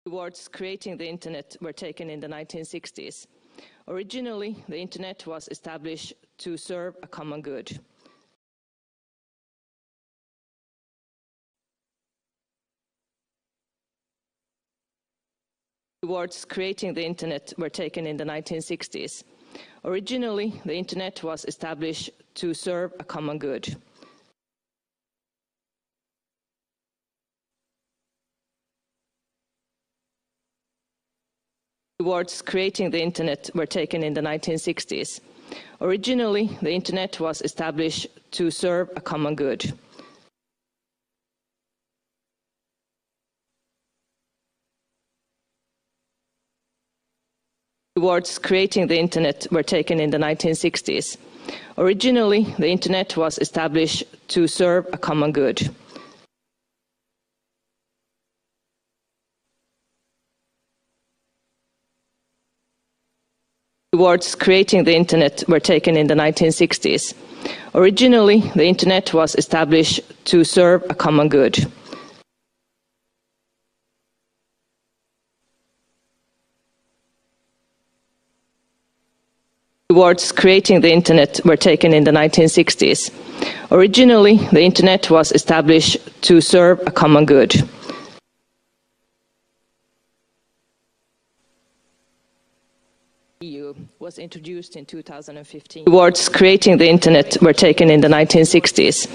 towards creating the internet were taken in the 1960s. Originally, the internet was established to serve a common good. Towards creating the internet were taken in the 1960s. Originally, the internet was established to serve a common good. Towards creating the internet were taken in the 1960s. Originally, the internet was established to serve a common good. Towards creating the internet were taken in the 1960s. Originally, the internet was established to serve a common good. Towards creating the internet were taken in the 1960s. Originally, the internet was established to serve a common good. Towards creating the internet were taken in the 1960s. Originally, the internet was established to serve a common good. EU was introduced in 2015. Towards creating the internet were taken in the 1960s.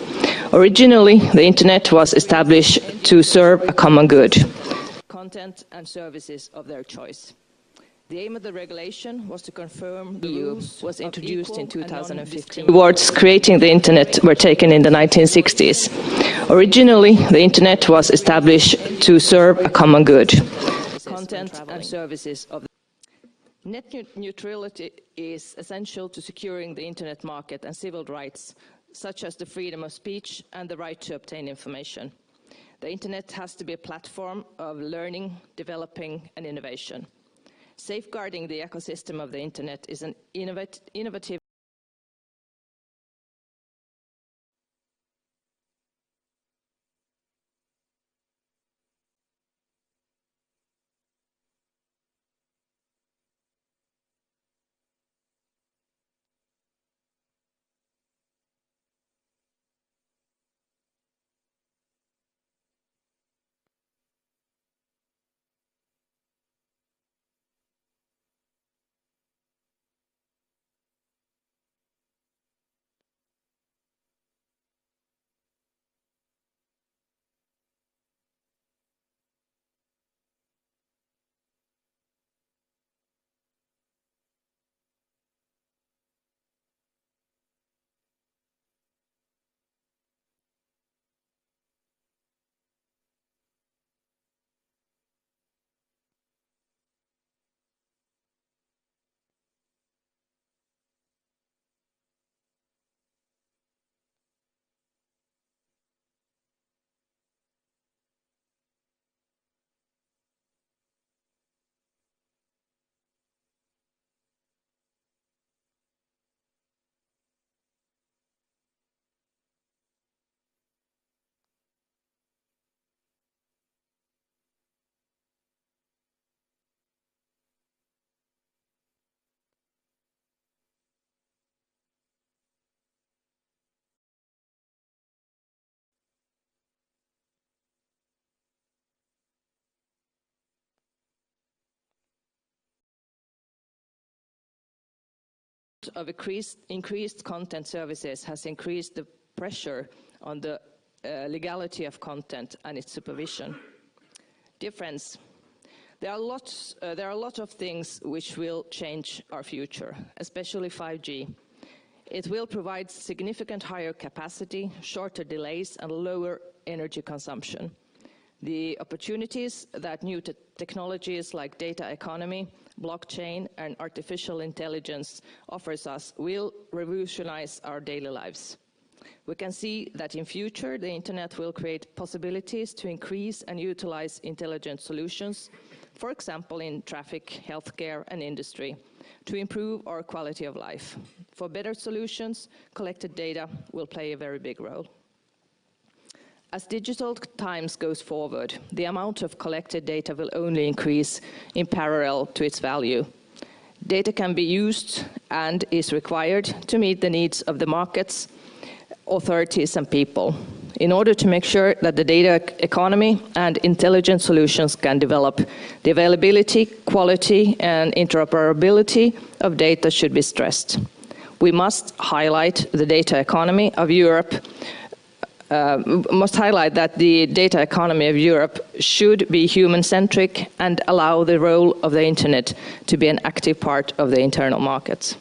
Originally, the internet was established to serve a common good. Content and services of their choice. The aim of the regulation was to confirm the EU was introduced in 2015. Towards creating the internet were taken in the 1960s. Originally, the internet was established to serve a common good. Content and services of net neutrality is essential to securing the internet market and civil rights, such as the freedom of speech and the right to obtain information. The internet has to be a platform of learning, developing, and innovation. Safeguarding the ecosystem of the internet is an innovative of increased content services has increased the pressure on the legality of content and its supervision. Dear friends, there are a lot of things which will change our future, especially 5G. It will provide significant higher capacity, shorter delays, and lower energy consumption. The opportunities that new technologies like data economy, blockchain, and artificial intelligence offers us will revolutionize our daily lives. We can see that in future, the internet will create possibilities to increase and utilize intelligent solutions, for example, in traffic, healthcare, and industry, to improve our quality of life. For better solutions, collected data will play a very big role. As digital times goes forward, the amount of collected data will only increase in parallel to its value. Data can be used and is required to meet the needs of the markets, authorities and people. In order to make sure that the data economy and intelligent solutions can develop, the availability, quality and interoperability of data should be stressed. We must highlight the data economy of Europe must highlight that the data economy of Europe should be human-centric and allow the role of the internet to be an active part of the internal markets.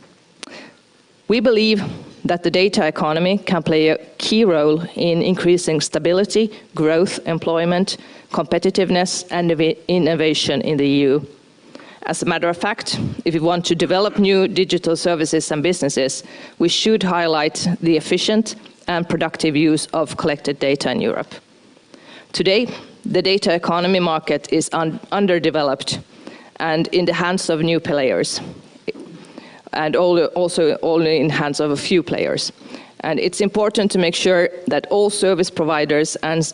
We believe that the data economy can play a key role in increasing stability, growth, employment, competitiveness and innovation in the EU. As a matter of fact, if we want to develop new digital services and businesses, we should highlight the efficient and productive use of collected data in Europe. Today, the data economy market is underdeveloped and in the hands of new players, and also only in the hands of a few players. And it's important to make sure that all service providers and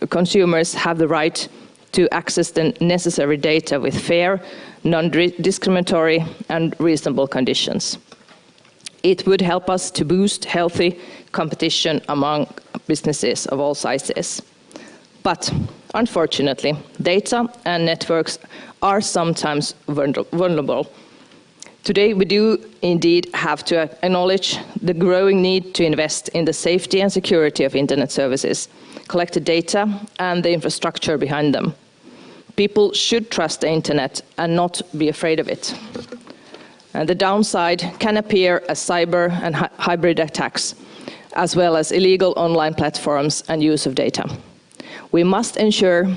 consumers have the right to access the necessary data with fair, non-discriminatory and reasonable conditions. It would help us to boost healthy competition among businesses of all sizes. But unfortunately, data and networks are sometimes vulnerable. Today, we do indeed have to acknowledge the growing need to invest in the safety and security of internet services, collected data and the infrastructure behind them. People should trust the internet and not be afraid of it. And the downside can appear as cyber and hybrid attacks, as well as illegal online platforms and use of data. We must ensure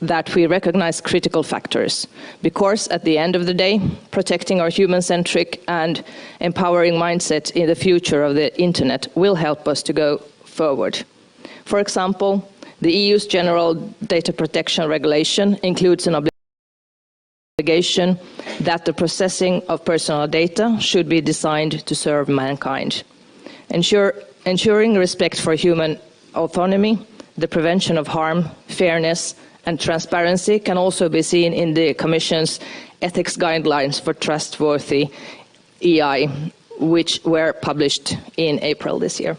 that we recognize critical factors, because at the end of the day, protecting our human-centric and empowering mindset in the future of the internet will help us to go forward. For example, the EU's General Data Protection Regulation includes an obligation that the processing of personal data should be designed to serve mankind. Ensuring respect for human autonomy, the prevention of harm, fairness and transparency can also be seen in the Commission's ethics guidelines for trustworthy EI, which were published in April this year.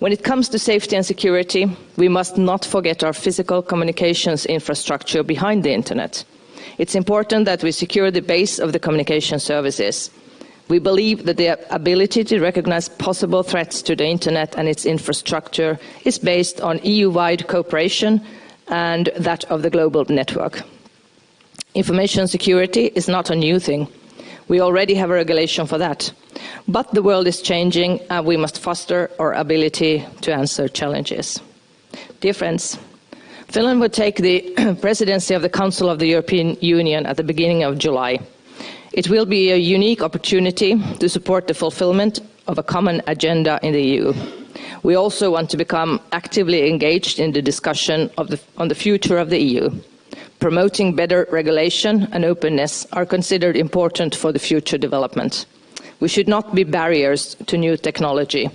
When it comes to safety and security, we must not forget our physical communications infrastructure behind the internet. It's important that we secure the base of the communication services. We believe that the ability to recognize possible threats to the internet and its infrastructure is based on EU-wide cooperation and that of the global network. Information security is not a new thing. We already have a regulation for that. But the world is changing and we must foster our ability to answer challenges. Dear friends, Finland will take the presidency of the Council of the European Union at the beginning of July. It will be a unique opportunity to support the fulfillment of a common agenda in the EU. We also want to become actively engaged in the discussion on the future of the EU. Promoting better regulation and openness are considered important for the future development. We should not be barriers to new technology.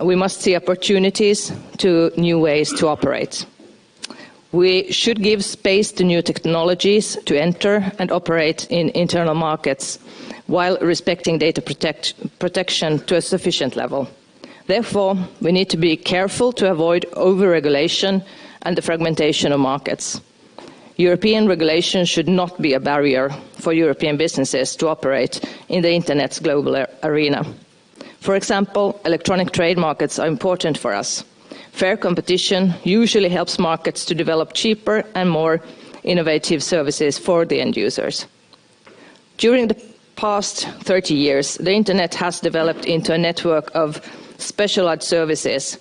We must see opportunities to new ways to operate. We should give space to new technologies to enter and operate in internal markets while respecting data protection to a sufficient level. Therefore, we need to be careful to avoid over-regulation and the fragmentation of markets. European regulation should not be a barrier for European businesses to operate in the Internet's global arena. For example, electronic trade markets are important for us. Fair competition usually helps markets to develop cheaper and more innovative services for the end users. During the past 30 years, the Internet has developed into a network of specialized services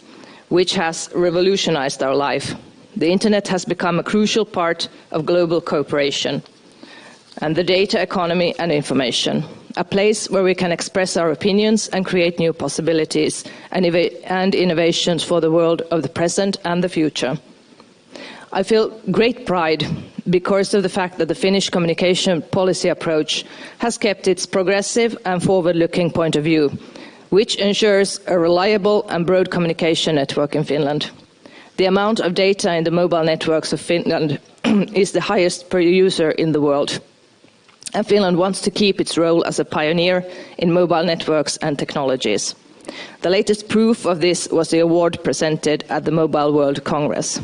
which has revolutionized our life. The Internet has become a crucial part of global cooperation and the data economy and information, a place where we can express our opinions and create new possibilities and innovations for the world of the present and the future. I feel great pride because of the fact that the Finnish communication policy approach has kept its progressive and forward-looking point of view, which ensures a reliable and broad communication network in Finland. The amount of data in the mobile networks of Finland is the highest per user in the world. And Finland wants to keep its role as a pioneer in mobile networks and technologies. The latest proof of this was the award presented at the Mobile World Congress.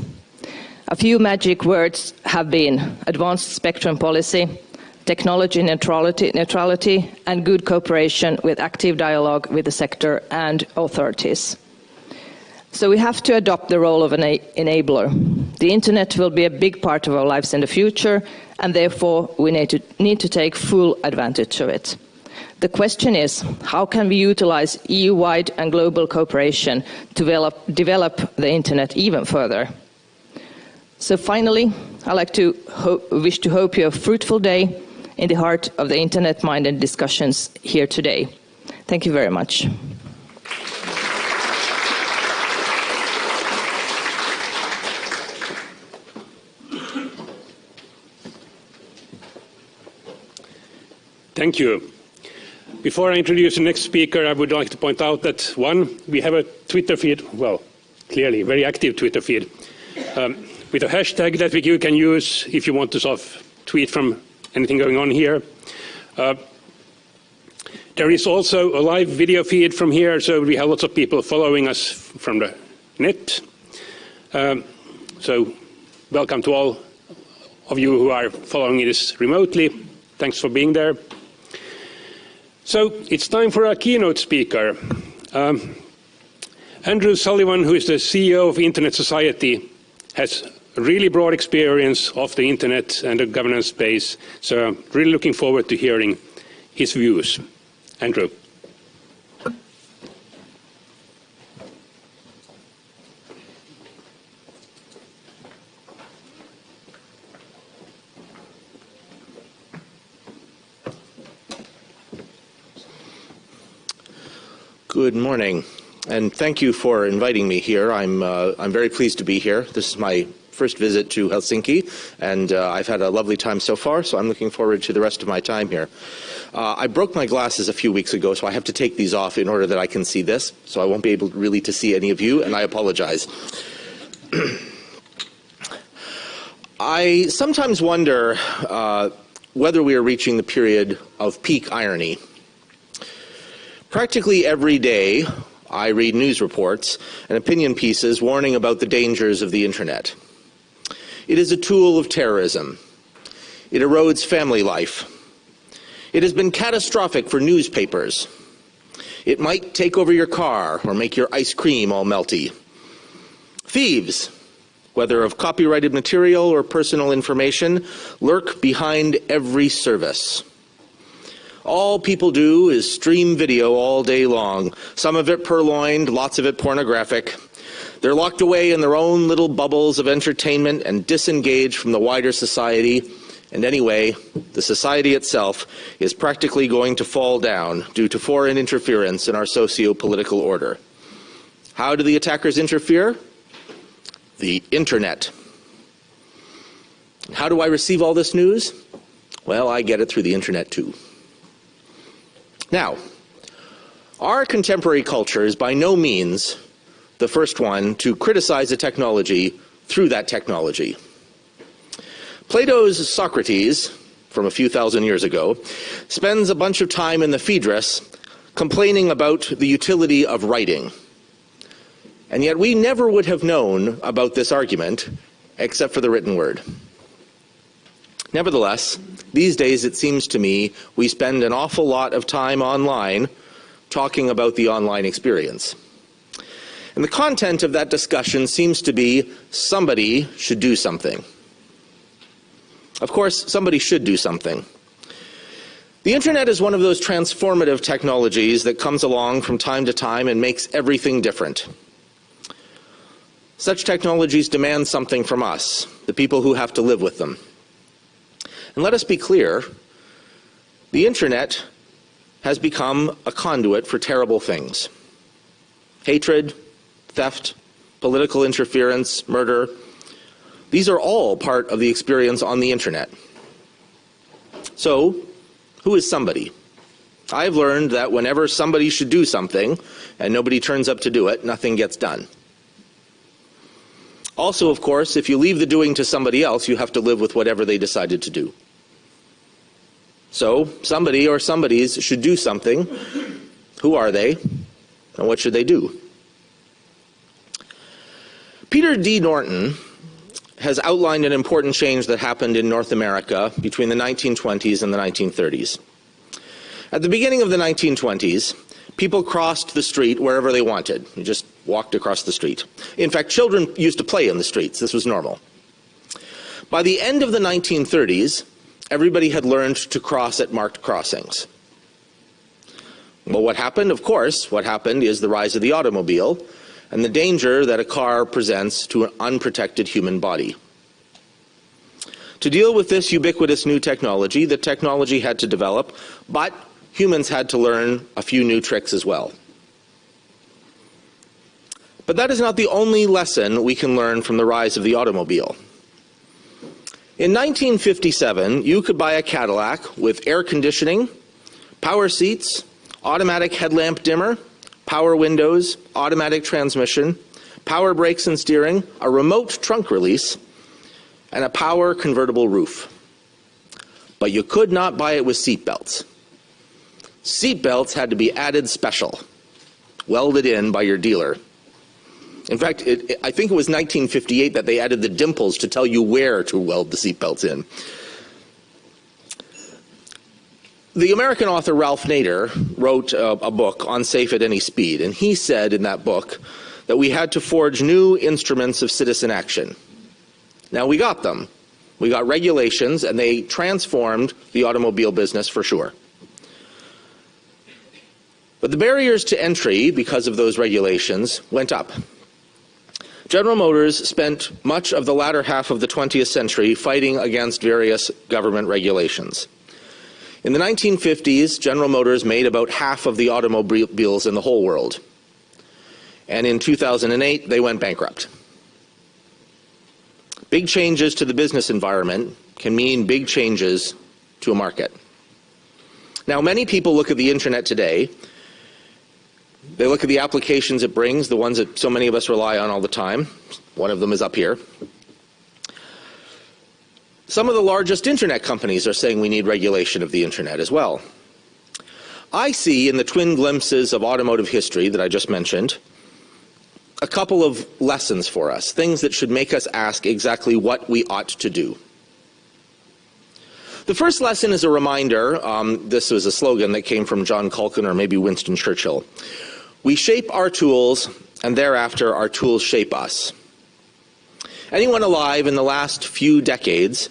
A few magic words have been advanced spectrum policy, technology neutrality, and good cooperation with active dialogue with the sector and authorities. So we have to adopt the role of an enabler. The internet will be a big part of our lives in the future, and therefore we need to take full advantage of it. The question is, how can we utilize EU-wide and global cooperation to develop the internet even further? So finally, I'd like to hope you a fruitful day in the heart of the internet-minded discussions here today. Thank you very much. Thank you. Before I introduce the next speaker, I would like to point out that, one, we have a Twitter feed, well, clearly, very active Twitter feed, with a hashtag that you can use if you want to sort of tweet from anything going on here. There is also a live video feed from here, so we have lots of people following us from the net. So welcome to all of you who are following this remotely. Thanks for being there. So it's time for our keynote speaker. Andrew Sullivan, who is the CEO of Internet Society, has a really broad experience of the internet and the governance space, so I'm really looking forward to hearing his views. Andrew. Good morning, and thank you for inviting me here. I'm very pleased to be here. This is my first visit to Helsinki, and I've had a lovely time so far, so I'm looking forward to the rest of my time here. I broke my glasses a few weeks ago, so I have to take these off in order that I can see this, so I won't be able really to see any of you, and I apologize. I sometimes wonder whether we are reaching the period of peak irony. Practically every day, I read news reports and opinion pieces warning about the dangers of the internet. It is a tool of terrorism. It erodes family life. It has been catastrophic for newspapers. It might take over your car or make your ice cream all melty. Thieves, whether of copyrighted material or personal information, lurk behind every service. All people do is stream video all day long, some of it purloined, lots of it pornographic. They're locked away in their own little bubbles of entertainment and disengaged from the wider society. And anyway, the society itself is practically going to fall down due to foreign interference in our socio-political order. How do the attackers interfere? The internet. How do I receive all this news? Well, I get it through the internet too. Now, our contemporary culture is by no means the first one to criticize a technology through that technology. Plato's Socrates, from a few thousand years ago, spends a bunch of time in the Phaedrus complaining about the utility of writing. And yet we never would have known about this argument except for the written word. Nevertheless, these days it seems to me we spend an awful lot of time online talking about the online experience. And the content of that discussion seems to be somebody should do something. Of course, somebody should do something. The internet is one of those transformative technologies that comes along from time to time and makes everything different. Such technologies demand something from us, the people who have to live with them. And let us be clear, the internet has become a conduit for terrible things. Hatred, theft, political interference, murder, these are all part of the experience on the internet. So, who is somebody? I've learned that whenever somebody should do something and nobody turns up to do it, nothing gets done. Also, of course, if you leave the doing to somebody else, you have to live with whatever they decided to do. So, somebody or somebodies should do something. Who are they? And what should they do? Peter D. Norton has outlined an important change that happened in North America between the 1920s and the 1930s. At the beginning of the 1920s, people crossed the street wherever they wanted. You just walked across the street. In fact, children used to play in the streets. This was normal. By the end of the 1930s, everybody had learned to cross at marked crossings. Well, what happened? Of course, what happened is the rise of the automobile and the danger that a car presents to an unprotected human body. To deal with this ubiquitous new technology, the technology had to develop, but humans had to learn a few new tricks as well. But that is not the only lesson we can learn from the rise of the automobile. In 1957, you could buy a Cadillac with air conditioning, power seats, automatic headlamp dimmer, power windows, automatic transmission, power brakes and steering, a remote trunk release, and a power convertible roof. But you could not buy it with seat belts. Seat belts had to be added special, welded in by your dealer. In fact, I think it was 1958 that they added the dimples to tell you where to weld the seat belts in. The American author Ralph Nader wrote a book on safe at any speed, and he said in that book that we had to forge new instruments of citizen action. Now, we got them. We got regulations, and they transformed the automobile business for sure. But the barriers to entry, because of those regulations, went up. General Motors spent much of the latter half of the 20th century fighting against various government regulations. In the 1950s, General Motors made about half of the automobiles in the whole world. And in 2008, they went bankrupt. Big changes to the business environment can mean big changes to a market. Now, many people look at the internet today. They look at the applications it brings, the ones that so many of us rely on all the time. One of them is up here. Some of the largest internet companies are saying we need regulation of the internet as well. I see in the twin glimpses of automotive history that I just mentioned a couple of lessons for us, things that should make us ask exactly what we ought to do. The first lesson is a reminder. This was a slogan that came from John Culkin or maybe Winston Churchill. We shape our tools, and thereafter our tools shape us. Anyone alive in the last few decades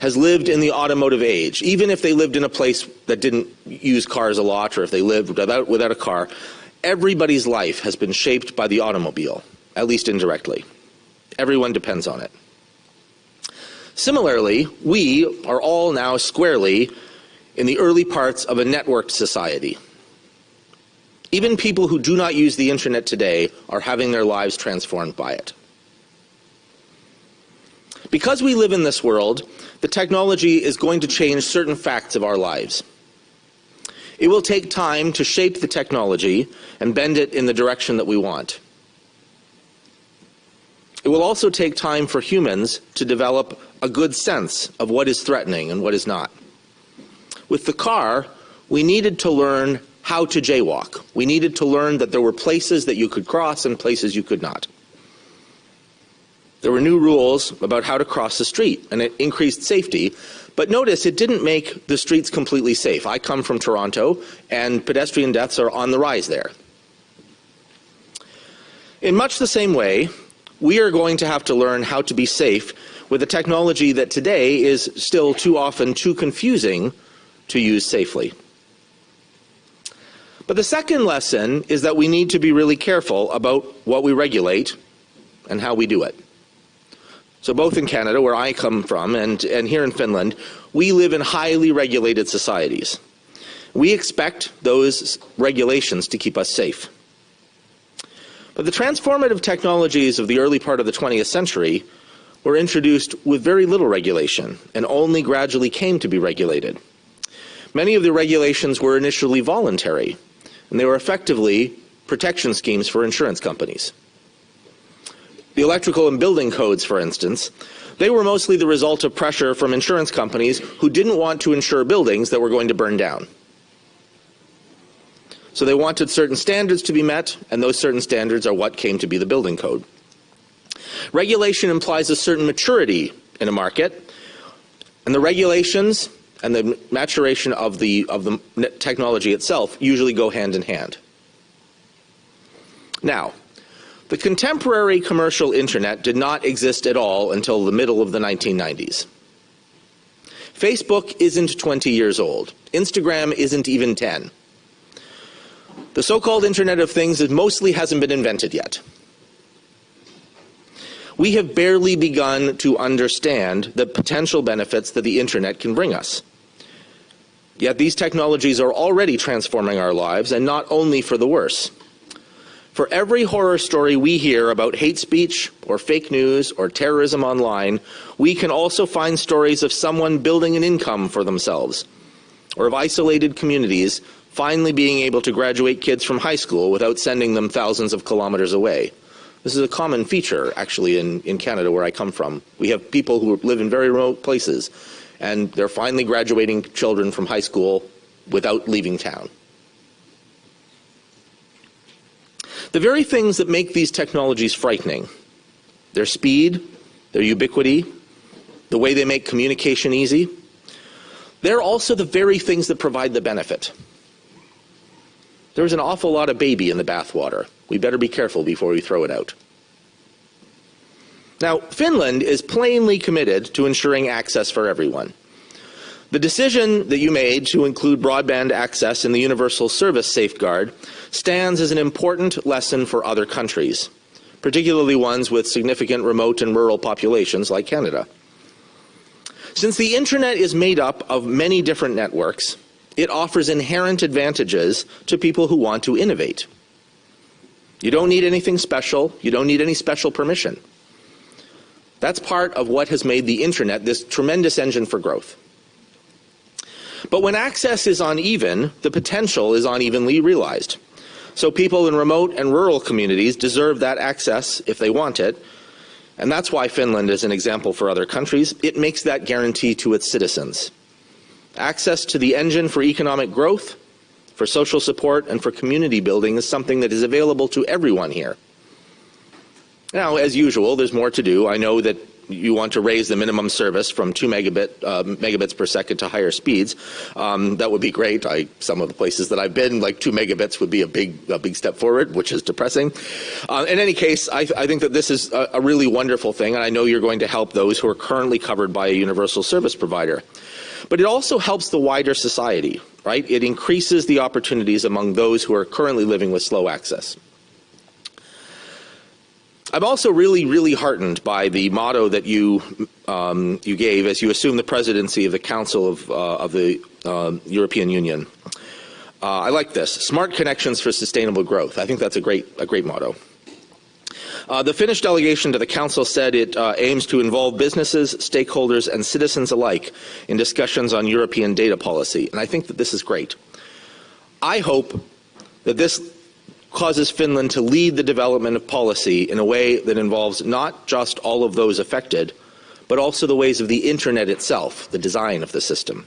has lived in the automotive age, even if they lived in a place that didn't use cars a lot, or if they lived without a car. Everybody's life has been shaped by the automobile, at least indirectly. Everyone depends on it. Similarly, we are all now squarely in the early parts of a networked society. Even people who do not use the internet today are having their lives transformed by it. Because we live in this world, the technology is going to change certain facts of our lives. It will take time to shape the technology and bend it in the direction that we want. It will also take time for humans to develop a good sense of what is threatening and what is not. With the car, we needed to learn how to jaywalk. We needed to learn that there were places that you could cross and places you could not. There were new rules about how to cross the street, and it increased safety. But notice, it didn't make the streets completely safe. I come from Toronto, and pedestrian deaths are on the rise there. In much the same way, we are going to have to learn how to be safe with a technology that today is still too often too confusing to use safely. But the second lesson is that we need to be really careful about what we regulate and how we do it. So both in Canada, where I come from, and here in Finland, we live in highly regulated societies. We expect those regulations to keep us safe. But the transformative technologies of the early part of the 20th century were introduced with very little regulation and only gradually came to be regulated. Many of the regulations were initially voluntary, and they were effectively protection schemes for insurance companies. The electrical and building codes, for instance, they were mostly the result of pressure from insurance companies who didn't want to insure buildings that were going to burn down. So they wanted certain standards to be met, and those certain standards are what came to be the building code. Regulation implies a certain maturity in a market, and the regulations and the maturation of the technology itself usually go hand in hand. Now, the contemporary commercial internet did not exist at all until the middle of the 1990s. Facebook isn't 20 years old. Instagram isn't even 10. The so-called Internet of Things mostly hasn't been invented yet. We have barely begun to understand the potential benefits that the Internet can bring us. Yet these technologies are already transforming our lives, and not only for the worse. For every horror story we hear about hate speech or fake news or terrorism online, we can also find stories of someone building an income for themselves, or of isolated communities finally being able to graduate kids from high school without sending them thousands of kilometers away. This is a common feature, actually, in Canada, where I come from. We have people who live in very remote places, and they're finally graduating children from high school without leaving town. The very things that make these technologies frightening, their speed, their ubiquity, the way they make communication easy, they're also the very things that provide the benefit. There's an awful lot of baby in the bathwater. We better be careful before we throw it out. Now, Finland is plainly committed to ensuring access for everyone. The decision that you made to include broadband access in the Universal Service Safeguard stands as an important lesson for other countries, particularly ones with significant remote and rural populations like Canada. Since the Internet is made up of many different networks, it offers inherent advantages to people who want to innovate. You don't need anything special. You don't need any special permission. That's part of what has made the Internet this tremendous engine for growth. But when access is uneven, the potential is unevenly realized. So people in remote and rural communities deserve that access if they want it. And that's why Finland is an example for other countries. It makes that guarantee to its citizens. Access to the engine for economic growth, for social support, and for community building is something that is available to everyone here. Now, as usual, there's more to do. I know that you want to raise the minimum service from 2 megabits per second to higher speeds. That would be great. Some of the places that I've been, like 2 megabits would be a big step forward, which is depressing. In any case, I think that this is a really wonderful thing, and I know you're going to help those who are currently covered by a universal service provider. But it also helps the wider society, right? It increases the opportunities among those who are currently living with slow access. I'm also really heartened by the motto that you gave as you assumed the presidency of the Council of the European Union. I like this: smart connections for sustainable growth. I think that's a great motto. The Finnish delegation to the Council said it aims to involve businesses, stakeholders, and citizens alike in discussions on European data policy, and I think that this is great. I hope that this causes Finland to lead the development of policy in a way that involves not just all of those affected, but also the ways of the Internet itself, the design of the system.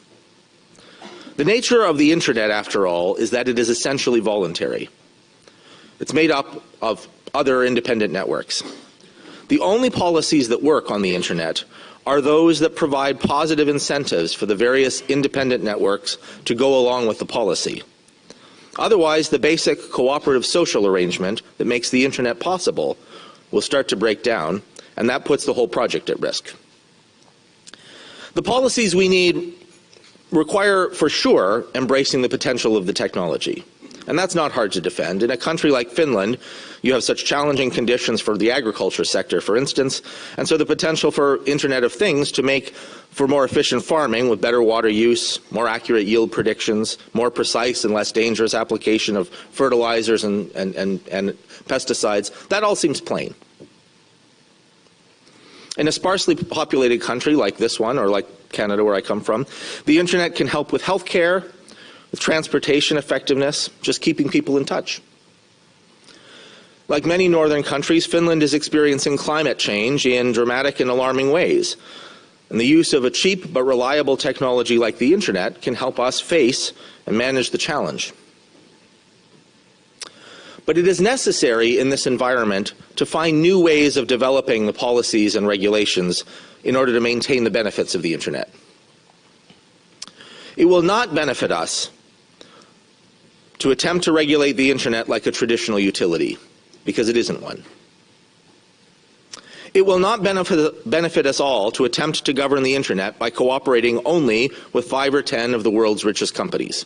The nature of the Internet, after all, is that it is essentially voluntary. It's made up of other independent networks. The only policies that work on the Internet are those that provide positive incentives for the various independent networks to go along with the policy. Otherwise, the basic cooperative social arrangement that makes the Internet possible will start to break down, and that puts the whole project at risk. The policies we need require, for sure, embracing the potential of the technology. And that's not hard to defend. In a country like Finland, you have such challenging conditions for the agriculture sector, for instance, and so the potential for Internet of Things to make for more efficient farming with better water use, more accurate yield predictions, more precise and less dangerous application of fertilizers and pesticides, that all seems plain. In a sparsely populated country like this one, or like Canada where I come from, the Internet can help with healthcare, with transportation effectiveness, just keeping people in touch. Like many northern countries, Finland is experiencing climate change in dramatic and alarming ways. And the use of a cheap but reliable technology like the internet can help us face and manage the challenge. But it is necessary in this environment to find new ways of developing the policies and regulations in order to maintain the benefits of the internet. It will not benefit us to attempt to regulate the internet like a traditional utility, because it isn't one. It will not benefit us all to attempt to govern the internet by cooperating only with 5 or 10 of the world's richest companies.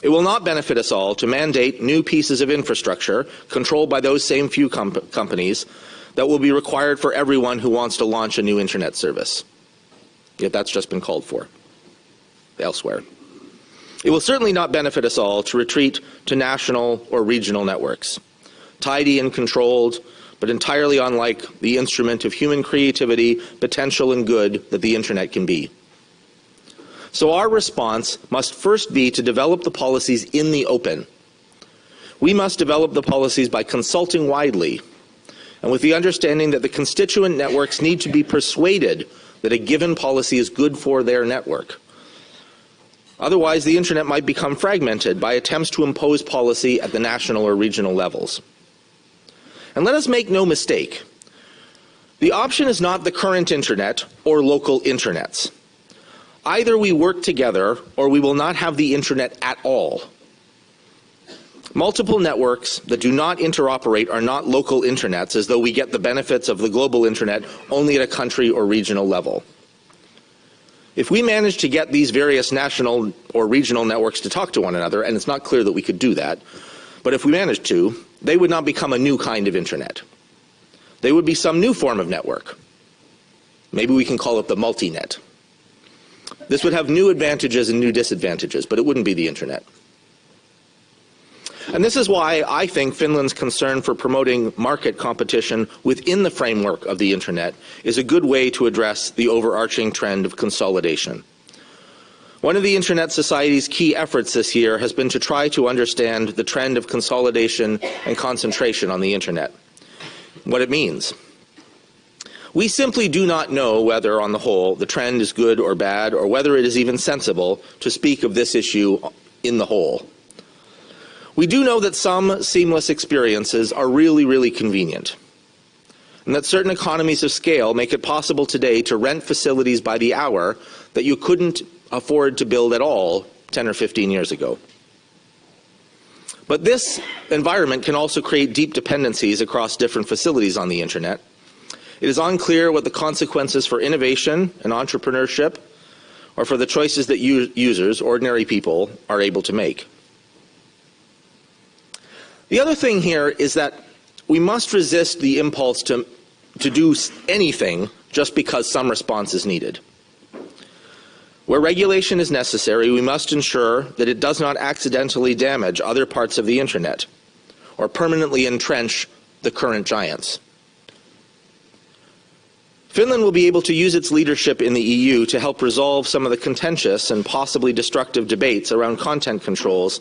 It will not benefit us all to mandate new pieces of infrastructure controlled by those same few companies that will be required for everyone who wants to launch a new internet service. Yet that's just been called for elsewhere. It will certainly not benefit us all to retreat to national or regional networks, tidy and controlled, but entirely unlike the instrument of human creativity, potential, and good that the internet can be. So our response must first be to develop the policies in the open. We must develop the policies by consulting widely, and with the understanding that the constituent networks need to be persuaded that a given policy is good for their network. Otherwise, the internet might become fragmented by attempts to impose policy at the national or regional levels. And let us make no mistake, the option is not the current internet or local internets. Either we work together or we will not have the internet at all. Multiple networks that do not interoperate are not local internets, as though we get the benefits of the global internet only at a country or regional level. If we manage to get these various national or regional networks to talk to one another, and it's not clear that we could do that, but if we managed to, they would not become a new kind of internet. They would be some new form of network. Maybe we can call it the multi-net. This would have new advantages and new disadvantages, but it wouldn't be the internet. And this is why I think Finland's concern for promoting market competition within the framework of the internet is a good way to address the overarching trend of consolidation. One of the Internet Society's key efforts this year has been to try to understand the trend of consolidation and concentration on the internet, what it means. We simply do not know whether, on the whole, the trend is good or bad, or whether it is even sensible to speak of this issue in the whole. We do know that some seamless experiences are really convenient, and that certain economies of scale make it possible today to rent facilities by the hour that you couldn't afford to build at all 10 or 15 years ago. But this environment can also create deep dependencies across different facilities on the internet. It is unclear what the consequences for innovation and entrepreneurship, or for the choices that users, ordinary people, are able to make. The other thing here is that we must resist the impulse to do anything just because some response is needed. Where regulation is necessary, we must ensure that it does not accidentally damage other parts of the internet or permanently entrench the current giants. Finland will be able to use its leadership in the EU to help resolve some of the contentious and possibly destructive debates around content controls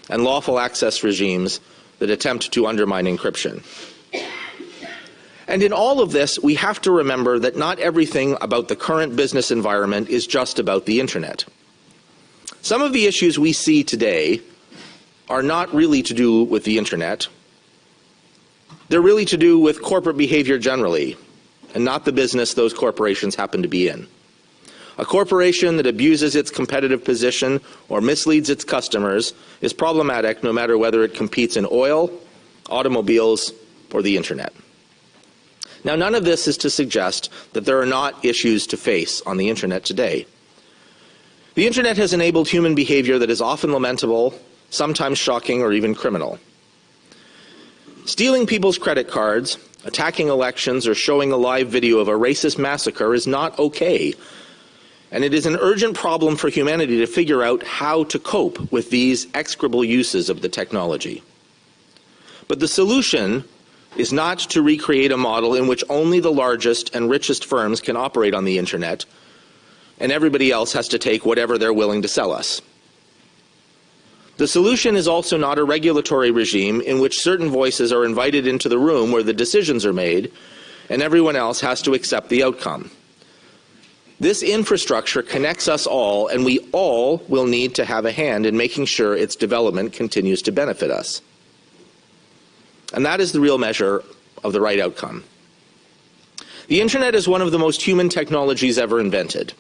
and lawful access regimes that attempt to undermine encryption. And in all of this, we have to remember that not everything about the current business environment is just about the internet. Some of the issues we see today are not really to do with the internet. They're really to do with corporate behavior generally, and not the business those corporations happen to be in. A corporation that abuses its competitive position or misleads its customers is problematic no matter whether it competes in oil, automobiles, or the internet. Now, none of this is to suggest that there are not issues to face on the internet today. The internet has enabled human behavior that is often lamentable, sometimes shocking, or even criminal. Stealing people's credit cards, attacking elections, or showing a live video of a racist massacre is not okay. And it is an urgent problem for humanity to figure out how to cope with these execrable uses of the technology. But the solution is not to recreate a model in which only the largest and richest firms can operate on the internet, and everybody else has to take whatever they're willing to sell us. The solution is also not a regulatory regime in which certain voices are invited into the room where the decisions are made and everyone else has to accept the outcome. This infrastructure connects us all, and we all will need to have a hand in making sure its development continues to benefit us. And that is the real measure of the right outcome. The Internet is one of the most human technologies ever invented.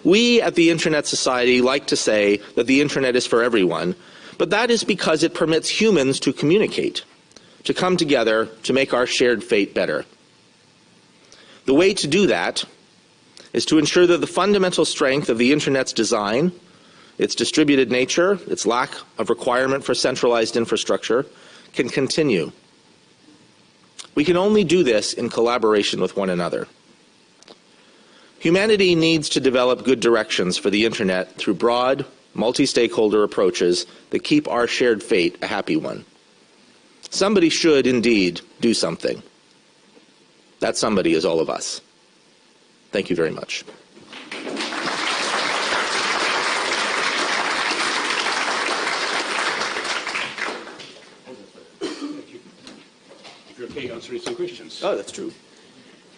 We at the Internet Society like to say that the Internet is for everyone, but that is because it permits humans to communicate, to come together to make our shared fate better. The way to do that is to ensure that the fundamental strength of the Internet's design, its distributed nature, its lack of requirement for centralized infrastructure, can continue. We can only do this in collaboration with one another. Humanity needs to develop good directions for the Internet through broad, multi-stakeholder approaches that keep our shared fate a happy one. Somebody should indeed do something. That somebody is all of us. Thank you very much. If you're okay answering some questions. Oh, that's true.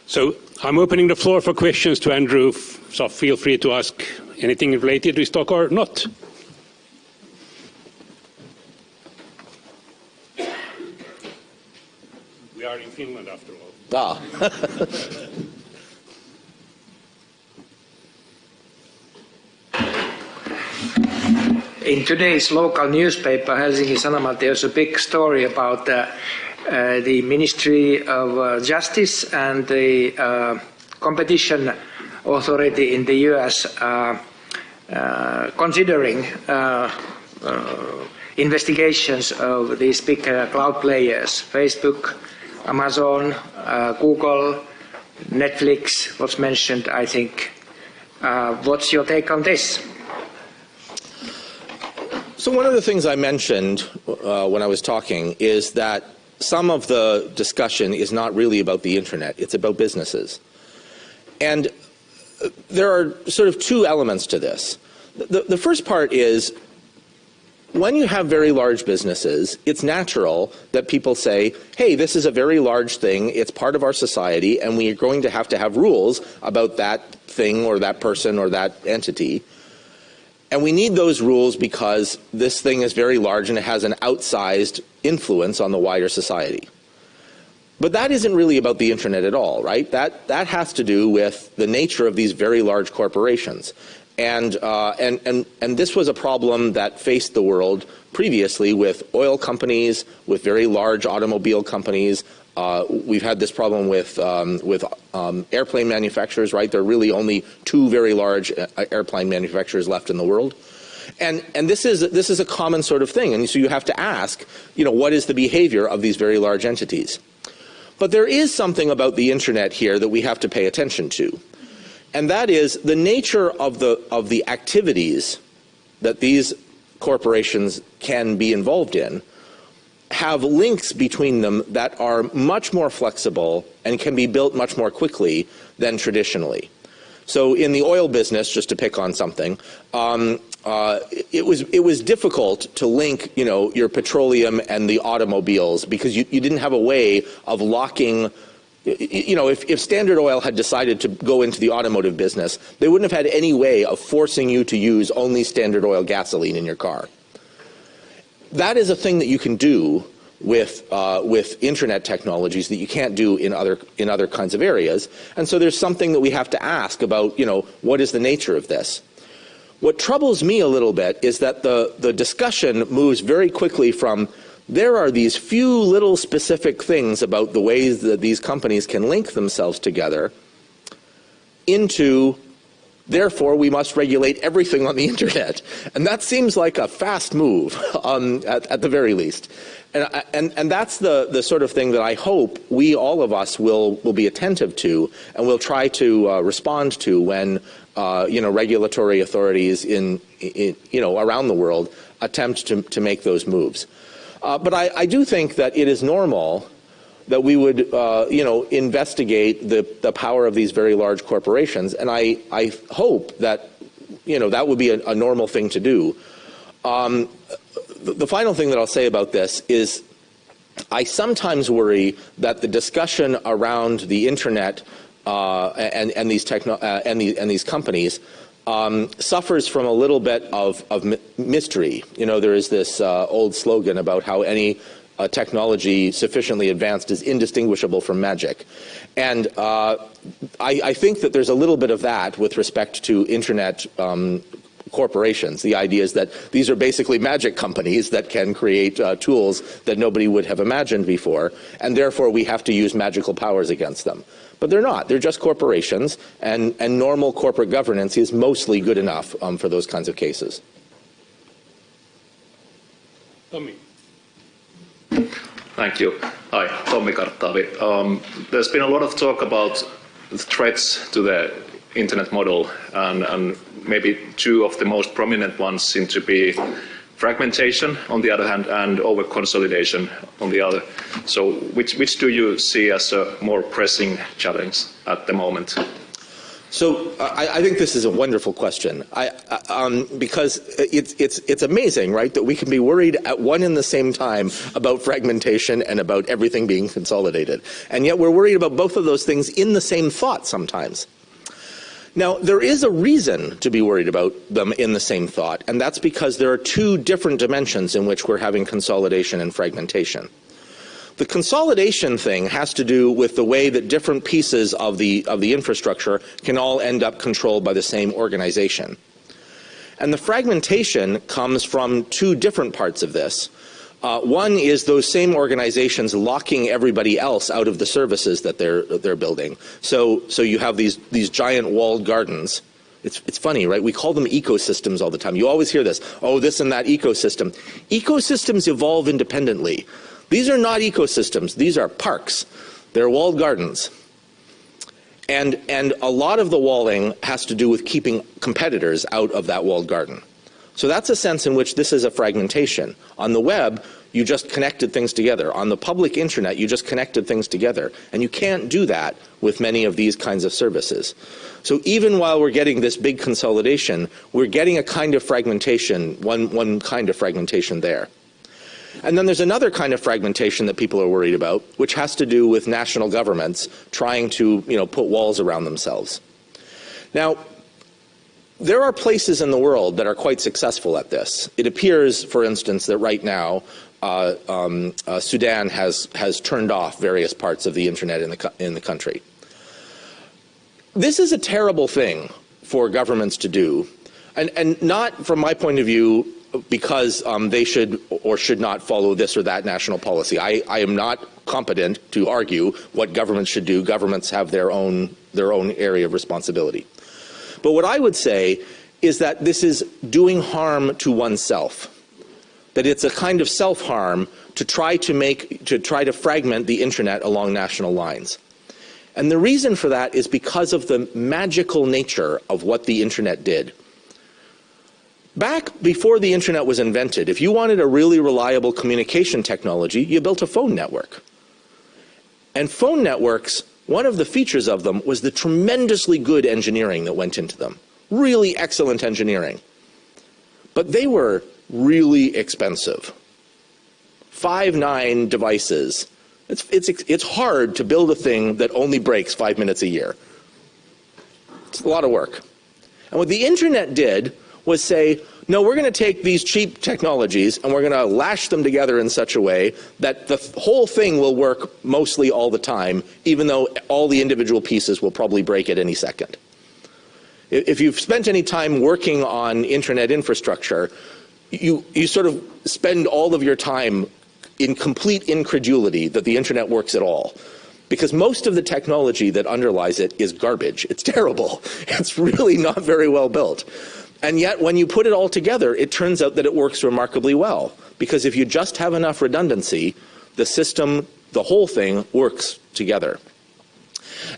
So I'm opening the floor for questions to Andrew, so feel free to ask anything related to his talk or not. We are in Finland after all. In today's local newspaper, Helsinki Sanomat, there's a big story about the Ministry of Justice and the competition authority in the US considering investigations of these big cloud players, Facebook, Amazon, Google, Netflix was mentioned, I think. What's your take on this? So one of the things I mentioned when I was talking is that some of the discussion is not really about the Internet, it's about businesses. And there are sort of two elements to this. The first part is, when you have very large businesses, it's natural that people say, hey, this is a very large thing, it's part of our society, and we are going to have rules about that thing or that person or that entity. And we need those rules because this thing is very large and it has an outsized influence on the wider society. But that isn't really about the Internet at all, right? That has to do with the nature of these very large corporations. And this was a problem that faced the world previously with oil companies, with very large automobile companies. We've had this problem with airplane manufacturers, right? There are really only two very large airplane manufacturers left in the world. And this is a common sort of thing. And so you have to ask, what is the behavior of these very large entities? But there is something about the Internet here that we have to pay attention to. And that is the nature of the activities that these corporations can be involved in have links between them that are much more flexible and can be built much more quickly than traditionally. So in the oil business, just to pick on something, it was difficult to link, your petroleum and the automobiles because you didn't have a way of locking. If Standard Oil had decided to go into the automotive business, they wouldn't have had any way of forcing you to use only Standard Oil gasoline in your car. That is a thing that you can do with Internet technologies that you can't do in other kinds of areas. And so there's something that we have to ask about, what is the nature of this? What troubles me a little bit is that the discussion moves very quickly from there are these few little specific things about the ways that these companies can link themselves together into therefore we must regulate everything on the Internet. And that seems like a fast move at the very least. And that's the sort of thing that I hope all of us will be attentive to and will try to respond to when regulatory authorities around the world attempt to make those moves. But I do think that it is normal that we would, investigate the power of these very large corporations, and I hope that, that would be a normal thing to do. The final thing that I'll say about this is I sometimes worry that the discussion around the internet and these companies suffers from a little bit of mystery. You know, there is this old slogan about how any technology sufficiently advanced is indistinguishable from magic. And I think that there's a little bit of that with respect to internet corporations. The idea is that these are basically magic companies that can create tools that nobody would have imagined before, and therefore we have to use magical powers against them. But they're not. They're just corporations, and normal corporate governance is mostly good enough for those kinds of cases. Tommy. Thank you. Hi, Tommi Karttaavi. There's been a lot of talk about the threats to the internet model, and maybe two of the most prominent ones seem to be fragmentation on the other hand and over-consolidation on the other. So which do you see as a more pressing challenge at the moment? So I think this is a wonderful question, because it's amazing, right, that we can be worried at one and the same time about fragmentation and about everything being consolidated. And yet we're worried about both of those things in the same thought sometimes. Now, there is a reason to be worried about them in the same thought, and that's because there are two different dimensions in which we're having consolidation and fragmentation. The consolidation thing has to do with the way that different pieces of the infrastructure can all end up controlled by the same organization. And the fragmentation comes from two different parts of this. One is those same organizations locking everybody else out of the services that they're building. So you have these giant walled gardens. It's funny, right? We call them ecosystems all the time. You always hear this, oh, this and that ecosystem. Ecosystems evolve independently. These are not ecosystems. These are parks. They're walled gardens. And a lot of the walling has to do with keeping competitors out of that walled garden. So that's a sense in which this is a fragmentation. On the web, you just connected things together. On the public internet, you just connected things together. And you can't do that with many of these kinds of services. So even while we're getting this big consolidation, we're getting a kind of fragmentation, one kind of fragmentation there. And then there's another kind of fragmentation that people are worried about, which has to do with national governments trying to, put walls around themselves. Now, there are places in the world that are quite successful at this. It appears, for instance, that right now Sudan has turned off various parts of the internet in the country. This is a terrible thing for governments to do, and not from my point of view because they should or should not follow this or that national policy. I am not competent to argue what governments should do. Governments have their own area of responsibility. But what I would say is that this is doing harm to oneself. That it's a kind of self-harm to try to fragment the internet along national lines. And the reason for that is because of the magical nature of what the internet did. Back before the internet was invented, if you wanted a really reliable communication technology, you built a phone network. And phone networks, one of the features of them was the tremendously good engineering that went into them. Really excellent engineering. But they were really expensive. 5.9 devices. It's hard to build a thing that only breaks 5 minutes a year. It's a lot of work. And what the internet did was say, no, we're going to take these cheap technologies and we're going to lash them together in such a way that the whole thing will work mostly all the time, even though all the individual pieces will probably break at any second. If you've spent any time working on internet infrastructure, you sort of spend all of your time in complete incredulity that the internet works at all. Because most of the technology that underlies it is garbage. It's terrible. It's really not very well built. And yet, when you put it all together, it turns out that it works remarkably well. Because if you just have enough redundancy, the system, the whole thing, works together.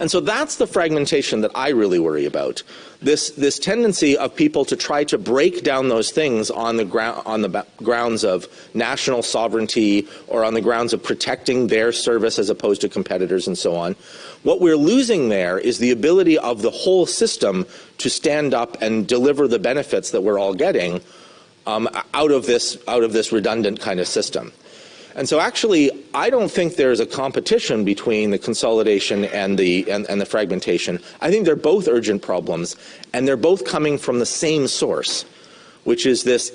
And so that's the fragmentation that I really worry about. This tendency of people to try to break down those things on the grounds of national sovereignty or on the grounds of protecting their service as opposed to competitors and so on. What we're losing there is the ability of the whole system to stand up and deliver the benefits that we're all getting out of this redundant kind of system. And so actually, I don't think there's a competition between the consolidation and the fragmentation. I think they're both urgent problems, and they're both coming from the same source, which is this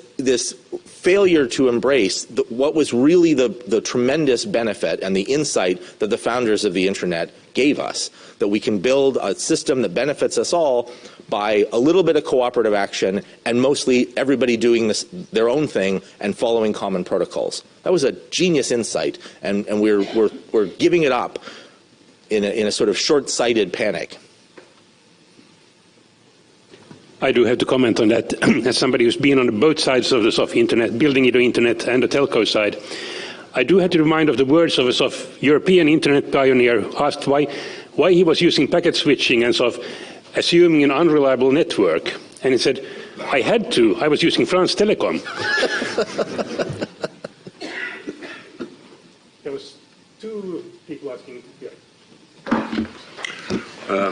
failure to embrace what was really the tremendous benefit and the insight that the founders of the internet gave us, that we can build a system that benefits us all by a little bit of cooperative action and mostly everybody doing their own thing and following common protocols. That was a genius insight, and we're giving it up in a sort of short-sighted panic. I do have to comment on that. As somebody who's been on both sides of the sort of internet, building the internet and the telco side, I do have to remind of the words of a sort of European internet pioneer asked why he was using packet switching and sort of assuming an unreliable network. And he said, I had to. I was using France Telecom. There was two people asking here.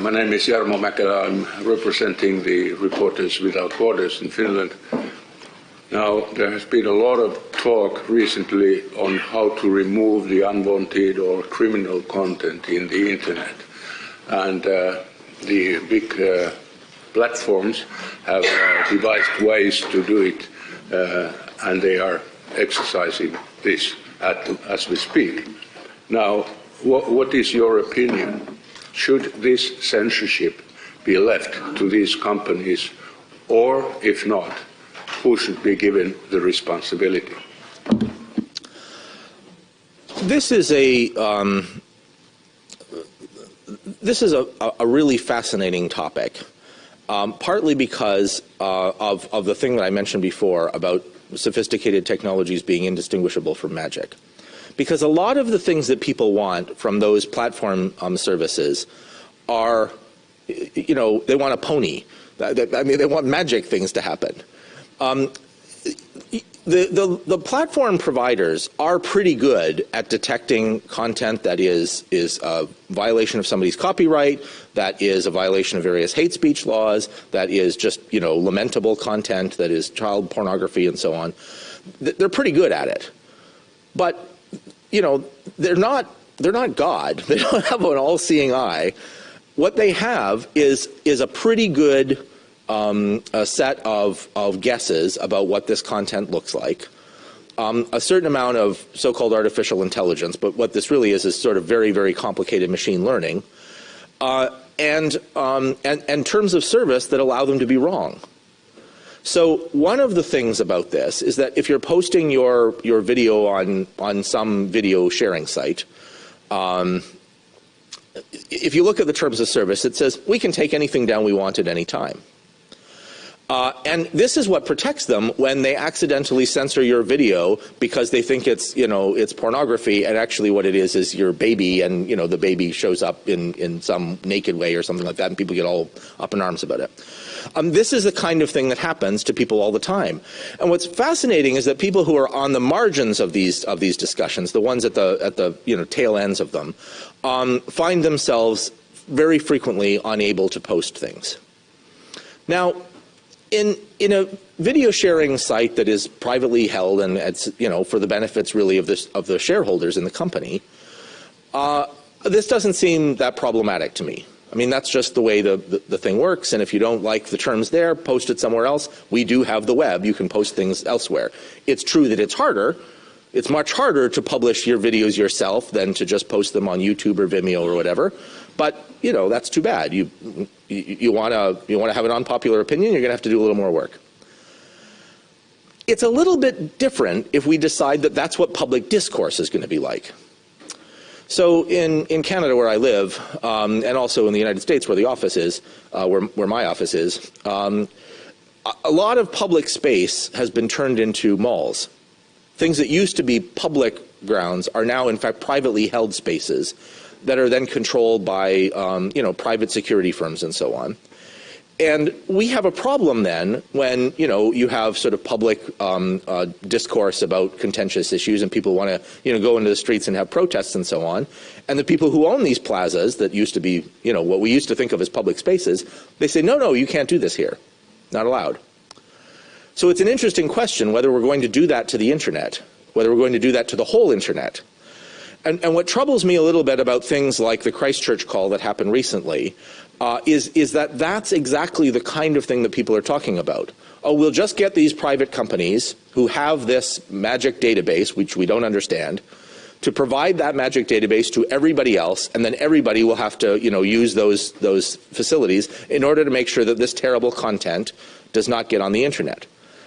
My name is Jarmo Mäkelä. I'm representing the Reporters Without Borders in Finland. Now, there has been a lot of talk recently on how to remove the unwanted or criminal content in the internet. And the big platforms have devised ways to do it, and they are exercising this as we speak. Now, what is your opinion? Should this censorship be left to these companies, or if not, who should be given the responsibility? This is a really fascinating topic, partly because of the thing that I mentioned before about sophisticated technologies being indistinguishable from magic. Because a lot of the things that people want from those platform services are, they want a pony. I mean, they want magic things to happen. The platform providers are pretty good at detecting content that is a violation of somebody's copyright, that is a violation of various hate speech laws, that is just, lamentable content, that is child pornography and so on. They're pretty good at it. But they're not God. They don't have an all-seeing eye. What they have is a pretty good a set of guesses about what this content looks like, a certain amount of so-called artificial intelligence, but what this really is sort of very, very complicated machine learning, and terms of service that allow them to be wrong. So one of the things about this is that if you're posting your video on some video sharing site, if you look at the terms of service, it says we can take anything down we want at any time. And this is what protects them when they accidentally censor your video because they think it's pornography, and actually what it is your baby, and the baby shows up in some naked way or something like that, and people get all up in arms about it. This is the kind of thing that happens to people all the time. And what's fascinating is that people who are on the margins of these discussions, the ones at the tail ends of them, find themselves very frequently unable to post things. Now, in a video sharing site that is privately held and it's for the benefits really of the shareholders in the company, this doesn't seem that problematic to me. I mean, that's just the way the thing works, and if you don't like the terms there, post it somewhere else. We do have the web. You can post things elsewhere. It's true that it's harder. It's much harder to publish your videos yourself than to just post them on YouTube or Vimeo or whatever. But that's too bad. You want to have an unpopular opinion, you're going to have to do a little more work. It's a little bit different if we decide that that's what public discourse is going to be like. So in Canada, where I live, and also in the United States, where the office is, where my office is, a lot of public space has been turned into malls. Things that used to be public grounds are now, in fact, privately held spaces that are then controlled by, private security firms and so on. And we have a problem then when, you have sort of public discourse about contentious issues and people want to, go into the streets and have protests and so on. And the people who own these plazas that used to be, what we used to think of as public spaces, they say, no, you can't do this here. Not allowed. So it's an interesting question whether we're going to do that to the internet, whether we're going to do that to the whole internet. And what troubles me a little bit about things like the Christchurch call that happened recently is that that's exactly the kind of thing that people are talking about. Oh, we'll just get these private companies who have this magic database, which we don't understand, to provide that magic database to everybody else, and then everybody will have to, use those facilities in order to make sure that this terrible content does not get on the internet.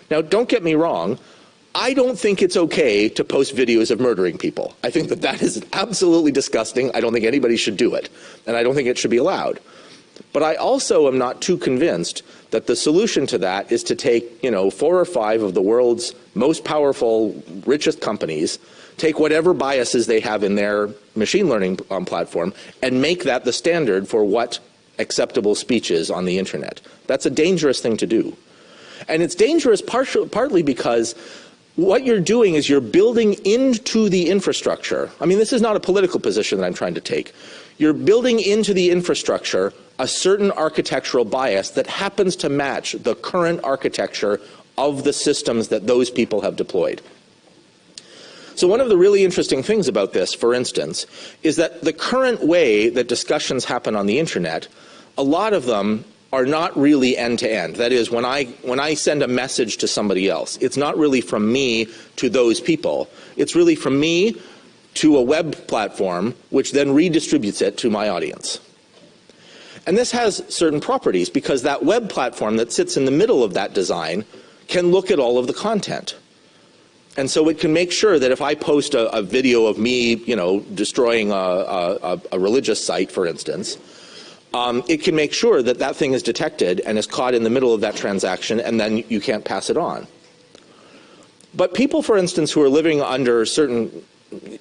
Now, don't get me wrong. I don't think it's okay to post videos of murdering people. I think that is absolutely disgusting. I don't think anybody should do it, and I don't think it should be allowed. But I also am not too convinced that the solution to that is to take, 4 or 5 of the world's most powerful, richest companies, take whatever biases they have in their machine learning platform, and make that the standard for what acceptable speech is on the internet. That's a dangerous thing to do. And it's dangerous partly because what you're doing is you're building into the infrastructure. I mean, this is not a political position that I'm trying to take. You're building into the infrastructure a certain architectural bias that happens to match the current architecture of the systems that those people have deployed. So one of the really interesting things about this, for instance, is that the current way that discussions happen on the internet, a lot of them are not really end-to-end. That is, when I send a message to somebody else, it's not really from me to those people. It's really from me to a web platform, which then redistributes it to my audience. And this has certain properties, because that web platform that sits in the middle of that design can look at all of the content. And so it can make sure that if I post a video of me, destroying a religious site, for instance, it can make sure that that thing is detected and is caught in the middle of that transaction, and then you can't pass it on. But people, for instance, who are living under certain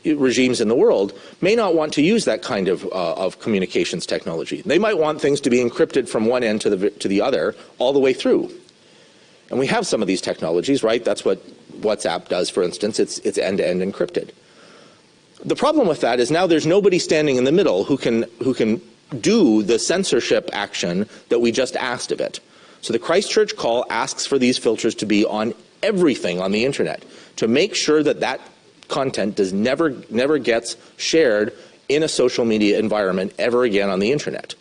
regimes in the world may not want to use that kind of communications technology. They might want things to be encrypted from one end to the other all the way through. And we have some of these technologies, right? That's what WhatsApp does, for instance. It's end-to-end encrypted. The problem with that is now there's nobody standing in the middle who can do the censorship action that we just asked of it. So the Christchurch call asks for these filters to be on everything on the internet to make sure that that content never gets shared in a social media environment ever again on the internet.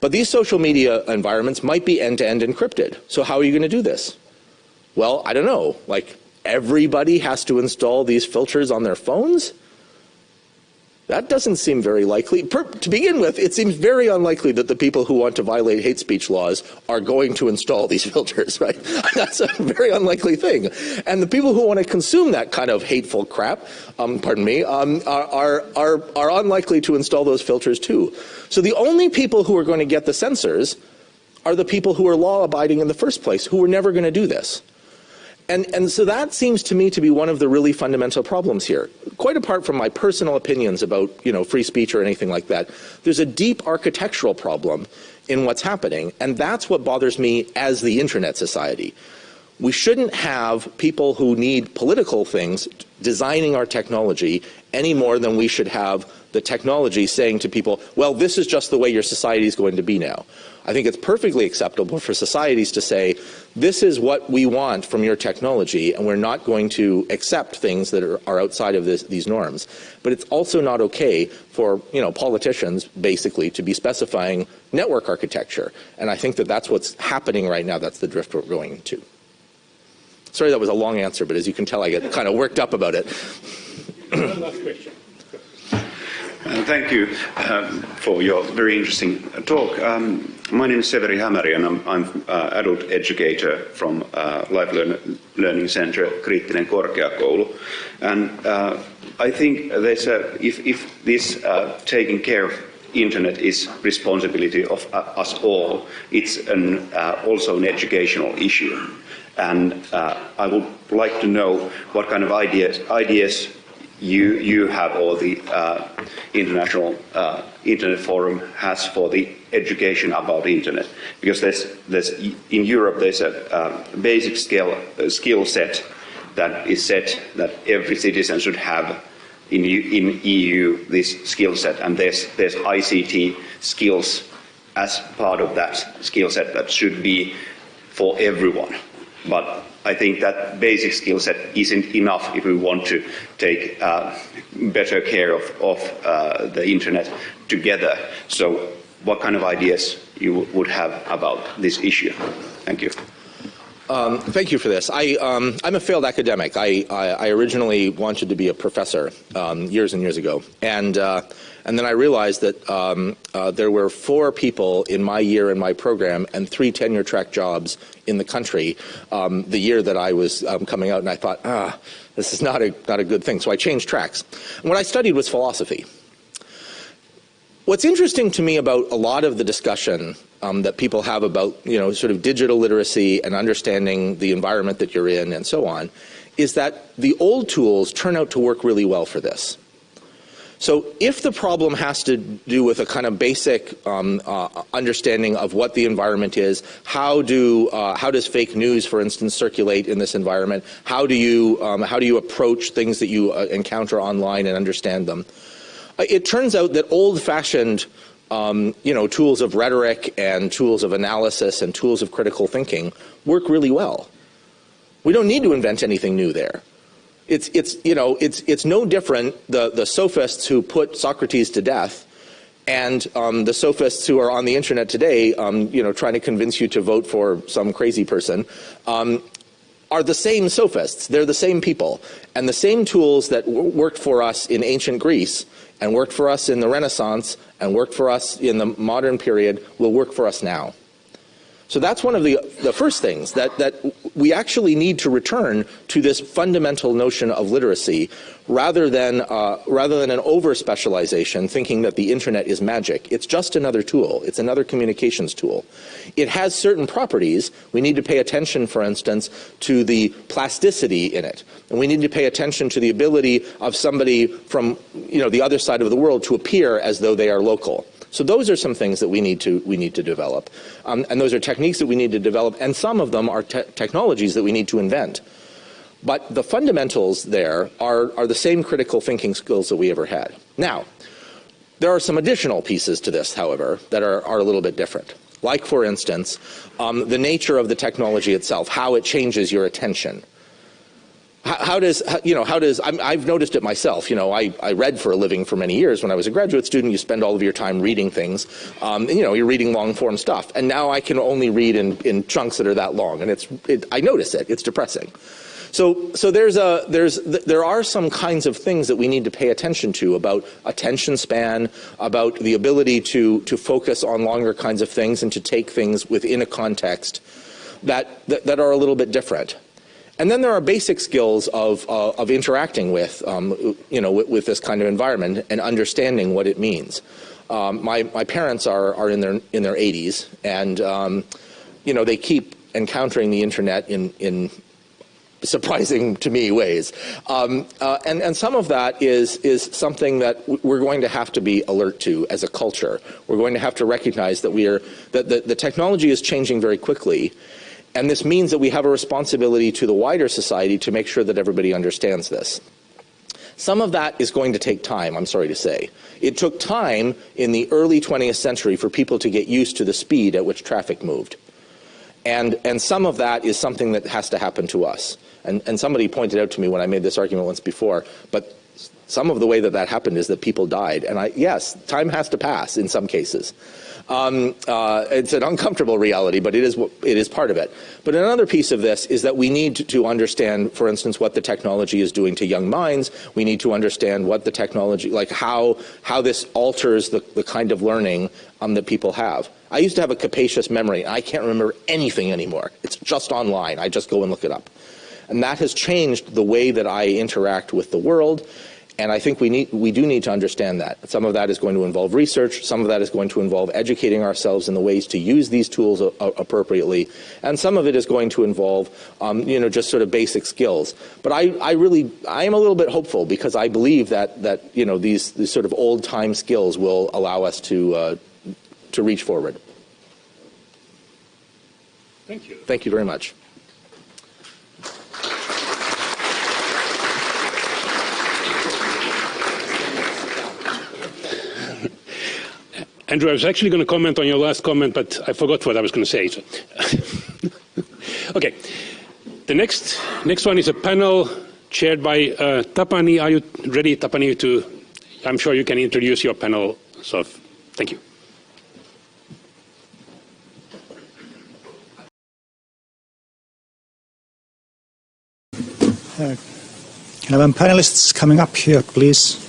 But these social media environments might be end-to-end encrypted. So how are you going to do this? Well, I don't know. Like, everybody has to install these filters on their phones? That doesn't seem very likely. To begin with, it seems very unlikely that the people who want to violate hate speech laws are going to install these filters, right? That's a very unlikely thing. And the people who want to consume that kind of hateful crap, are unlikely to install those filters too. So the only people who are going to get the censors are the people who are law-abiding in the first place, who were never going to do this. And so that seems to me to be one of the really fundamental problems here. Quite apart from my personal opinions about, free speech or anything like that, there's a deep architectural problem in what's happening, and that's what bothers me as the Internet society. We shouldn't have people who need political things designing our technology any more than we should have the technology saying to people, well, this is just the way your society is going to be now. I think it's perfectly acceptable for societies to say, this is what we want from your technology, and we're not going to accept things that are outside of these norms. But it's also not okay for politicians, basically, to be specifying network architecture. And I think that that's what's happening right now. That's the drift we're going into. Sorry that was a long answer, but as you can tell, I get kind of worked up about it. One last question. Thank you for your very interesting talk. My name is Severi Hämäri, and I'm adult educator from Life Learning Center, Kriittinen Korkeakoulu. And I think there's if this taking care of internet is responsibility of us all, it's also an educational issue. And I would like to know what kind of ideas you have, or the International Internet Forum has for the education about internet, because there's in Europe there's a basic skill set that is set that every citizen should have in EU, this skill set, and there's ICT skills as part of that skill set that should be for everyone. But I think that basic skill set isn't enough if we want to take better care of the internet together. So what kind of ideas you would have about this issue? Thank you. Thank you for this. I'm a failed academic. I originally wanted to be a professor years and years ago, and then I realized that there were 4 people in my year in my program and 3 tenure-track jobs in the country the year that I was coming out, and I thought, this is not a good thing. So I changed tracks. And what I studied was philosophy. What's interesting to me about a lot of the discussion that people have about, sort of digital literacy and understanding the environment that you're in and so on, is that the old tools turn out to work really well for this. So if the problem has to do with a kind of basic understanding of what the environment is, how does fake news, for instance, circulate in this environment? How do you approach things that you encounter online and understand them? It turns out that old-fashioned tools of rhetoric and tools of analysis and tools of critical thinking work really well. We don't need to invent anything new there. It's no different, the sophists who put Socrates to death and the sophists who are on the internet today, trying to convince you to vote for some crazy person, are the same sophists. They're the same people. And the same tools that worked for us in ancient Greece and worked for us in the Renaissance and worked for us in the modern period will work for us now. So that's one of the first things, that we actually need to return to this fundamental notion of literacy rather than an over-specialization thinking that the internet is magic. It's just another tool. It's another communications tool. It has certain properties. We need to pay attention, for instance, to the plasticity in it. And we need to pay attention to the ability of somebody from the other side of the world to appear as though they are local. So those are some things that we need to develop, and those are techniques that we need to develop, and some of them are technologies that we need to invent. But the fundamentals there are the same critical thinking skills that we ever had. Now, there are some additional pieces to this, however, that are a little bit different. Like, for instance, the nature of the technology itself, how it changes your attention. I've noticed it myself. I read for a living for many years. When I was a graduate student, you spend all of your time reading things. You're reading long-form stuff. And now I can only read in chunks that are that long. And I notice it. It's depressing. So there are some kinds of things that we need to pay attention to about attention span, about the ability to focus on longer kinds of things and to take things within a context that are a little bit different. And then there are basic skills of interacting with this kind of environment and understanding what it means. My parents are in their 80s, and they keep encountering the internet in surprising to me ways, and some of that is something that we're going to have to be alert to as a culture. We're going to have to recognize that the technology is changing very quickly. And this means that we have a responsibility to the wider society to make sure that everybody understands this. Some of that is going to take time, I'm sorry to say. It took time in the early 20th century for people to get used to the speed at which traffic moved. And some of that is something that has to happen to us. And somebody pointed out to me when I made this argument once before, but some of the way that happened is that people died. And yes, time has to pass in some cases. It's an uncomfortable reality, but it is part of it. But another piece of this is that we need to understand, for instance, what the technology is doing to young minds. We need to understand what the technology, like how this alters the kind of learning that people have. I used to have a capacious memory. I can't remember anything anymore. It's just online. I just go and look it up. And that has changed the way that I interact with the world. And I think we do need to understand that. Some of that is going to involve research. Some of that is going to involve educating ourselves in the ways to use these tools appropriately. And some of it is going to involve, just sort of basic skills. But I am a little bit hopeful because I believe that these sort of old-time skills will allow us to reach forward. Thank you. Thank you very much. Andrew, I was actually going to comment on your last comment, but I forgot what I was going to say. So. Okay. The next one is a panel chaired by Tapani. Are you ready, Tapani, I'm sure you can introduce your panel. So, thank you. Can I have panelists coming up here, please?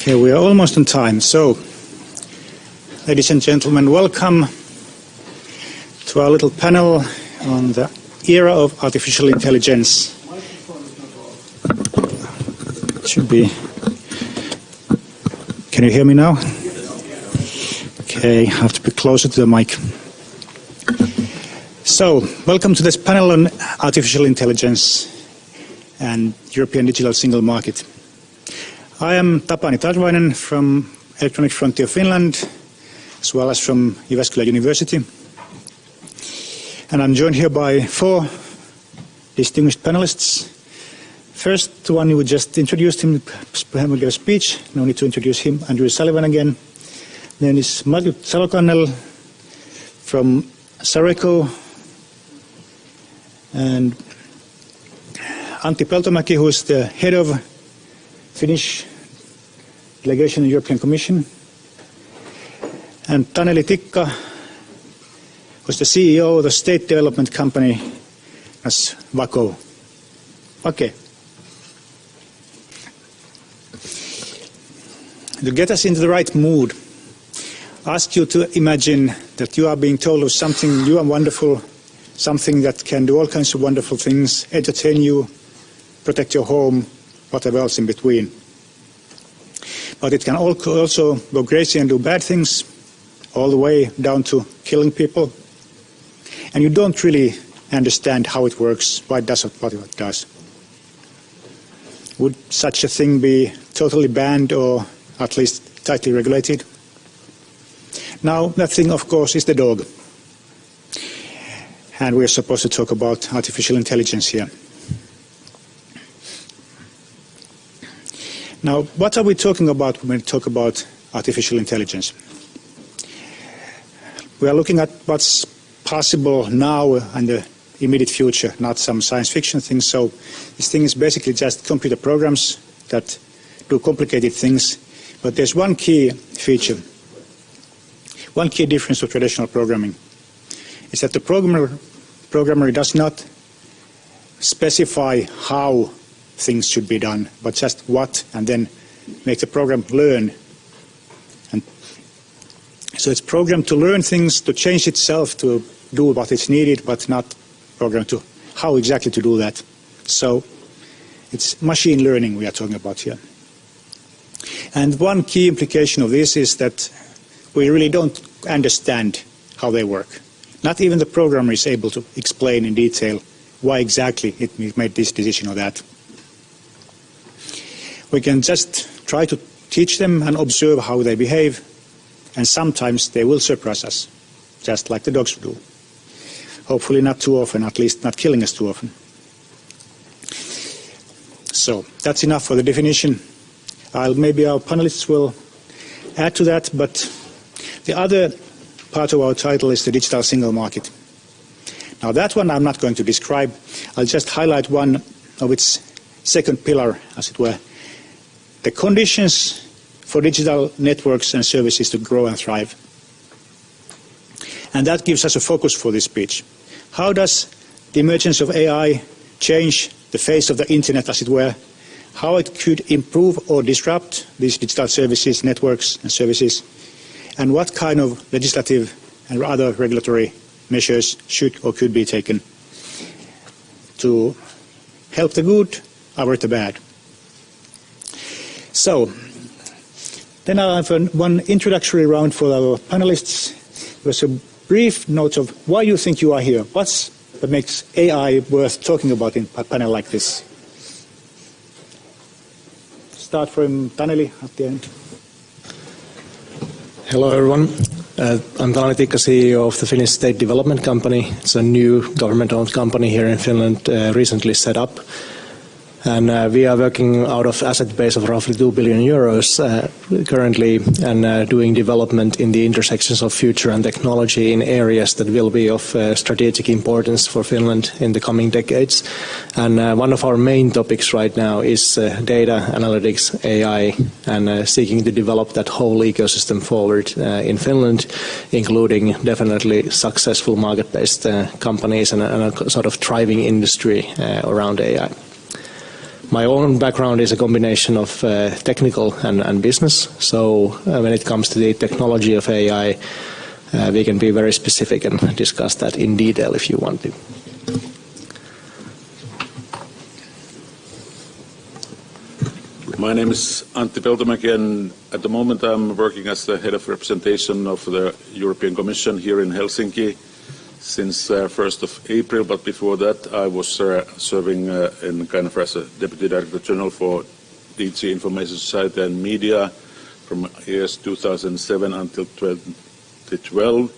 Okay, we are almost on time. So, ladies and gentlemen, welcome to our little panel on the era of artificial intelligence. It should be. Can you hear me now? Okay, I have to be closer to the mic. So, welcome to this panel on artificial intelligence and European digital single market. I am Tapani Tarvainen from Electronic Frontier Finland, as well as from Jyväskylä University. And I'm joined here by 4 distinguished panelists. First one, you would just introduce him, have him give a speech. No need to introduce him, Andrew Sullivan again. Then is Margit Salokannel from Sareco, and Antti Peltomäki, who is the head of Finnish delegation in the European Commission, and Taneli Tikka, who's the CEO of the state development company as Vako. Okay. To get us into the right mood, I ask you to imagine that you are being told of something new and wonderful, something that can do all kinds of wonderful things, entertain you, protect your home, whatever else in between. But it can also go crazy and do bad things, all the way down to killing people. And you don't really understand how it works, why it does what it does. Would such a thing be totally banned or at least tightly regulated? Now, that thing, of course, is the dog. And we're supposed to talk about artificial intelligence here. Now, what are we talking about when we talk about artificial intelligence? We are looking at what's possible now and the immediate future, not some science fiction thing. So this thing is basically just computer programs that do complicated things. But there's one key feature, one key difference with traditional programming, is that the programmer does not specify how things should be done, but just what, and then make the program learn. And so it's programmed to learn things, to change itself, to do what is needed, but not programmed to how exactly to do that. So it's machine learning we are talking about here. And one key implication of this is that we really don't understand how they work. Not even the programmer is able to explain in detail why exactly it made this decision or that. We can just try to teach them and observe how they behave, and sometimes they will surprise us, just like the dogs do. Hopefully not too often, at least not killing us too often. So that's enough for the definition. Maybe our panelists will add to that, but the other part of our title is the digital single market. Now that one I'm not going to describe. I'll just highlight one of its second pillar, as it were. The conditions for digital networks and services to grow and thrive. And that gives us a focus for this speech. How does the emergence of AI change the face of the internet, as it were? how it could improve or disrupt these digital services, networks and services, and what kind of legislative and other regulatory measures should or could be taken to help the good, avert the bad. So, then I have one introductory round for our panelists. There's a brief note of why you think you are here. What's that makes AI worth talking about in a panel like this? Start from Taneli at the end. Hello everyone. I'm Taneli Tikka, CEO of the Finnish State Development Company. It's a new government-owned company here in Finland, recently set up. And we are working out of asset base of roughly 2 billion euros currently, and doing development in the intersections of future and technology in areas that will be of strategic importance for Finland in the coming decades. And one of our main topics right now is data analytics, AI, and seeking to develop that whole ecosystem forward in Finland, including definitely successful market-based companies and a sort of thriving industry around AI. My own background is a combination of technical and business, so when it comes to the technology of AI, we can be very specific and discuss that in detail if you want to. My name is Antti Peltomäki, and at the moment I'm working as the head of representation of the European Commission here in Helsinki since 1st of April, but before that I was serving in kind of as a Deputy Director General for DG Information Society and Media from years 2007 until 2012.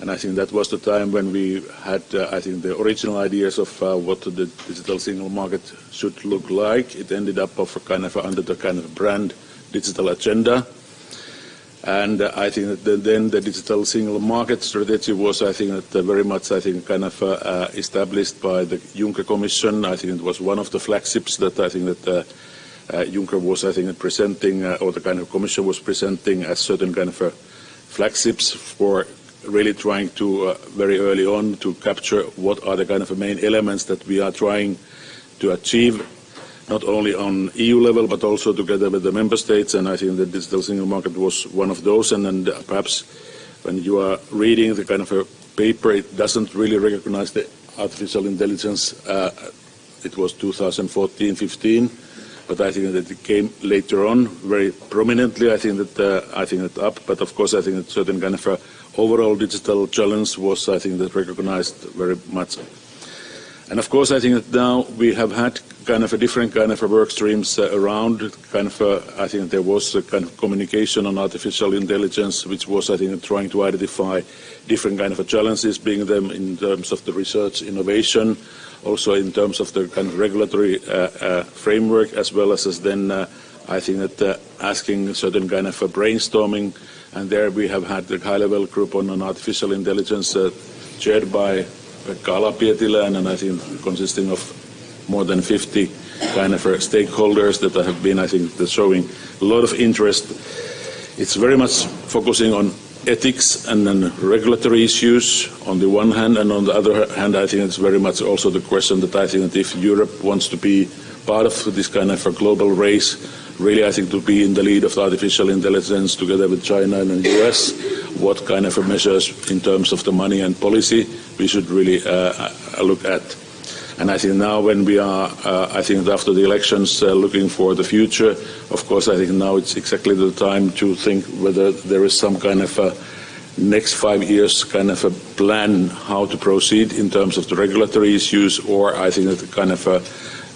And I think that was the time when we had, I think, the original ideas of what the digital single market should look like. It ended up of a kind of under the kind of brand digital agenda. And I think that then the digital single market strategy was, I think, that very much, I think, kind of established by the Juncker Commission. I think it was one of the flagships that I think that Juncker was, I think, presenting, or the kind of Commission was presenting as certain kind of flagships for really trying to, very early on, to capture what are the kind of main elements that we are trying to achieve, not only on EU level, but also together with the member states. And I think the digital single market was one of those. And then perhaps when you are reading the kind of a paper, it doesn't really recognize the artificial intelligence. It was 2014-15, but I think that it came later on very prominently. I think that up. But of course, I think that certain kind of overall digital challenge was, I think, that recognized very much. And of course, I think that now we have had kind of a different kind of work streams around. Kind of, I think there was a kind of communication on artificial intelligence, which was, I think, trying to identify different kind of challenges, being them in terms of the research innovation, also in terms of the kind of regulatory framework, as well as then I think that asking certain kind of brainstorming. And there we have had the high-level group on artificial intelligence chaired by Kala Pietilä, and I think consisting of more than 50 kind of stakeholders that have been, I think, showing a lot of interest. It's very much focusing on ethics and then regulatory issues on the one hand, and on the other hand, I think it's very much also the question that I think that if Europe wants to be part of this kind of a global race, really I think to be in the lead of artificial intelligence together with China and the US, what kind of measures in terms of the money and policy we should really look at. And I think now when we are, I think after the elections, looking for the future, of course I think now it's exactly the time to think whether there is some kind of a next 5 years kind of a plan how to proceed in terms of the regulatory issues, or I think that the kind of a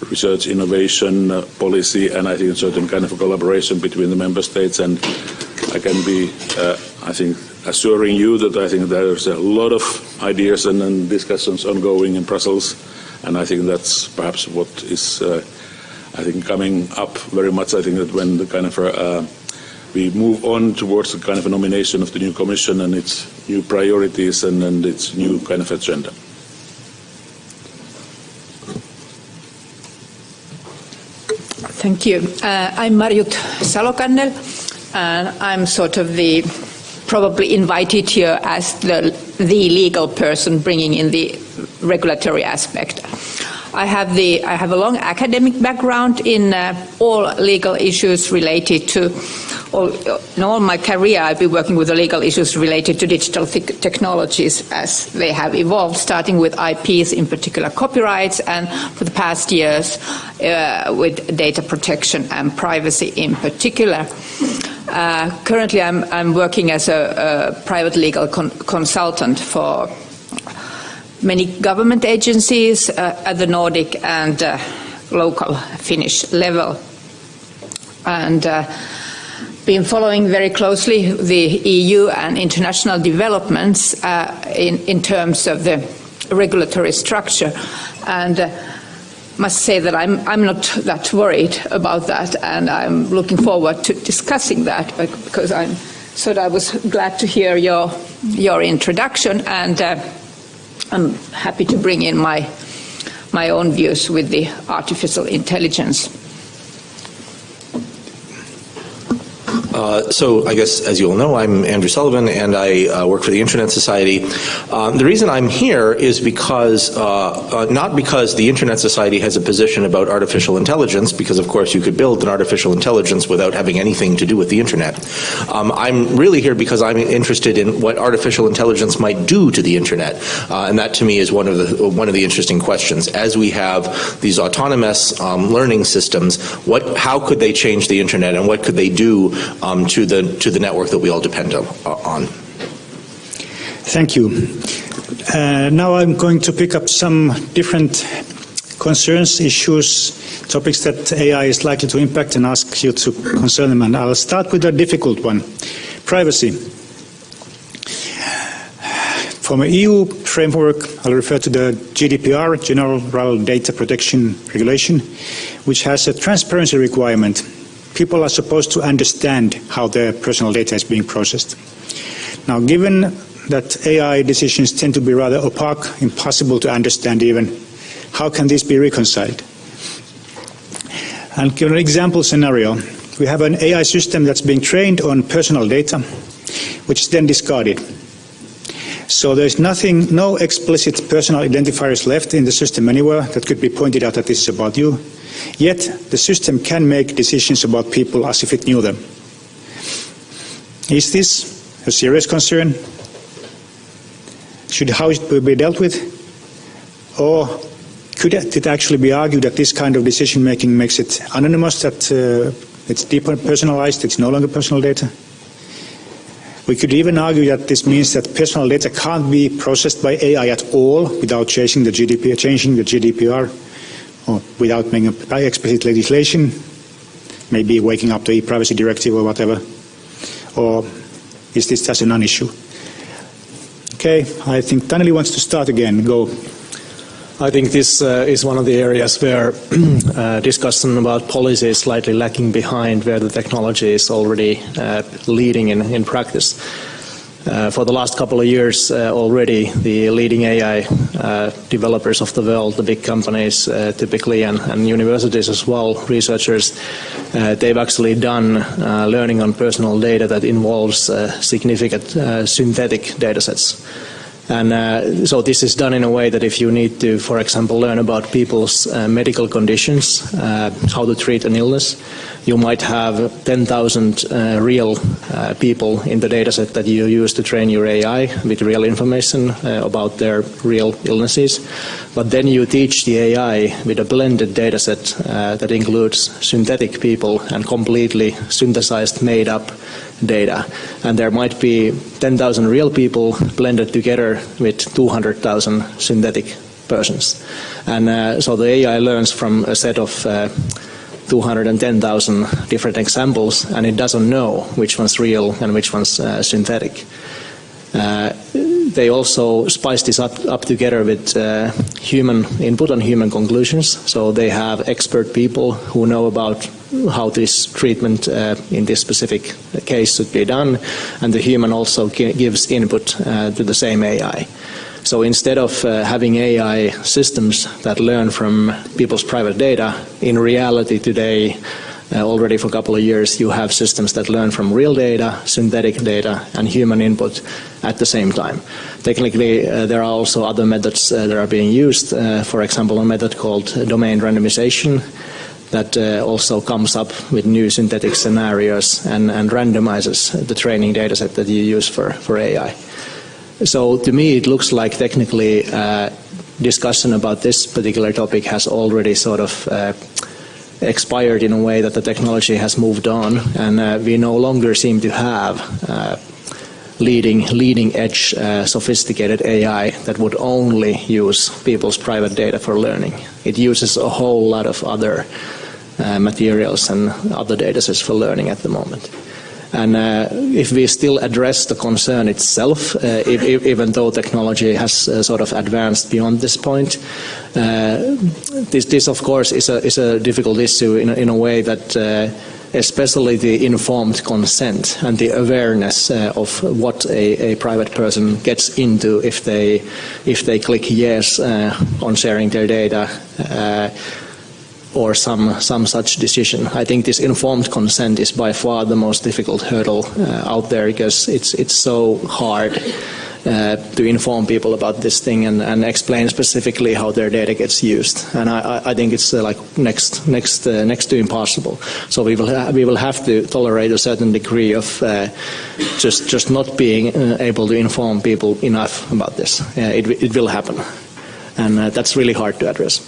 research innovation policy, and I think a certain kind of a collaboration between the member states. And I can be, I think, assuring you that I think there's a lot of ideas and discussions ongoing in Brussels, and I think that's perhaps what is, I think, coming up very much. I think that when the kind of we move on towards the kind of a nomination of the new Commission and its new priorities and its new kind of agenda. Thank you. I'm Marjut Salokannel, and I'm sort of probably invited here as the legal person bringing in the regulatory aspect. I have a long academic background in all legal issues related to. In all my career, I've been working with the legal issues related to digital technologies as they have evolved, starting with IPs, in particular copyrights, and for the past years with data protection and privacy in particular. Currently, I'm working as a private legal consultant for many government agencies at the Nordic and local Finnish level. And been following very closely the EU and international developments in terms of the regulatory structure, and must say that I'm not that worried about that, and I'm looking forward to discussing that because I was glad to hear your introduction, and I'm happy to bring in my own views with the artificial intelligence. So I guess, as you all know, I'm Andrew Sullivan, and I work for the Internet Society. The reason I'm here is because, not because the Internet Society has a position about artificial intelligence, because of course you could build an artificial intelligence without having anything to do with the Internet. I'm really here because I'm interested in what artificial intelligence might do to the Internet, and that to me is one of the interesting questions. As we have these autonomous learning systems, how could they change the Internet, and what could they do to the network that we all depend on? Thank you. Now I'm going to pick up some different concerns, issues, topics that AI is likely to impact, and ask you to concern them. And I'll start with a difficult one: privacy. From an EU framework, I'll refer to the GDPR, General Data Protection Regulation, which has a transparency requirement. People are supposed to understand how their personal data is being processed. Now, given that AI decisions tend to be rather opaque, impossible to understand even, how can this be reconciled? And give an example scenario. We have an AI system that's being trained on personal data, which is then discarded. So there's no explicit personal identifiers left in the system anywhere that could be pointed out that this is about you. Yet the system can make decisions about people as if it knew them. Is this a serious concern? How it will be dealt with? Or could it actually be argued that this kind of decision making makes it anonymous, that it's depersonalized, it's no longer personal data? We could even argue that this means that personal data can't be processed by AI at all without changing the GDPR, or without making explicit legislation, maybe waking up the e-privacy directive or whatever. Or is this just a non-issue? Okay, I think Taneli wants to start again. Go. I think this is one of the areas where discussion about policy is slightly lacking behind where the technology is already leading in practice. For the last couple of years already, the leading AI developers of the world, the big companies typically, and universities as well, researchers, they've actually done learning on personal data that involves significant synthetic data sets. And so this is done in a way that if you need to, for example, learn about people's medical conditions, how to treat an illness, you might have 10,000 real people in the data set that you use to train your AI with real information about their real illnesses. But then you teach the AI with a blended data set that includes synthetic people and completely synthesized, made up data. And there might be 10,000 real people blended together with 200,000 synthetic persons. And so the AI learns from a set of 210,000 different examples, and it doesn't know which one's real and which one's synthetic. They also spice this up together with human input and human conclusions. So they have expert people who know about how this treatment in this specific case should be done, and the human also gives input to the same AI. So instead of having AI systems that learn from people's private data, in reality today already for a couple of years, you have systems that learn from real data, synthetic data, and human input at the same time. Technically, there are also other methods that are being used. For example, a method called domain randomization that also comes up with new synthetic scenarios and randomizes the training data set that you use for AI. So to me, it looks like technically discussion about this particular topic has already sort of expired in a way that the technology has moved on, and we no longer seem to have leading edge sophisticated AI that would only use people's private data for learning. It uses a whole lot of other materials and other data sets for learning at the moment. And if we still address the concern itself, even though technology has sort of advanced beyond this point, this of course is a difficult issue in a way that especially the informed consent and the awareness of what a private person gets into if they click yes on sharing their data or some such decision. I think this informed consent is by far the most difficult hurdle out there, because it's so hard to inform people about this thing and explain specifically how their data gets used. And I think it's like next to impossible. So we will have to tolerate a certain degree of just not being able to inform people enough about this. It will happen, and that's really hard to address.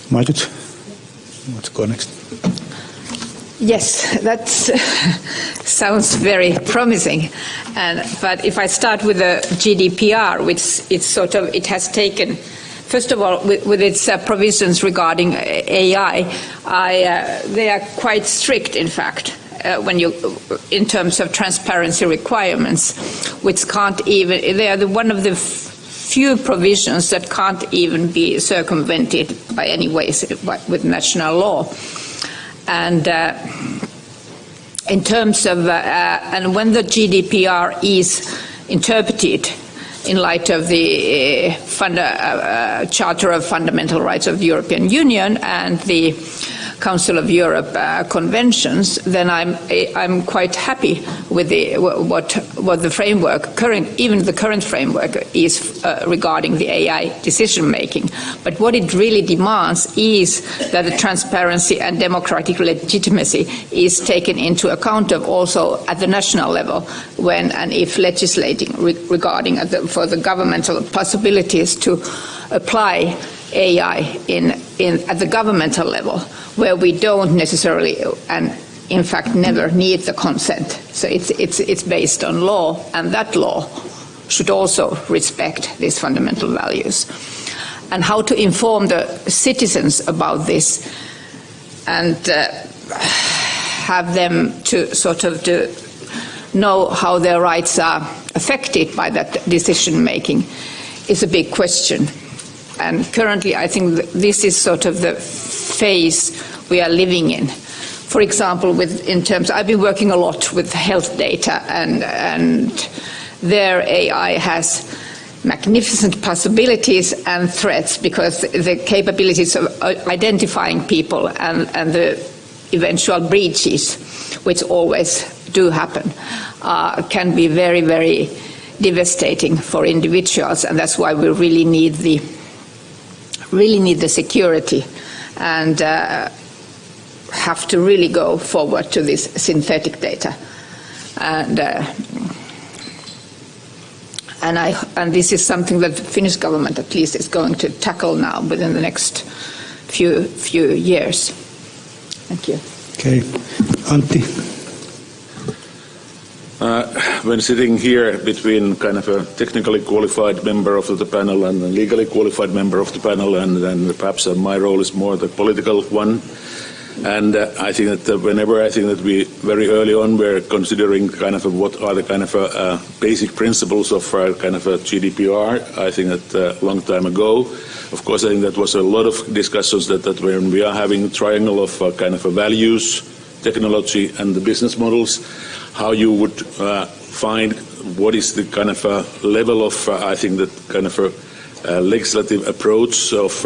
Margit, let's go next. Yes, that sounds very promising. But if I start with the GDPR, which it has taken, first of all, with its provisions regarding AI, they are quite strict, in fact, in terms of transparency requirements, which can't even. They are one of the few provisions that can't even be circumvented by any ways with national law. And in terms of, and when the GDPR is interpreted in light of the Charter of Fundamental Rights of the European Union and the Council of Europe conventions, then I'm quite happy with what the framework, even the current framework is regarding the AI decision making. But what it really demands is that the transparency and democratic legitimacy is taken into account of also at the national level when and if legislating regarding for the governmental possibilities to apply AI at the governmental level, where we don't necessarily and in fact never need the consent. So it's based on law, and that law should also respect these fundamental values. And how to inform the citizens about this and have them to sort of to know how their rights are affected by that decision making is a big question. And currently, I think this is sort of the phase we are living in. For example, I've been working a lot with health data, and their AI has magnificent possibilities and threats, because the capabilities of identifying people and the eventual breaches, which always do happen, can be very, very devastating for individuals, and that's why we really need the security and have to really go forward to this synthetic data. And this is something that the Finnish government at least is going to tackle now within the next few years. Thank you. Okay, Antti. When sitting here between kind of a technically qualified member of the panel and a legally qualified member of the panel, and then perhaps my role is more the political one. And I think that whenever I think that we very early on were considering kind of what are the kind of basic principles of kind of a GDPR, I think that a long time ago, of course, I think that was a lot of discussions that when we are having a triangle of kind of values, technology, and the business models, how you would find what is the kind of level of, I think, that kind of legislative approach of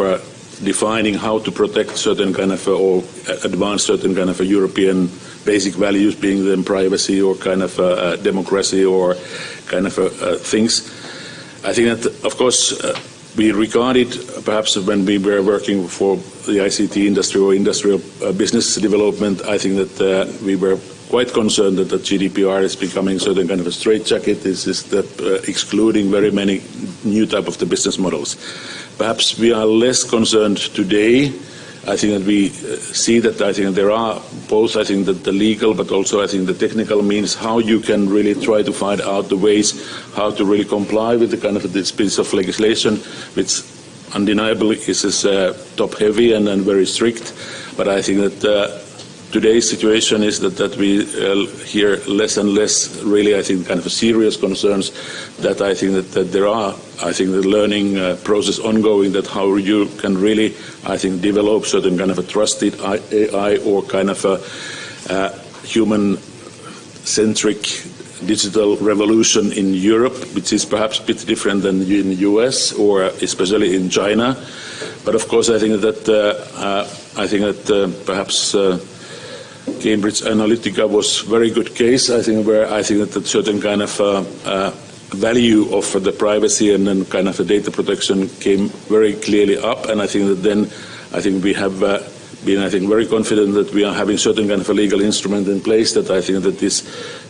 defining how to protect certain kind of or advance certain kind of European basic values, being them privacy or kind of democracy or kind of things. I think that, of course, we regarded, perhaps when we were working for the ICT industry or industrial business development, I think that we were quite concerned that the GDPR is becoming certain kind of a straitjacket. This is excluding very many new type of the business models. Perhaps we are less concerned today. I think that we see that I think there are both, I think that the legal but also I think the technical means how you can really try to find out the ways how to really comply with the kind of this piece of legislation, which undeniably is top heavy and very strict. But I think that today's situation is that we hear less and less really I think kind of serious concerns that I think that there are I think the learning process ongoing that how you can really I think develop certain kind of a trusted AI or kind of a human centric digital revolution in Europe, which is perhaps a bit different than in the US or especially in China. But of course I think that perhaps Cambridge Analytica was a very good case, I think, where I think that certain kind of value of the privacy and then kind of the data protection came very clearly up, and I think that then I think we have been I think very confident that we are having certain kind of a legal instrument in place that I think that is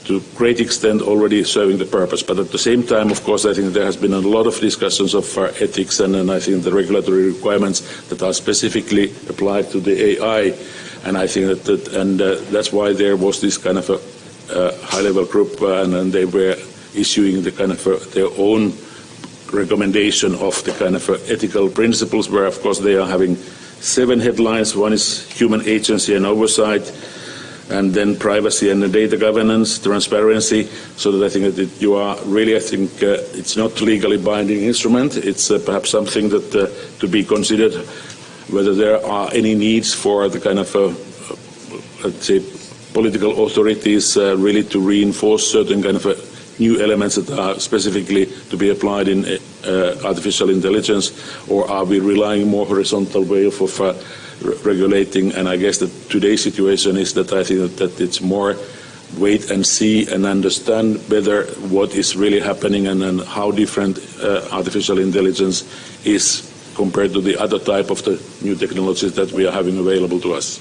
to a great extent already serving the purpose. But at the same time, of course, I think there has been a lot of discussions of ethics and I think the regulatory requirements that are specifically applied to the AI. And I think that's why there was this kind of a high-level group, and they were issuing the kind of their own recommendation of the kind of ethical principles, where of course they are having 7 headlines. One is human agency and oversight, and then privacy and data governance, transparency. So that I think that you are really, I think it's not legally binding instrument. It's perhaps something that to be considered, whether there are any needs for the kind of, let's say, political authorities really to reinforce certain kind of new elements that are specifically to be applied in artificial intelligence, or are we relying more horizontal way of regulating? And I guess that today's situation is that I think that it's more wait and see and understand better what is really happening and how different artificial intelligence is compared to the other type of the new technologies that we are having available to us.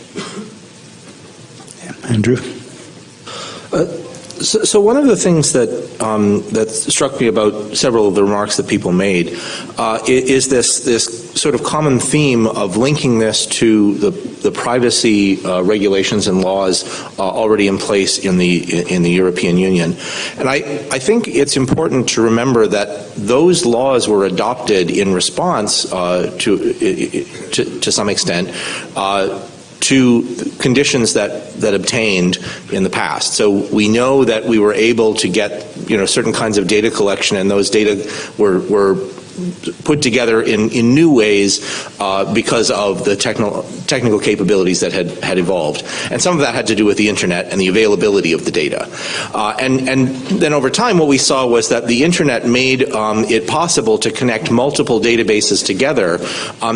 Andrew? So one of the things that struck me about several of the remarks that people made is this sort of common theme of linking this to the privacy regulations and laws already in place in the European Union. And I think it's important to remember that those laws were adopted in response to some extent to conditions that obtained in the past. So we know that we were able to get certain kinds of data collection, and those data were put together in new ways because of the technical capabilities that had evolved. And some of that had to do with the internet and the availability of the data. And then over time what we saw was that the internet made it possible to connect multiple databases together.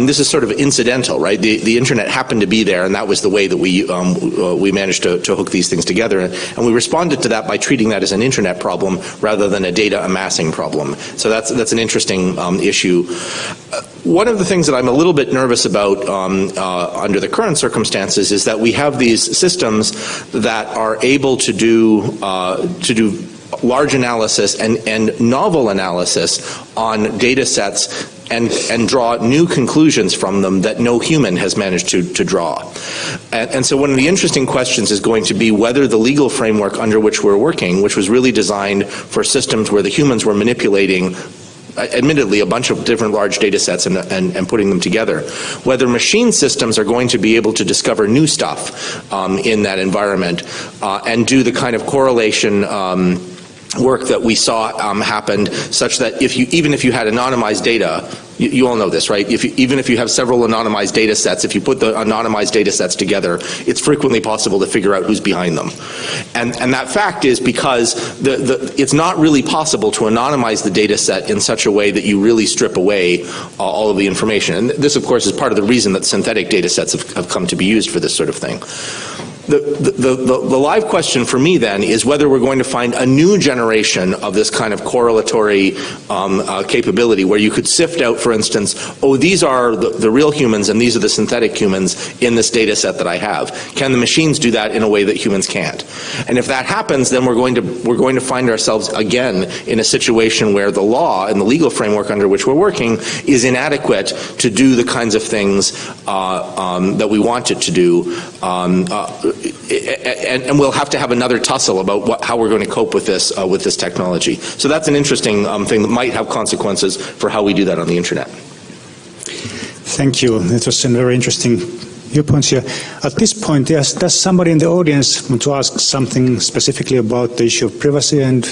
This is sort of incidental, right? The internet happened to be there, and that was the way that we managed to hook these things together. And we responded to that by treating that as an internet problem rather than a data amassing problem. So that's an interesting issue. One of the things that I'm a little bit nervous about under the current circumstances is that we have these systems that are able to do large analysis and novel analysis on data sets and draw new conclusions from them that no human has managed to draw. And so one of the interesting questions is going to be whether the legal framework under which we're working, which was really designed for systems where the humans were manipulating admittedly a bunch of different large data sets and putting them together, whether machine systems are going to be able to discover new stuff in that environment and do the kind of correlation work that we saw happened such that even if you had anonymized data, you all know this, right? Even if you have several anonymized data sets, if you put the anonymized data sets together, it's frequently possible to figure out who's behind them. And that fact is because it's not really possible to anonymize the data set in such a way that you really strip away all of the information. And this, of course, is part of the reason that synthetic data sets have come to be used for this sort of thing. The live question for me then is whether we're going to find a new generation of this kind of correlatory capability where you could sift out, for instance, oh, these are the real humans and these are the synthetic humans in this data set that I have. Can the machines do that in a way that humans can't? And if that happens, then we're going to find ourselves again in a situation where the law and the legal framework under which we're working is inadequate to do the kinds of things that we want it to do. And we'll have to have another tussle about how we're going to cope with this technology. So that's an interesting thing that might have consequences for how we do that on the internet. Thank you. It was a very interesting viewpoints here. At this point, does somebody in the audience want to ask something specifically about the issue of privacy and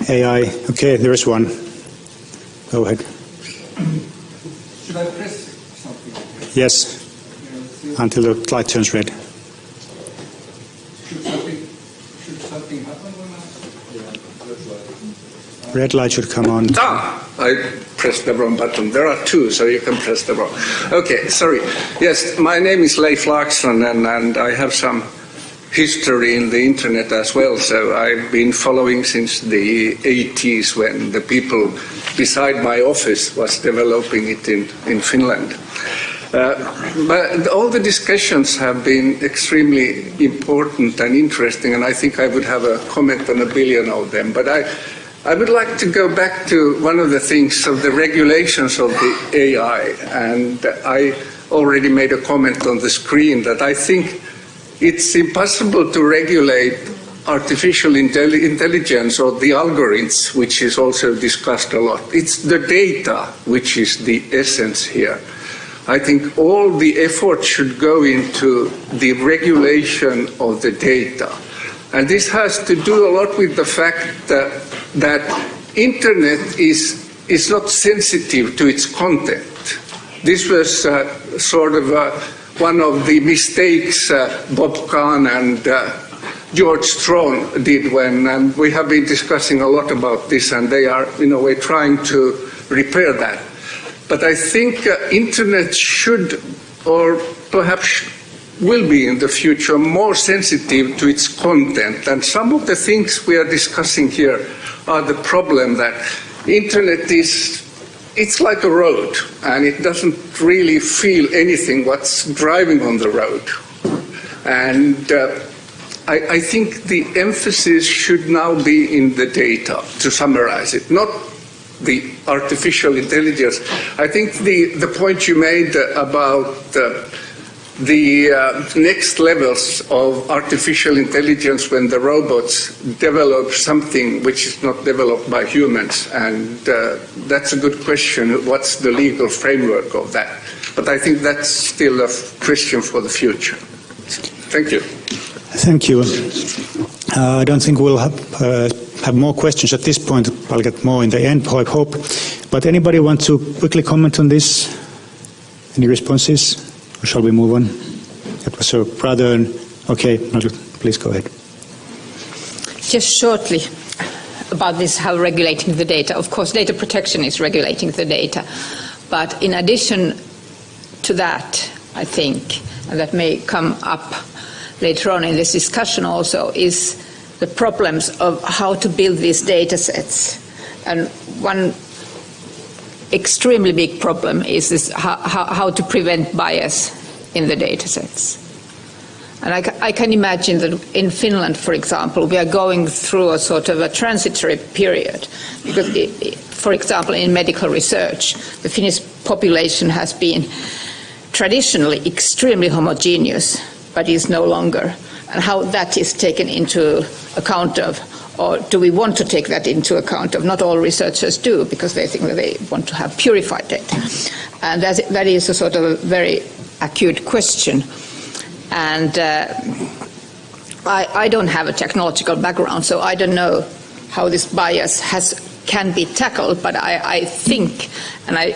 AI? Okay, there is one. Go ahead. Should I press something? Yes. Until the light turns red. Should something happen when I... Red light should come on. I pressed the wrong button. There are two, so you can press the wrong. Okay, sorry. Yes, my name is Leif Laakson, and I have some history in the internet as well. So I've been following since the 80s when the people beside my office was developing it in Finland. But all the discussions have been extremely important and interesting, and I think I would have a comment on a billion of them. But I would like to go back to one of the things of the regulations of the AI, and I already made a comment on the screen that I think it's impossible to regulate artificial intelligence or the algorithms, which is also discussed a lot. It's the data which is the essence here. I think all the effort should go into the regulation of the data. And this has to do a lot with the fact that internet is not sensitive to its content. This was sort of one of the mistakes Bob Kahn and George Strong did and we have been discussing a lot about this, and they are, in a way, trying to repair that. But I think internet should, or perhaps will be in the future, more sensitive to its content. And some of the things we are discussing here are the problem that internet it's like a road, and it doesn't really feel anything what's driving on the road. And I think the emphasis should now be in the data, to summarize it, not the artificial intelligence. I think the point you made about the next levels of artificial intelligence when the robots develop something which is not developed by humans, and that's a good question. What's the legal framework of that? But I think that's still a question for the future. Thank you. Thank you. I don't think we'll have more questions at this point. I'll get more in the end, I hope. But anybody want to quickly comment on this? Any responses? Or shall we move on? That was a rather... Okay, please go ahead. Just shortly about this, how regulating the data. Of course, data protection is regulating the data. But in addition to that, I think, and that may come up later on in this discussion also, is the problems of how to build these data sets. And one extremely big problem is this, how to prevent bias in the data sets. And I can imagine that in Finland, for example, we are going through a sort of a transitory period. Because, for example, in medical research, the Finnish population has been traditionally extremely homogeneous, but is no longer. And how that is taken into account of, or do we want to take that into account of? Not all researchers do, because they think that they want to have purified data. And that is a sort of a very acute question. And I don't have a technological background, so I don't know how this bias can be tackled, but I think and I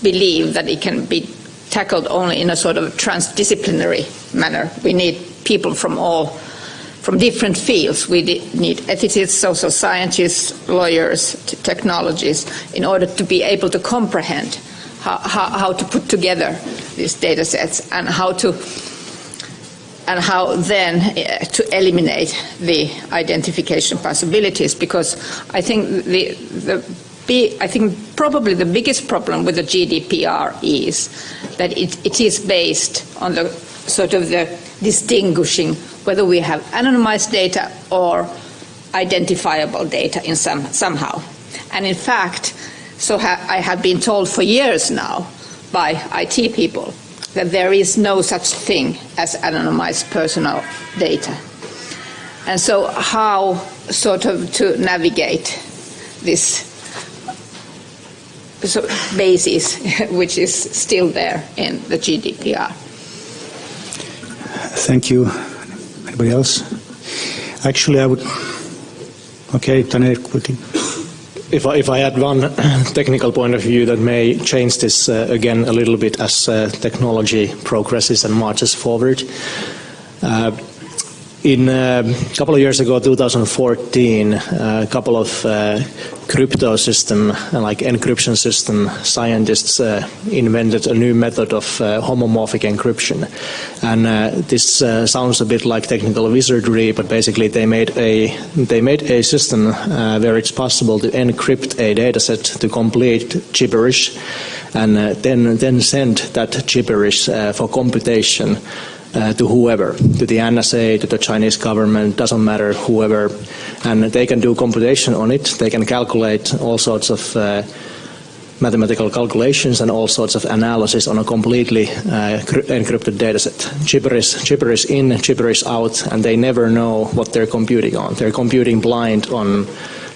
believe that it can be tackled only in a sort of transdisciplinary manner. We need people from different fields. We need ethicists, social scientists, lawyers, technologists, in order to be able to comprehend how to put together these data sets and how then to eliminate the identification possibilities. Because I think probably the biggest problem with the GDPR is that it is based on the sort of the distinguishing whether we have anonymized data or identifiable data in somehow. And in fact, I have been told for years now by IT people that there is no such thing as anonymized personal data. And so how sort of to navigate this basis which is still there in the GDPR? Thank you. Anybody else? Actually, I would... Okay, Tanel, quickly. If I add one technical point of view that may change this again a little bit as technology progresses and marches forward. In a couple of years ago, 2014, a couple of crypto system, like encryption system scientists invented a new method of homomorphic encryption. And this sounds a bit like technical wizardry, but basically they made a system where it's possible to encrypt a dataset to complete gibberish, and then send that gibberish for computation to whoever, to the NSA, to the Chinese government, doesn't matter, whoever, and they can do computation on it. They can calculate all sorts of mathematical calculations and all sorts of analysis on a completely encrypted dataset. Gibberish in, gibberish out, and they never know what they're computing on. They're computing blind on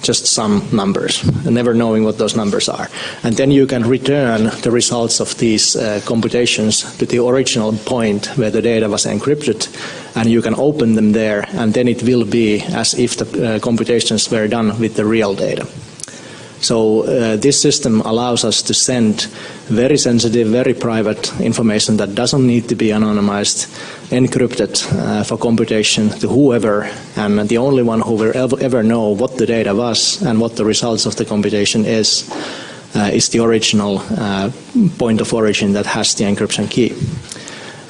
just some numbers, and never knowing what those numbers are. And then you can return the results of these computations to the original point where the data was encrypted, and you can open them there, and then it will be as if the computations were done with the real data. So this system allows us to send very sensitive, very private information that doesn't need to be anonymized, encrypted for computation to whoever, and the only one who will ever know what the data was and what the results of the computation is the original point of origin that has the encryption key.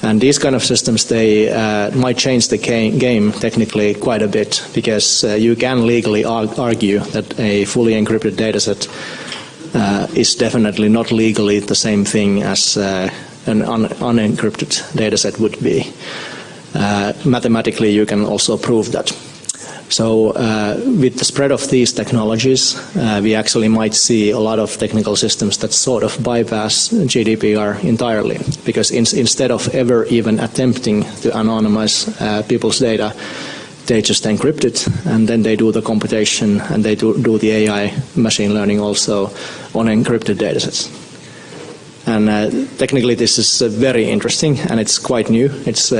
And these kind of systems, they might change the game technically quite a bit, because you can legally argue that a fully encrypted dataset is definitely not legally the same thing as an unencrypted dataset would be. Mathematically, you can also prove that. So with the spread of these technologies, we actually might see a lot of technical systems that sort of bypass GDPR entirely, because instead of ever even attempting to anonymize people's data, they just encrypt it, and then they do the computation, and they do the AI machine learning also on encrypted datasets. And technically this is very interesting, and it's quite new. It's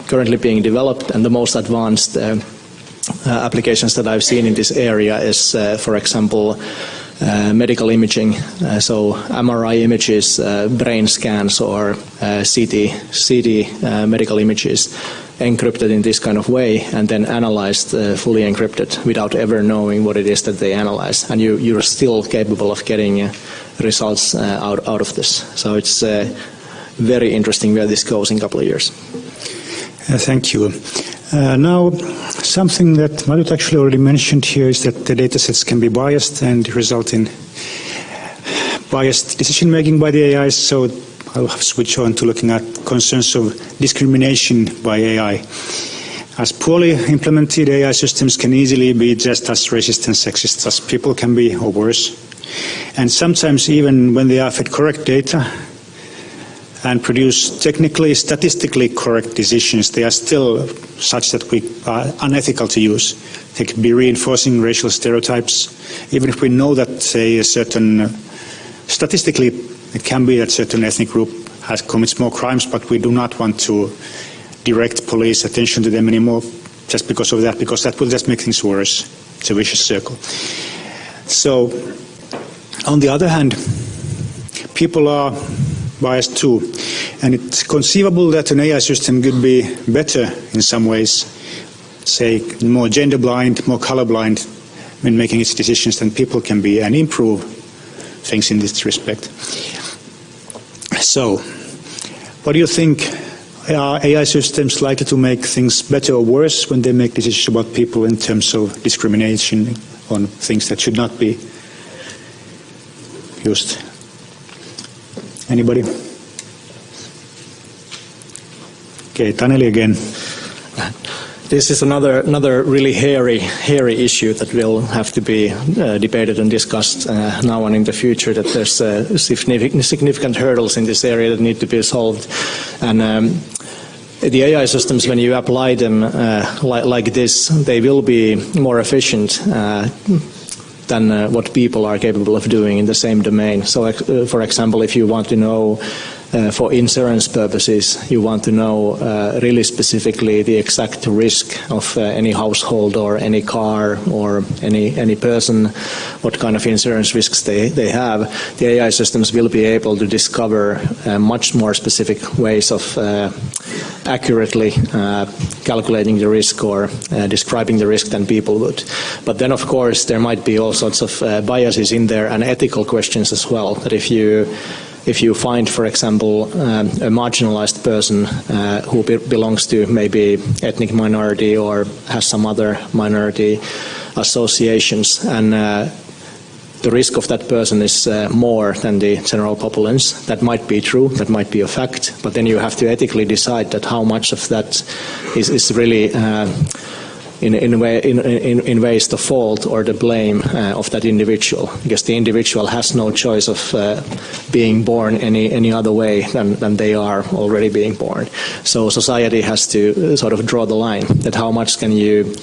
currently being developed, and the most advanced applications that I've seen in this area is, for example, medical imaging, so MRI images, brain scans, or CT medical images encrypted in this kind of way, and then analyzed fully encrypted without ever knowing what it is that they analyze. And you're still capable of getting results out of this. So it's very interesting where this goes in a couple of years. Thank you. Now, something that Madhut actually already mentioned here is that the datasets can be biased and result in biased decision-making by the AIs, so I'll switch on to looking at concerns of discrimination by AI. As poorly implemented AI systems can easily be just as racist and sexist as people can be, or worse. And sometimes even when they are fed correct data and produce technically, statistically correct decisions, they are still such that we are unethical to use. They could be reinforcing racial stereotypes, even if we know that, say, a certain, statistically, it can be that certain ethnic group commits more crimes, but we do not want to direct police attention to them anymore. just because of that, because that will just make things worse. It's a vicious circle. So, on the other hand, people are biased too, and it's conceivable that an AI system could be better in some ways, say more gender blind, more color blind when making its decisions than people can be, and improve things in this respect. So, what do you think? Are AI systems likely to make things better or worse when they make decisions about people in terms of discrimination on things that should not be used? Anybody? Okay, Taneli again. This is another really hairy issue that will have to be debated and discussed now and in the future. That there's significant hurdles in this area that need to be solved, and the AI systems, when you apply them like this, they will be more efficient than what people are capable of doing in the same domain. So, for example, if you want to know, for insurance purposes, you want to know really specifically the exact risk of any household or any car or any person, what kind of insurance risks they have. The AI systems will be able to discover much more specific ways of accurately calculating the risk or describing the risk than people would. But then, of course, there might be all sorts of biases in there and ethical questions as well. That if you find, for example, a marginalized person who belongs to maybe ethnic minority or has some other minority associations, and the risk of that person is more than the general populace, that might be true, that might be a fact, but then you have to ethically decide that how much of that is really in ways the fault or the blame of that individual, because the individual has no choice of being born any other way than they are already being born. So society has to sort of draw the line that how much can you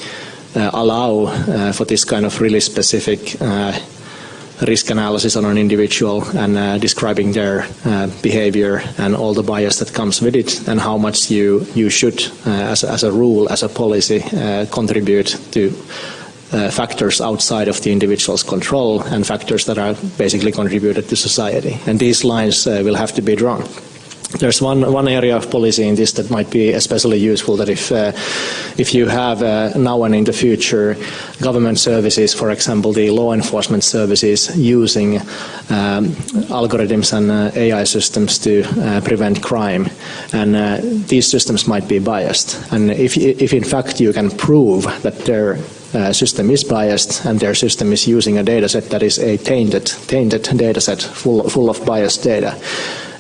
allow for this kind of really specific risk analysis on an individual and describing their behavior and all the bias that comes with it, and how much you should, as a rule, as a policy, contribute to factors outside of the individual's control and factors that are basically contributed to society. And these lines will have to be drawn. There's one area of policy in this that might be especially useful, that if you have now and in the future government services, for example the law enforcement services, using algorithms and AI systems to prevent crime, and these systems might be biased, and if in fact you can prove that their system is biased and their system is using a data set that is a tainted data set full of biased data,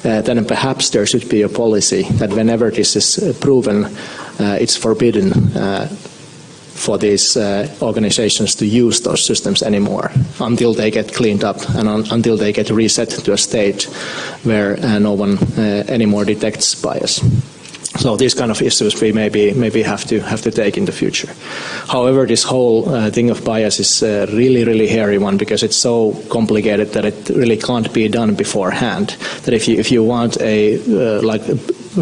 then perhaps there should be a policy that whenever this is proven, it's forbidden for these organizations to use those systems anymore until they get cleaned up and until they get reset to a state where no one anymore detects bias. So these kind of issues we maybe have to take in the future. However, this whole thing of bias is a really hairy one, because it's so complicated that it really can't be done beforehand. That if you want a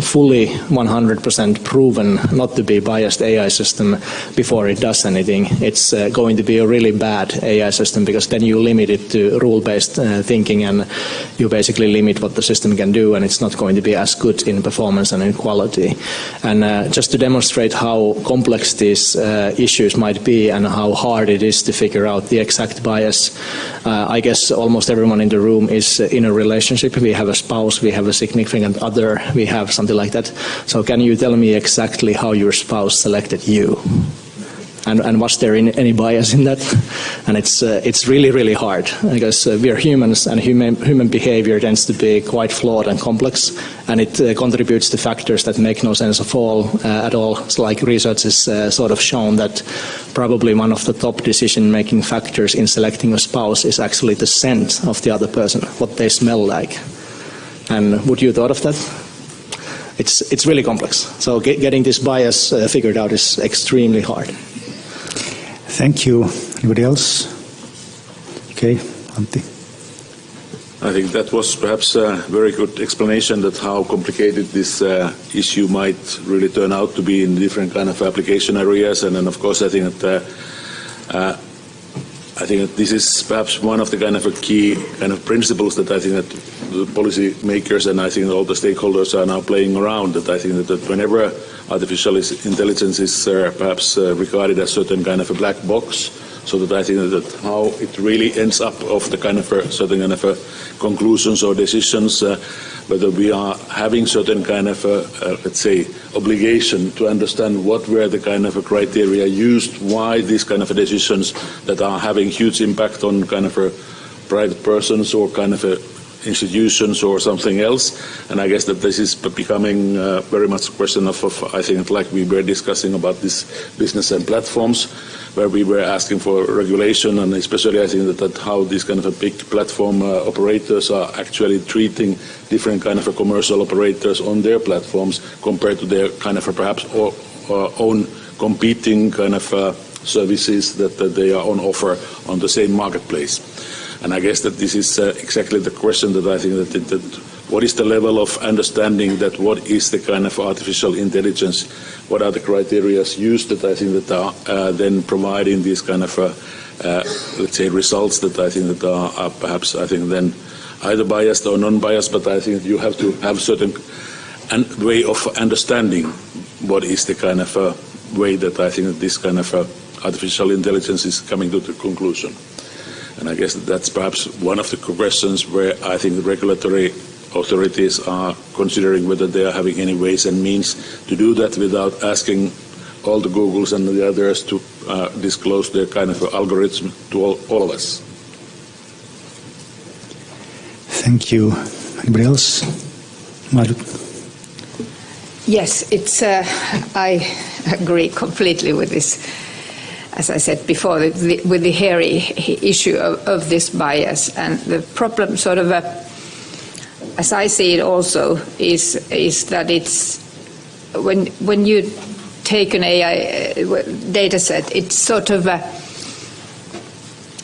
fully 100% proven not to be biased AI system before it does anything, it's going to be a really bad AI system, because then you limit it to rule-based thinking, and you basically limit what the system can do, and it's not going to be as good in performance and in quality. And just to demonstrate how complex these issues might be and how hard it is to figure out the exact bias, I guess almost everyone in the room is in a relationship. We have a spouse, we have a significant other, we have something like that. So can you tell me exactly how your spouse selected you? And was there any bias in that? And it's really hard, because we are humans, and human behavior tends to be quite flawed and complex, and it contributes to factors that make no sense at all. It's like research has sort of shown that probably one of the top decision-making factors in selecting a spouse is actually the scent of the other person, what they smell like. And would you thought of that? It's really complex. So getting this bias figured out is extremely hard. Thank you. Anybody else? Okay, Antti. I think that was perhaps a very good explanation that how complicated this issue might really turn out to be in different kind of application areas. And then, of course, I think that this is perhaps one of the kind of a key kind of principles that I think that the policy makers and I think all the stakeholders are now playing around. That I think that whenever artificial intelligence is perhaps regarded as certain kind of a black box, so that I think that how it really ends up of the kind of a certain kind of a conclusions or decisions, whether we are having certain kind of let's say obligation to understand what were the kind of a criteria used, why these kind of decisions that are having huge impact on kind of a private persons or kind of a institutions or something else. And I guess that this is becoming very much a question of I think like we were discussing about this business and platforms, where we were asking for regulation, and especially I think that how these kind of a big platform operators are actually treating different kind of a commercial operators on their platforms compared to their kind of a perhaps own competing kind of services that they are on offer on the same marketplace. And I guess that this is exactly the question that I think that what is the level of understanding that what is the kind of artificial intelligence, what are the criteria used that I think that are then providing these kind of let's say results that I think that are perhaps I think then either biased or non-biased, but I think you have to have certain way of understanding what is the kind of way that I think that this kind of artificial intelligence is coming to the conclusion. And I guess that's perhaps one of the questions where I think the regulatory authorities are considering whether they are having any ways and means to do that without asking all the Googles and the others to disclose their kind of algorithm to all of us. Thank you. Anybody else? Marut? Yes, it's. I agree completely with this. As I said before, with the hairy issue of this bias, and the problem, sort of, as I see it, also is that it's when you take an AI data set, it sort of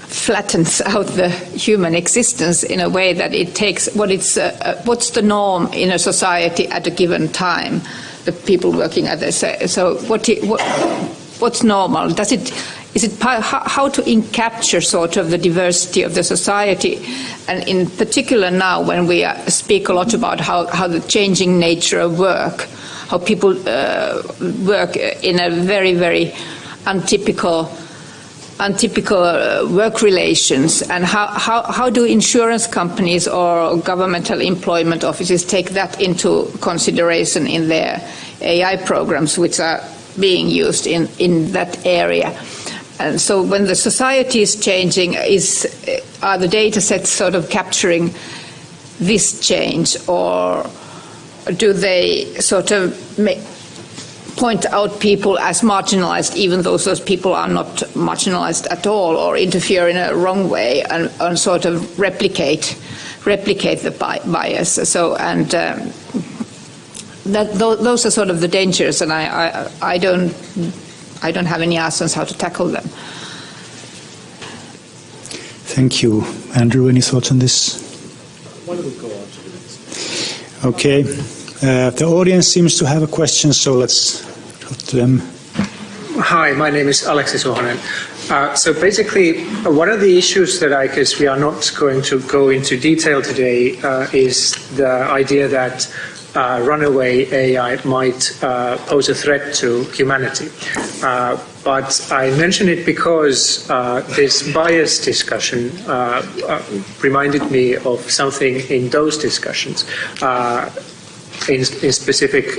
flattens out the human existence in a way that it takes what's the norm in a society at a given time. The people working at this. So what's normal? Is it how to capture sort of the diversity of the society, and in particular now when we speak a lot about how the changing nature of work, how people work in a very, very untypical work relations, and how do insurance companies or governmental employment offices take that into consideration in their AI programs, which are being used in that area. And so when the society is changing, are the data sets sort of capturing this change, or do they sort of point out people as marginalized even though those people are not marginalized at all, or interfere in a wrong way and sort of replicate the bias? So and those are sort of the dangers, and I don't have any answers how to tackle them. Thank you. Andrew, any thoughts on this? Why don't we go on to the next? Okay. The audience seems to have a question, so let's go to them. Hi, my name is Alexis Ohonen. So basically, one of the issues that I guess we are not going to go into detail today is the idea that runaway AI might pose a threat to humanity. But I mention it because this bias discussion reminded me of something in those discussions. In specific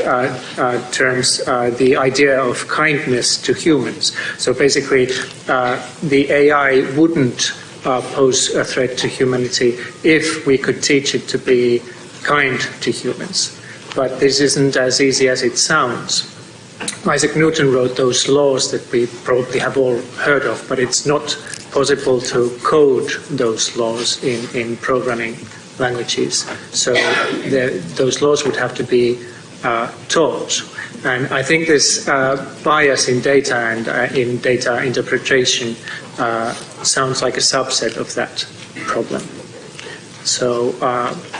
terms, the idea of kindness to humans. So basically, the AI wouldn't pose a threat to humanity if we could teach it to be kind to humans. But this isn't as easy as it sounds. Isaac Newton wrote those laws that we probably have all heard of, but it's not possible to code those laws in programming languages. So those laws would have to be taught. And I think this bias in data and in data interpretation sounds like a subset of that problem. So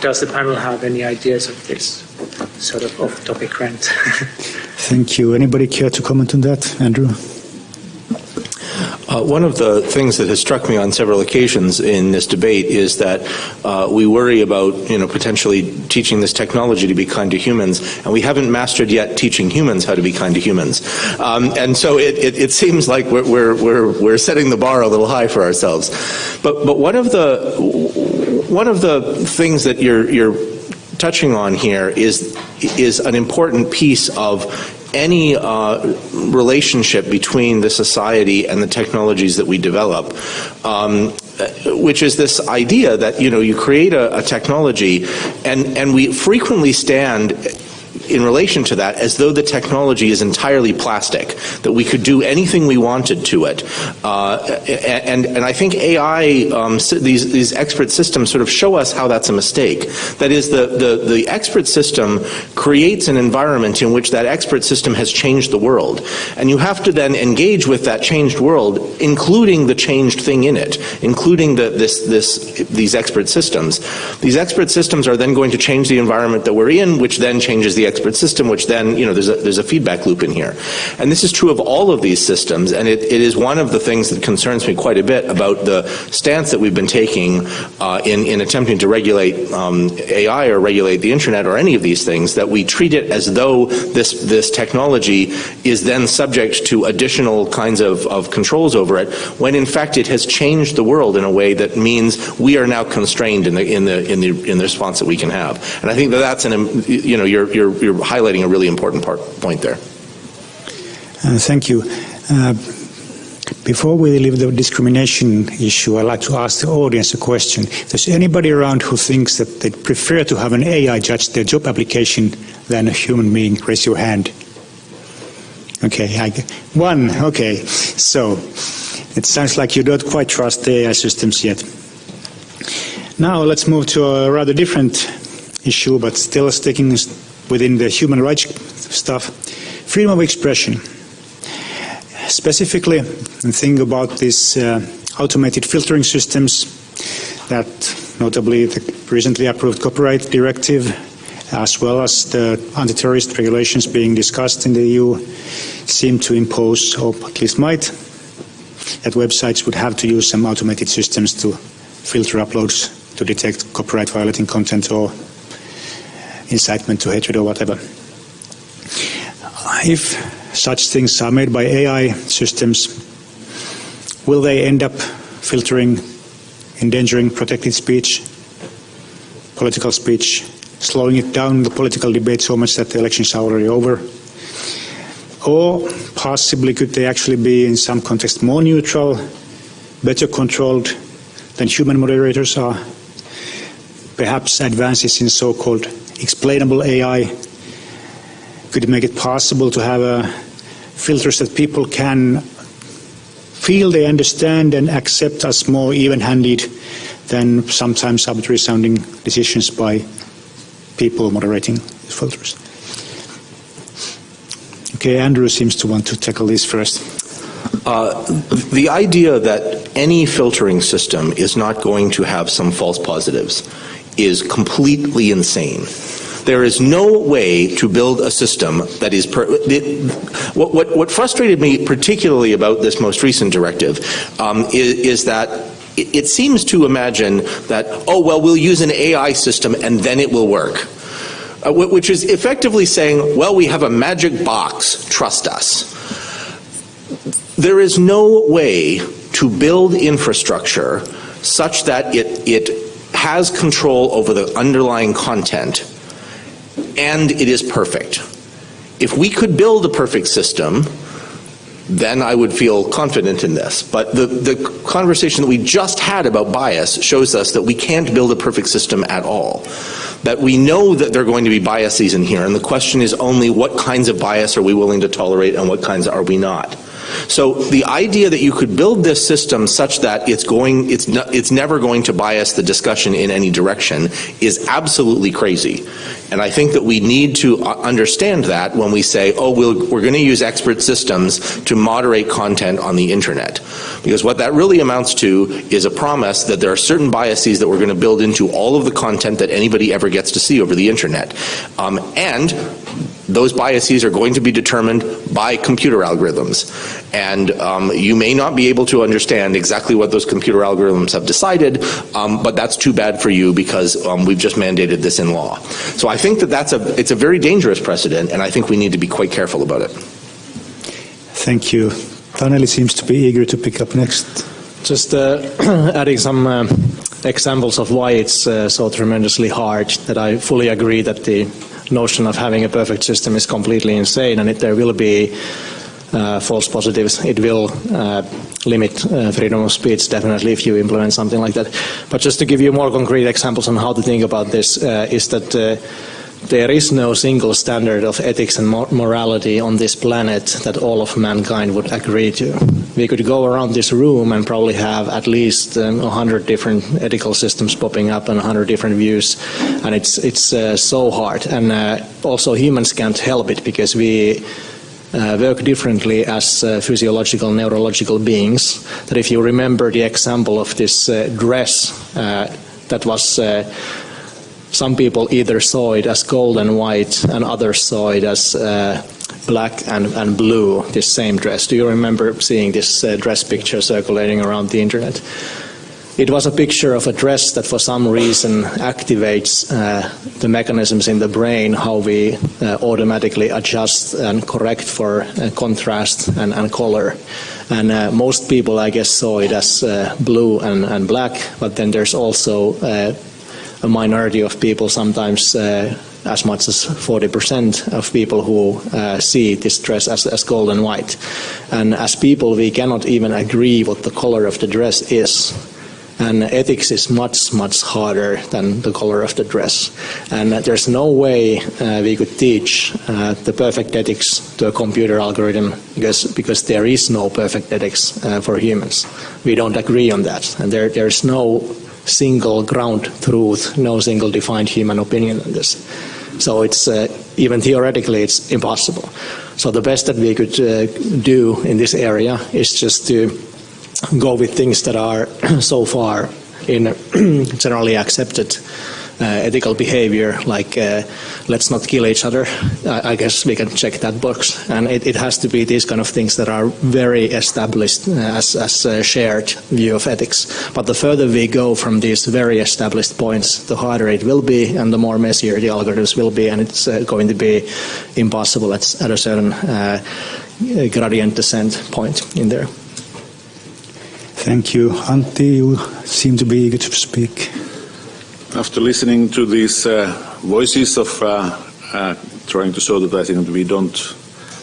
does the panel have any ideas of this sort of off-topic rant? Thank you. Anybody care to comment on that, Andrew? One of the things that has struck me on several occasions in this debate is that we worry about, potentially teaching this technology to be kind to humans, and we haven't mastered yet teaching humans how to be kind to humans. And so it seems like we're setting the bar a little high for ourselves. But one of the things that you're touching on here is an important piece of any relationship between the society and the technologies that we develop, which is this idea that, you create a technology and we frequently stand in relation to that as though the technology is entirely plastic, that we could do anything we wanted to it. And I think AI, these expert systems sort of show us how that's a mistake. That is, the expert system creates an environment in which that expert system has changed the world. And you have to then engage with that changed world, including the changed thing in it, including these expert systems. These expert systems are then going to change the environment that we're in, which then changes the expert system, which then, there's a feedback loop in here. And this is true of all of these systems, and it is one of the things that concerns me quite a bit about the stance that we've been taking in attempting to regulate AI or regulate the internet or any of these things, that we treat it as though this technology is then subject to additional kinds of controls over it, when in fact it has changed the world in a way that means we are now constrained in the response that we can have. And I think that's you're highlighting a really important point there. Thank you. Before we leave the discrimination issue, I'd like to ask the audience a question. If there's anybody around who thinks that they'd prefer to have an AI judge their job application than a human being, raise your hand. Okay, one. Okay, so it sounds like you don't quite trust the AI systems yet. Now let's move to a rather different issue, but still sticking within the human rights stuff. Freedom of expression. Specifically, think about these automated filtering systems that notably the recently approved copyright directive, as well as the anti-terrorist regulations being discussed in the EU, seem to impose, or at least might, that websites would have to use some automated systems to filter uploads to detect copyright violating content or incitement to hatred or whatever. If such things are made by AI systems, will they end up filtering, endangering protected speech, political speech, slowing it down, the political debate so much that the elections are already over? Or possibly could they actually be in some context more neutral, better controlled than human moderators are? Perhaps advances in so-called explainable AI could make it possible to have filters that people can feel they understand and accept as more even-handed than sometimes arbitrary sounding decisions by people moderating filters. Okay, Andrew seems to want to tackle this first. The idea that any filtering system is not going to have some false positives is completely insane. There is no way to build a system that is... What frustrated me particularly about this most recent directive is that it seems to imagine that, oh, well, we'll use an AI system and then it will work. Which is effectively saying, well, we have a magic box, trust us. There is no way to build infrastructure such that it has control over the underlying content and it is perfect. If we could build a perfect system, then I would feel confident in this. But the conversation that we just had about bias shows us that we can't build a perfect system at all. That we know that there are going to be biases in here, and the question is only what kinds of bias are we willing to tolerate and what kinds are we not. So the idea that you could build this system such that it's never going to bias the discussion in any direction is absolutely crazy. And I think that we need to understand that when we say, oh, we're going to use expert systems to moderate content on the internet. Because what that really amounts to is a promise that there are certain biases that we're going to build into all of the content that anybody ever gets to see over the internet. And those biases are going to be determined by computer algorithms. And you may not be able to understand exactly what those computer algorithms have decided, but that's too bad for you because we've just mandated this in law. So I think that it's a very dangerous precedent, and I think we need to be quite careful about it. Thank you. Taneli seems to be eager to pick up next. Just adding some examples of why it's so tremendously hard, that I fully agree that the notion of having a perfect system is completely insane, and there will be false positives. It will limit freedom of speech, definitely, if you implement something like that. But just to give you more concrete examples on how to think about this, is that there is no single standard of ethics and morality on this planet that all of mankind would agree to. We could go around this room and probably have at least 100 different ethical systems popping up and 100 different views, and it's so hard. And also humans can't help it because we work differently as physiological, neurological beings. That if you remember the example of this dress that was some people either saw it as gold and white and others saw it as black and blue, this same dress. Do you remember seeing this dress picture circulating around the internet? It was a picture of a dress that for some reason activates the mechanisms in the brain, how we automatically adjust and correct for contrast and color. And most people, I guess, saw it as blue and black, but then there's also a minority of people, sometimes as much as 40% of people who see this dress as gold and white. And as people, we cannot even agree what the color of the dress is. And ethics is much, much harder than the color of the dress. And there's no way we could teach the perfect ethics to a computer algorithm because there is no perfect ethics for humans. We don't agree on that. And there's no single ground truth, no single defined human opinion on this. So it's even theoretically it's impossible. So the best that we could do in this area is just to go with things that are so far in generally accepted ethical behavior, like let's not kill each other. I guess we can check that box. And it has to be these kind of things that are very established as a shared view of ethics. But the further we go from these very established points, the harder it will be and the more messier the algorithms will be, and it's going to be impossible at a certain gradient descent point in there. Thank you. Antti, you seem to be eager to speak. After listening to these voices of trying to show that I think that we don't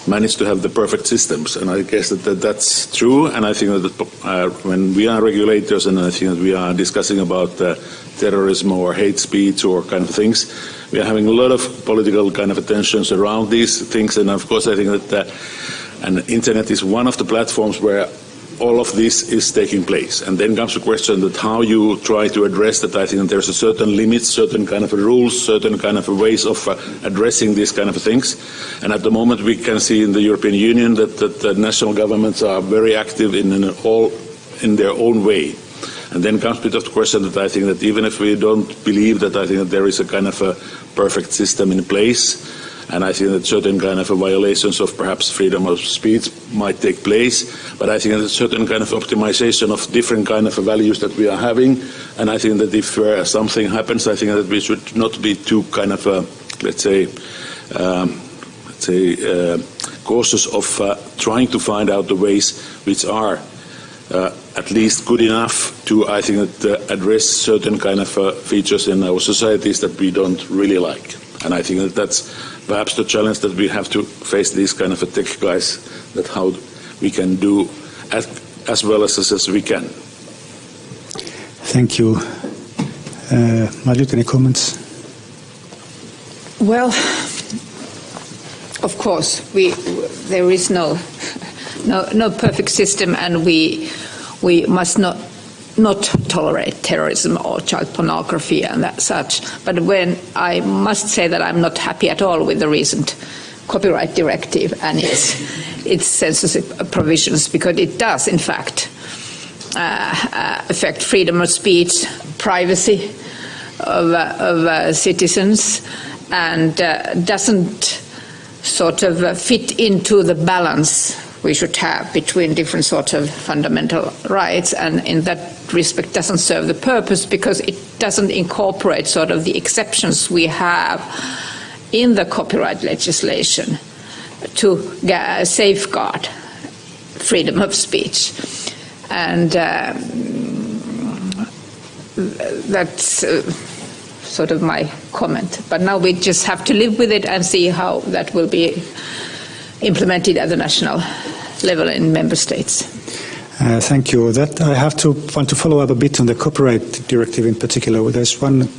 manage to have the perfect systems, and I guess that's true, and I think that when we are regulators and I think that we are discussing about terrorism or hate speech or kind of things, we are having a lot of political kind of tensions around these things, and of course I think that and internet is one of the platforms where all of this is taking place. And then comes the question that how you try to address that. I think that there's a certain limits, certain kind of rules, certain kind of ways of addressing these kind of things. And at the moment we can see in the European Union that national governments are very active in their own way. And then comes a bit of the question that I think that even if we don't believe that I think that there is a kind of a perfect system in place, and I think that certain kind of violations of perhaps freedom of speech might take place, but I think that a certain kind of optimization of different kind of values that we are having, and I think that if something happens, I think that we should not be too kind of, cautious of trying to find out the ways which are at least good enough to, I think, that address certain kind of features in our societies that we don't really like. And I think that that's perhaps the challenge that we have to face these kind of tech guys, that how we can do as well as we can. Thank you. Marjut, any comments? Well, of course, there is no no perfect system, and we must not tolerate terrorism or child pornography and that such. But when I must say that I'm not happy at all with the recent copyright directive and its censorship provisions, because it does, in fact, affect freedom of speech, privacy of citizens, and doesn't sort of fit into the balance we should have between different sorts of fundamental rights, and in that respect doesn't serve the purpose because it doesn't incorporate sort of the exceptions we have in the copyright legislation to safeguard freedom of speech. And that's sort of my comment. But now we just have to live with it and see how that will be implemented at the national level in member states. Thank you. That I want to follow up a bit on the copyright directive in particular. There's one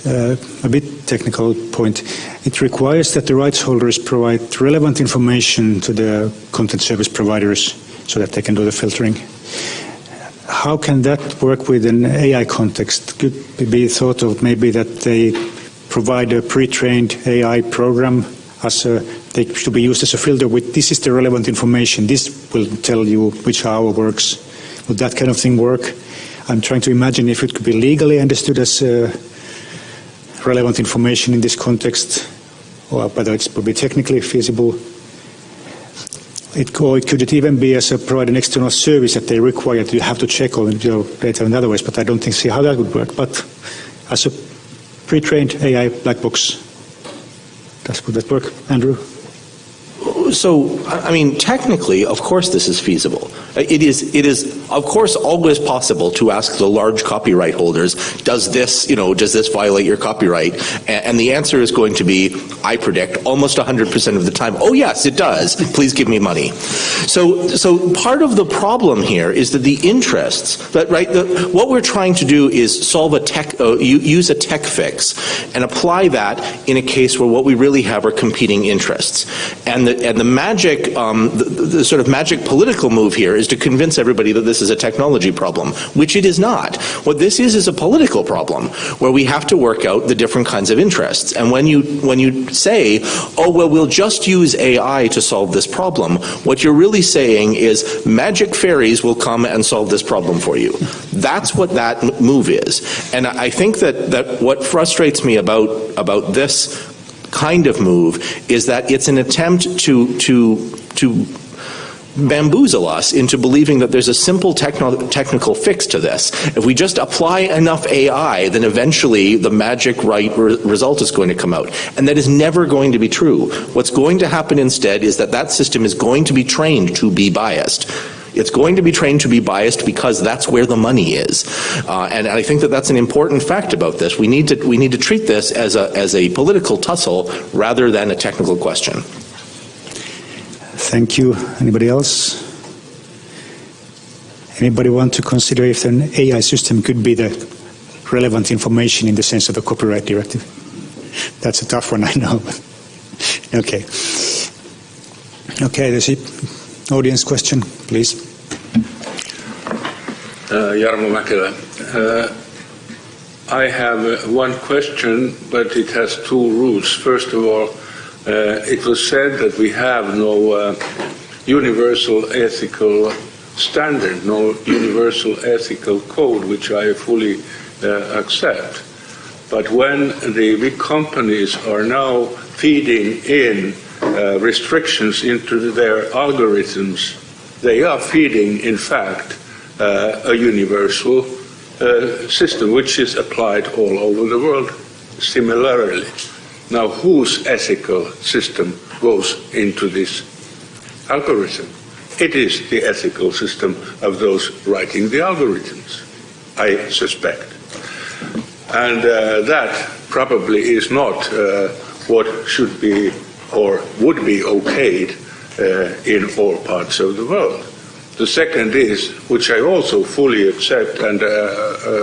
a bit technical point. It requires that the rights holders provide relevant information to the content service providers so that they can do the filtering. How can that work with an AI context? Could it be thought of maybe that they provide a pre-trained AI program they should be used as a filter with this is the relevant information, this will tell you which hour works. Would that kind of thing work? I'm trying to imagine if it could be legally understood as relevant information in this context, or whether it would be technically feasible. Could it even be as provide an external service that they require that you have to check all your data in other ways, but I don't see how that would work. But as a pre-trained AI black box, would that work, Andrew? So, I mean, technically, of course this is feasible. It is, of course, always possible to ask the large copyright holders, does this violate your copyright? And the answer is going to be, I predict, almost 100% of the time, oh yes, it does. Please give me money. So part of the problem here is that the interests, what we're trying to do is solve use a tech fix and apply that in a case where what we really have are competing interests. And the magic, the sort of magic political move here is to convince everybody that this is a technology problem, which it is not. What this is a political problem where we have to work out the different kinds of interests. And when you say, oh, well, we'll just use AI to solve this problem, what you're really saying is magic fairies will come and solve this problem for you. That's what that move is. And I think that what frustrates me about this kind of move is that it's an attempt to bamboozle us into believing that there's a simple technical fix to this. If we just apply enough AI, then eventually the magic result is going to come out. And that is never going to be true. What's going to happen instead is that system is going to be trained to be biased. It's going to be trained to be biased because that's where the money is, and I think that that's an important fact about this. We need to treat this as a political tussle rather than a technical question. Thank you. Anybody else? Anybody want to consider if an AI system could be the relevant information in the sense of the copyright directive? That's a tough one, I know. Okay. Okay, there's an audience question, please. Jarmo Mäkelä. I have one question, but it has two roots. First of all, it was said that we have no universal ethical standard, no universal ethical code, which I fully accept. But when the big companies are now feeding in restrictions into their algorithms, they are feeding, in fact, a universal system which is applied all over the world similarly. Now, whose ethical system goes into this algorithm? It is the ethical system of those writing the algorithms, I suspect. And that probably is not what should be or would be okayed in all parts of the world. The second is, which I also fully accept and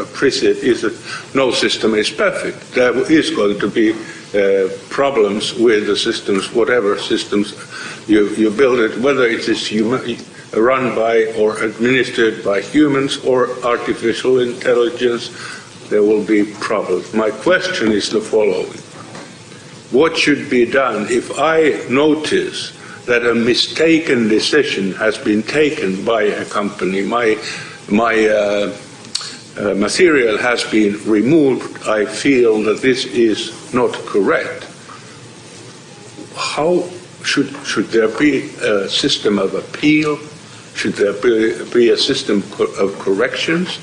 appreciate, is that no system is perfect. There is going to be problems with the systems, whatever systems you build it, whether it is run by or administered by humans or artificial intelligence, there will be problems. My question is the following. What should be done if I notice that a mistaken decision has been taken by a company, my material has been removed, I feel that this is not correct? How should there be a system of appeal? Should there be a system of corrections?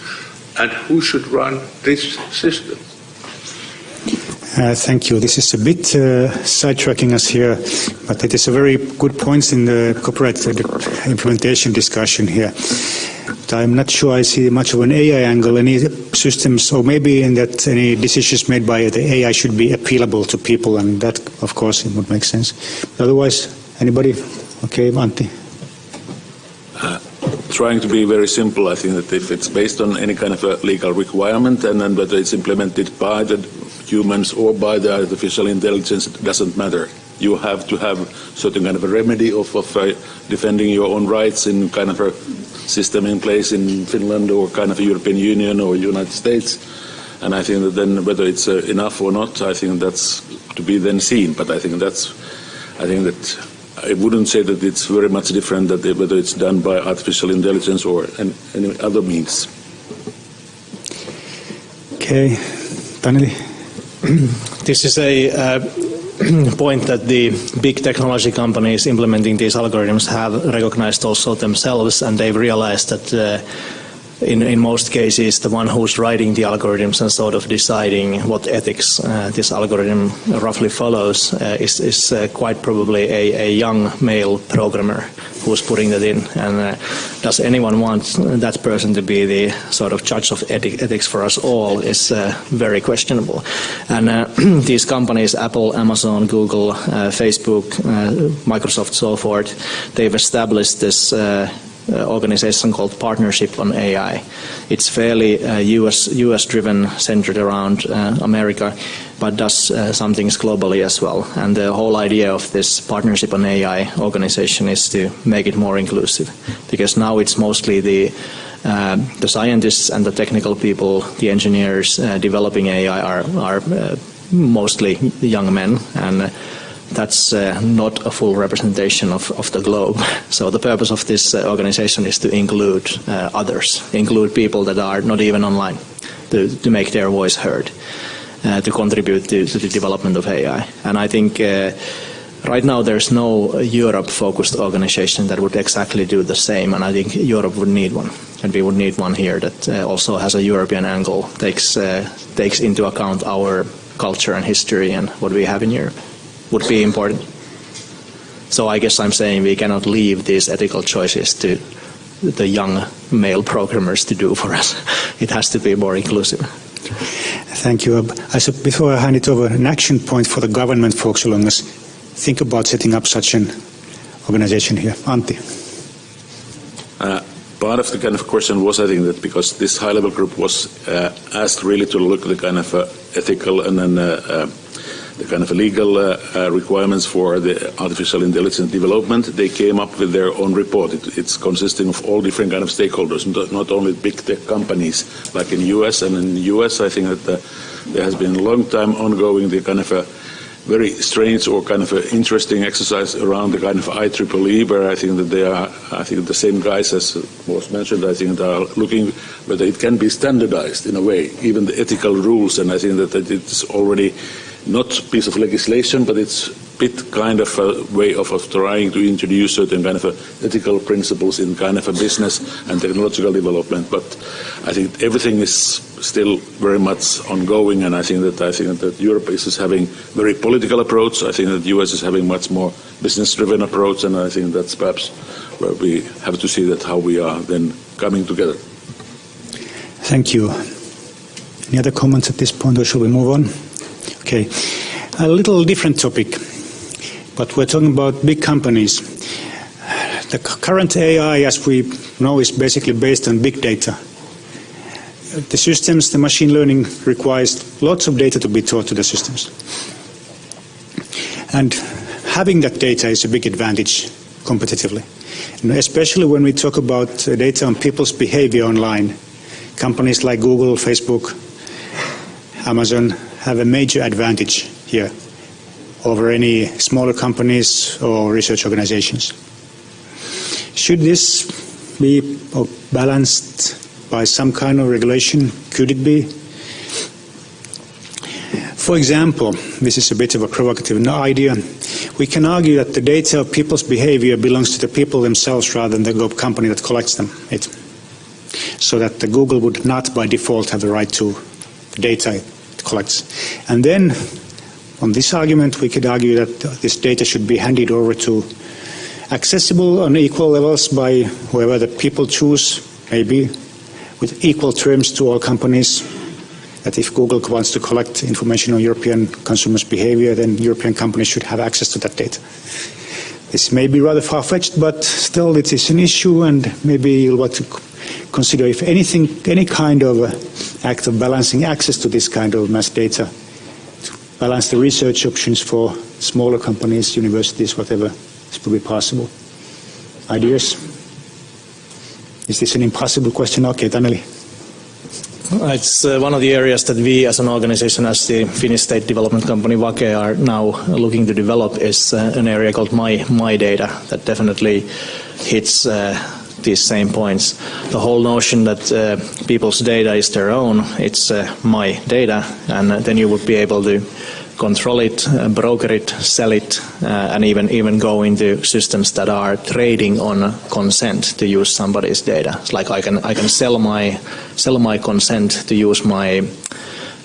And who should run this system? Thank you. This is a bit sidetracking us here, but it is a very good point in the copyright implementation discussion here. But I'm not sure I see much of an AI angle. Any systems, or maybe in that any decisions made by the AI should be appealable to people, and that, of course, it would make sense. But otherwise, anybody? Okay, Antti. Trying to be very simple, I think that if it's based on any kind of a legal requirement, and then whether it's implemented by the humans or by the artificial intelligence, it doesn't matter. You have to have certain kind of a remedy of defending your own rights in kind of a system in place in Finland or kind of a European Union or United States. And I think that then whether it's enough or not, I think that's to be then seen. But I think that I wouldn't say that it's very much different that whether it's done by artificial intelligence or any other means. Okay, Taneli. This is a point that the big technology companies implementing these algorithms have recognized also themselves, and they've realized that in most cases the one who's writing the algorithms and sort of deciding what ethics this algorithm roughly follows is quite probably a young male programmer who's putting that in. And does anyone want that person to be the sort of judge of ethics for us all is very questionable. And these companies, Apple, Amazon, Google, Facebook, Microsoft, so forth, they've established this organization called Partnership on AI. It's fairly US driven, centered around America, but does some things globally as well. And the whole idea of this Partnership on AI organization is to make it more inclusive, because now it's mostly the scientists and the technical people, the engineers developing AI are mostly young men, and that's not a full representation of the globe. So the purpose of this organization is to include others, include people that are not even online, to make their voice heard, to contribute to the development of AI. And I think right now there's no Europe-focused organization that would exactly do the same, and I think Europe would need one. And we would need one here that also has a European angle, takes into account our culture and history and what we have in Europe. Would be important. So I guess I'm saying we cannot leave these ethical choices to the young male programmers to do for us. It has to be more inclusive. Thank you. Before I hand it over, an action point for the government folks along us. Think about setting up such an organization here. Antti. Part of the kind of question was, I think, that because this high-level group was asked really to look at the kind of ethical and then the kind of legal requirements for the artificial intelligence development, they came up with their own report. It's consisting of all different kind of stakeholders, not only big tech companies like in the US. And in the US, I think that there has been a long time ongoing the kind of a very strange or kind of an interesting exercise around the kind of IEEE, where I think that they are, I think the same guys as was mentioned, I think they are looking whether it can be standardized in a way, even the ethical rules. And I think that it's already not a piece of legislation, but it's a bit kind of a way of trying to introduce certain kind of ethical principles in kind of a business and technological development. But I think everything is still very much ongoing, and I think that Europe is having very political approach. I think that the US is having much more business-driven approach, and I think that's perhaps where we have to see that how we are then coming together. Thank you. Any other comments at this point, or shall we move on? Okay, a little different topic, but we're talking about big companies. The current AI, as we know, is basically based on big data. The systems, the machine learning requires lots of data to be taught to the systems. And having that data is a big advantage competitively. And especially when we talk about data on people's behavior online. Companies like Google, Facebook, Amazon have a major advantage here over any smaller companies or research organizations. Should this be balanced by some kind of regulation? Could it be? For example, this is a bit of a provocative idea. We can argue that the data of people's behavior belongs to the people themselves rather than the company that collects them. So that the Google would not by default have the right to the data it collects. And then on this argument we could argue that this data should be handed over to accessible on equal levels by whoever the people choose, maybe with equal terms to all companies, that if Google wants to collect information on European consumers' behavior, then European companies should have access to that data. This may be rather far-fetched, but still it is an issue, and maybe you'll want to consider, if anything, any kind of act of balancing access to this kind of mass data, to balance the research options for smaller companies, universities, whatever, this would be possible. Ideas? Is this an impossible question? Okay, Taneli. It's one of the areas that we as an organization, as the Finnish State Development Company VAKE, are now looking to develop is an area called my data that definitely hits these same points. The whole notion that people's data is their own, it's my data, and then you would be able to control it, broker it, sell it, and even go into systems that are trading on consent to use somebody's data. It's like I can sell my consent to use my,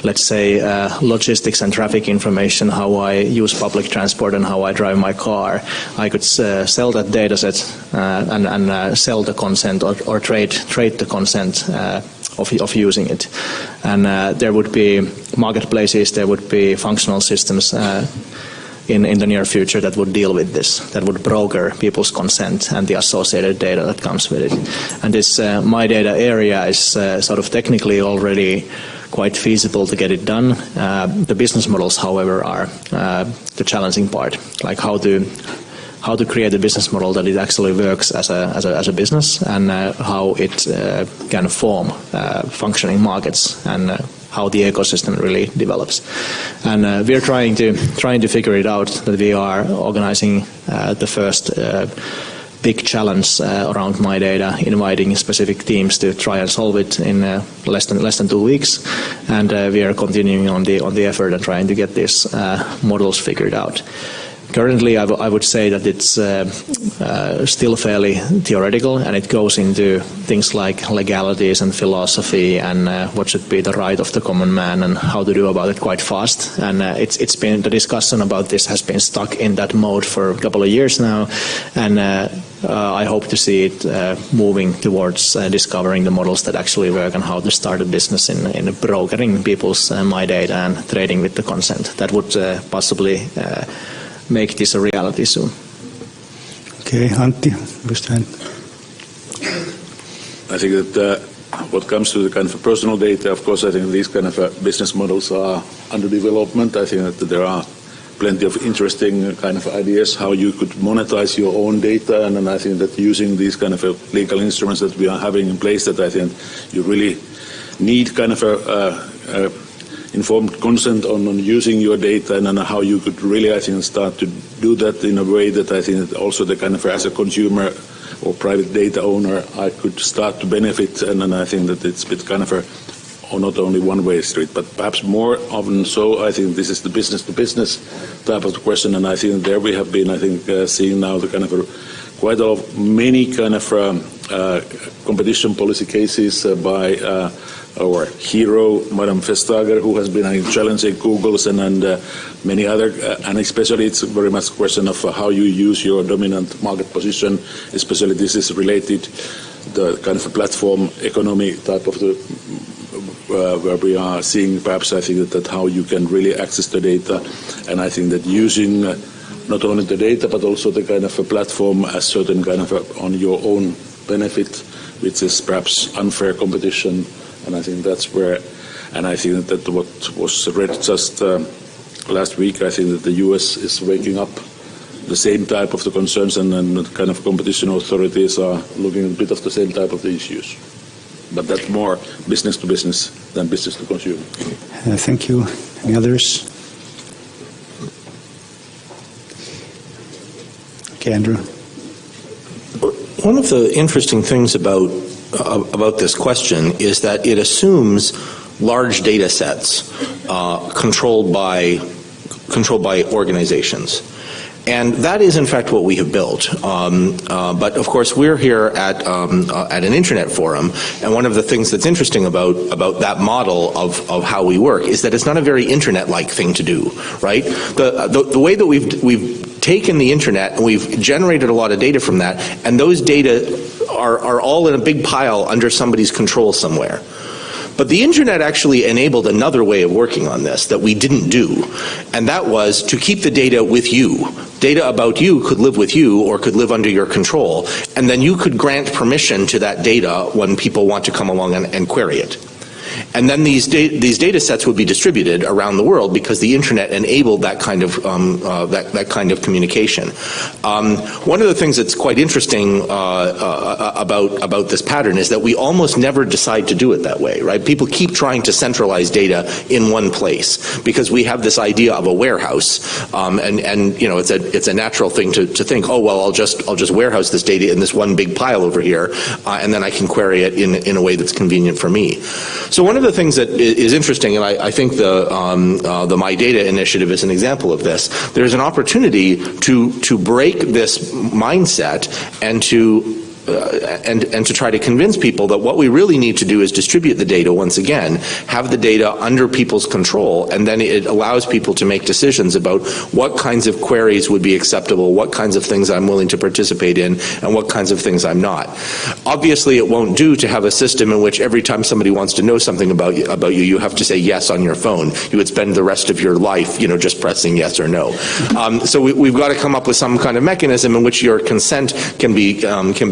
let's say, logistics and traffic information, how I use public transport and how I drive my car. I could sell that data set and sell the consent or trade the consent of using it. And there would be marketplaces, there would be functional systems in the near future that would deal with this, that would broker people's consent and the associated data that comes with it. And this my data area is sort of technically already quite feasible to get it done. The business models, however, are the challenging part, like how to create a business model that it actually works as a business, and how it can form functioning markets, and how the ecosystem really develops. And we're trying to figure it out. That we are organizing the first big challenge around my data, inviting specific teams to try and solve it in less than 2 weeks, and we are continuing on the effort and trying to get these models figured out. Currently, I would say that it's still fairly theoretical, and it goes into things like legalities and philosophy and what should be the right of the common man and how to do about it quite fast. And it's been, the discussion about this has been stuck in that mode for a couple of years now, and I hope to see it moving towards discovering the models that actually work and how to start a business in brokering people's my data and trading with the consent. That would possibly make this a reality soon. Okay, Antti, understand. I think that what comes to the kind of personal data, of course, I think these kind of business models are under development. I think that there are plenty of interesting kind of ideas how you could monetize your own data, and then I think that using these kind of legal instruments that we are having in place, that I think you really need kind of a informed consent on using your data, and then how you could really, I think, start to do that in a way that I think that also the kind of, as a consumer or private data owner, I could start to benefit, and then I think that it's a bit kind of or not only one-way street, but perhaps more often so. I think this is the business-to-business type of question, and I think there we have been, I think, seeing now the kind of quite a lot of many kind of competition policy cases by our hero, Madame Vestager, who has been challenging Google's and many other, and especially it's very much a question of how you use your dominant market position, especially this is related the kind of a platform economy type of the where we are seeing perhaps I think that how you can really access the data, and I think that using not only the data but also the kind of a platform as certain kind of on your own benefit, which is perhaps unfair competition. And I think that's where, and I think that what was read just last week, I think that the US is waking up the same type of the concerns, and kind of competition authorities are looking at a bit of the same type of the issues. But that's more business to business than business to consumer. Thank you. Any others? Okay, Andrew. One of the interesting things about this question is that it assumes large data sets controlled by organizations. And that is, in fact, what we have built. But of course, we're here at an internet forum, and one of the things that's interesting about that model of how we work is that it's not a very internet-like thing to do, right? The way that we've taken the internet and we've generated a lot of data from that, and those data are all in a big pile under somebody's control somewhere. But the internet actually enabled another way of working on this that we didn't do, and that was to keep the data with you. Data about you could live with you or could live under your control, and then you could grant permission to that data when people want to come along and query it. And then these data sets would be distributed around the world because the internet enabled that kind of communication. One of the things that's quite interesting about this pattern is that we almost never decide to do it that way, right? People keep trying to centralize data in one place because we have this idea of a warehouse, and you know, it's a natural thing to think, oh well, I'll just warehouse this data in this one big pile over here, and then I can query it in a way that's convenient for me. So one of the things that is interesting, and I think the My Data initiative is an example of this, there's an opportunity to break this mindset and to try to convince people that what we really need to do is distribute the data once again, have the data under people's control, and then it allows people to make decisions about what kinds of queries would be acceptable, what kinds of things I'm willing to participate in, and what kinds of things I'm not. Obviously, it won't do to have a system in which every time somebody wants to know something about you, you have to say yes on your phone. You would spend the rest of your life, just pressing yes or no. So we've got to come up with some kind of mechanism in which your consent can be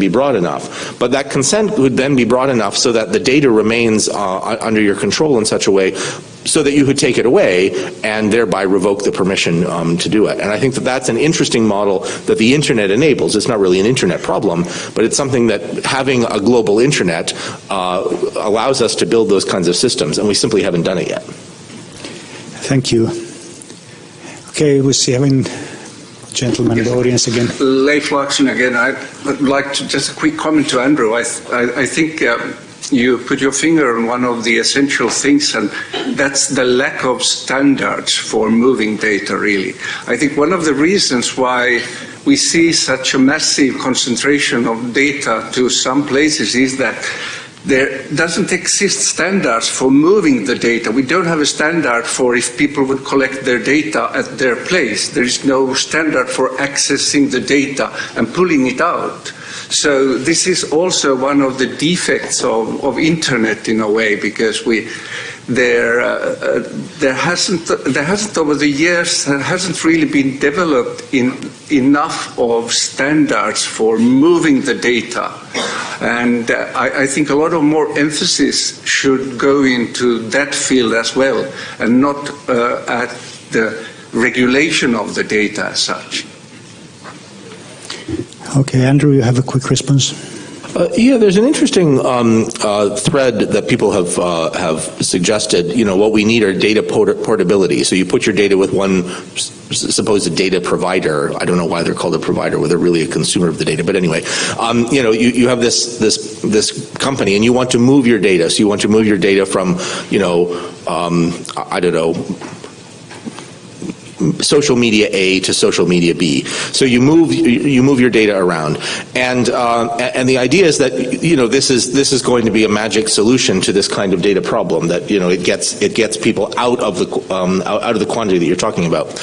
broad enough. But that consent would then be broad enough so that the data remains under your control in such a way so that you could take it away and thereby revoke the permission to do it. And I think that that's an interesting model that the internet enables. It's not really an internet problem, but it's something that having a global internet allows us to build those kinds of systems, and we simply haven't done it yet. Thank you. Okay, we'll see having gentleman in the audience again. Leif Laaksonen again. I'd like to just a quick comment to Andrew. I think you put your finger on one of the essential things, and that's the lack of standards for moving data, really. I think one of the reasons why we see such a massive concentration of data to some places is that there doesn't exist standards for moving the data. We don't have a standard for if people would collect their data at their place. There is no standard for accessing the data and pulling it out. So this is also one of the defects of internet in a way, because there hasn't over the years hasn't really been developed enough of standards for moving the data, and I think a lot of more emphasis should go into that field as well, and not at the regulation of the data as such. Okay, Andrew, you have a quick response. Yeah, there's an interesting thread that people have suggested. What we need are data portability. So you put your data with one supposed data provider. I don't know why they're called a provider, whether they're really a consumer of the data. But anyway, you have this company, and you want to move your data. So you want to move your data from, I don't know, social media A to social media B. So you move your data around, and the idea is that this is going to be a magic solution to this kind of data problem, that it gets people out of the quantity that you're talking about.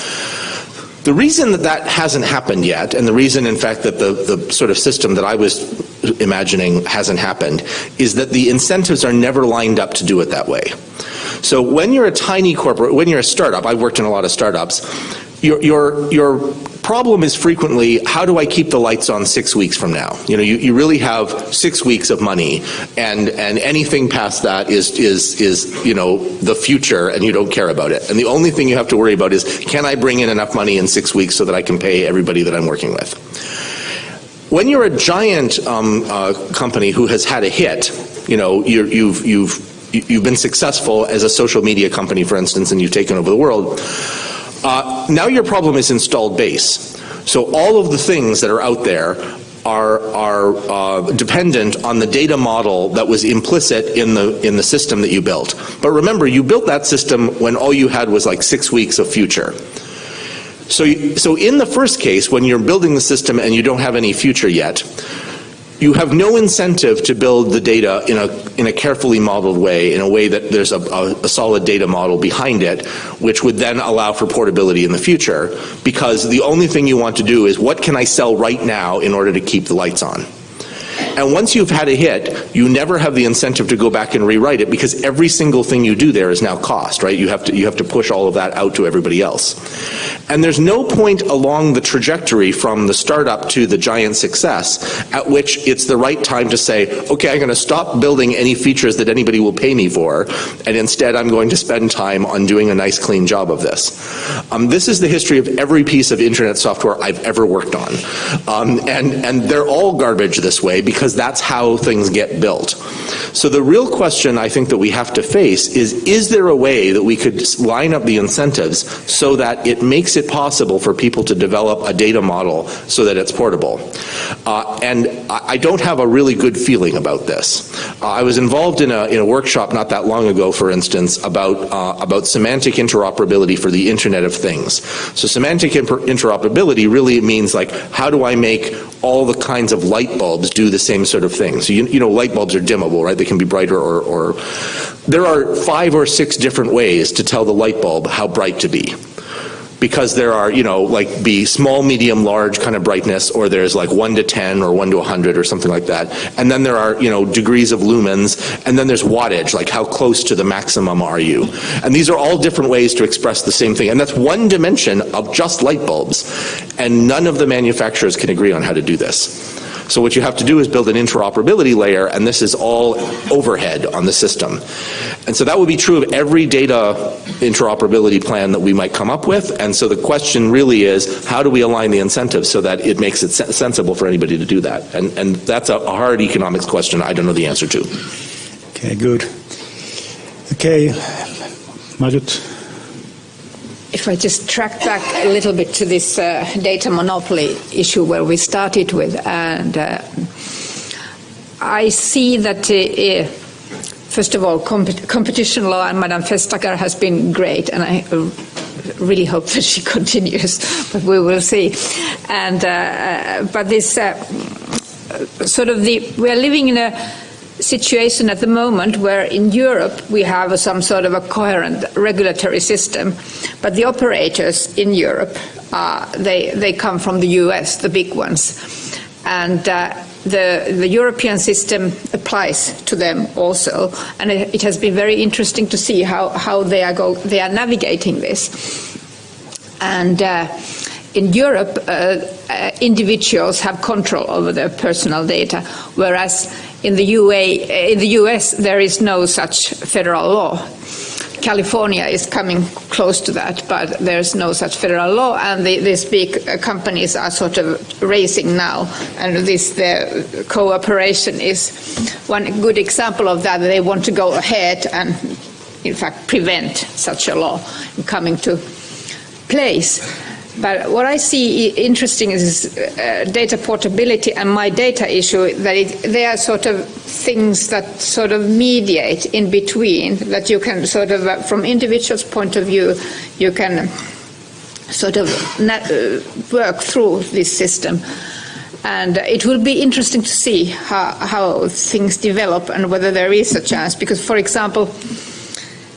The reason that hasn't happened yet, and the reason, in fact, that the sort of system that I was imagining hasn't happened, is that the incentives are never lined up to do it that way. So when you're a tiny corporate, when you're a startup, I've worked in a lot of startups, your problem is frequently, how do I keep the lights on 6 weeks from now? You know, you really have 6 weeks of money, and anything past that is you know, the future, and you don't care about it. And the only thing you have to worry about is, can I bring in enough money in 6 weeks so that I can pay everybody that I'm working with? When you're a giant company who has had a hit, you know, you've been successful as a social media company, for instance, and you've taken over the world. Now your problem is installed base. So all of the things that are out there are dependent on the data model that was implicit in the system that you built. But remember, you built that system when all you had was like 6 weeks of future. So in the first case, when you're building the system and you don't have any future yet, you have no incentive to build the data in a carefully modeled way, in a way that there's a solid data model behind it, which would then allow for portability in the future, because the only thing you want to do is, what can I sell right now in order to keep the lights on? And once you've had a hit, you never have the incentive to go back and rewrite it, because every single thing you do there is now cost, right? You have to push all of that out to everybody else. And there's no point along the trajectory from the startup to the giant success at which it's the right time to say, okay, I'm going to stop building any features that anybody will pay me for, and instead I'm going to spend time on doing a nice clean job of this. This is the history of every piece of internet software I've ever worked on. And they're all garbage this way, because that's how things get built. So the real question I think that we have to face is there a way that we could line up the incentives so that it makes it possible for people to develop a data model so that it's portable? And I don't have a really good feeling about this. I was involved in a workshop not that long ago, for instance, about semantic interoperability for the Internet of Things. So semantic interoperability really means, like, how do I make all the kinds of light bulbs do the same sort of thing? So you know, light bulbs are dimmable, right? They can be brighter or there are 5 or 6 different ways to tell the light bulb how bright to be. Because there are, you know, like be small, medium, large kind of brightness, or there's like 1 to 10 or 1 to 100 or something like that. And then there are, you know, degrees of lumens, and then there's wattage, like how close to the maximum are you? And these are all different ways to express the same thing. And that's one dimension of just light bulbs. And none of the manufacturers can agree on how to do this. So what you have to do is build an interoperability layer, and this is all overhead on the system. And so that would be true of every data interoperability plan that we might come up with. And so the question really is, how do we align the incentives so that it makes it sensible for anybody to do that? And that's a hard economics question I don't know the answer to. Okay, good. Okay, Madut. If I just track back a little bit to this data monopoly issue where we started with, and I see that, first of all, competition law, and Madame Vestager has been great, and I really hope that she continues, but we will see. And but this sort of we are living in a situation at the moment where in Europe we have some sort of a coherent regulatory system, but the operators in Europe, they come from the US, the big ones, and the European system applies to them also, and it has been very interesting to see how they are navigating this. And in Europe, individuals have control over their personal data, whereas in the US, there is no such federal law. California is coming close to that, but there's no such federal law, and these big companies are sort of racing now, and their cooperation is one good example of that. They want to go ahead and, in fact, prevent such a law coming to place. But what I see interesting is data portability and my data issue, that they are sort of things that sort of mediate in between, that you can sort of, from individual's point of view, you can sort of work through this system. And it will be interesting to see how things develop and whether there is a chance, because, for example,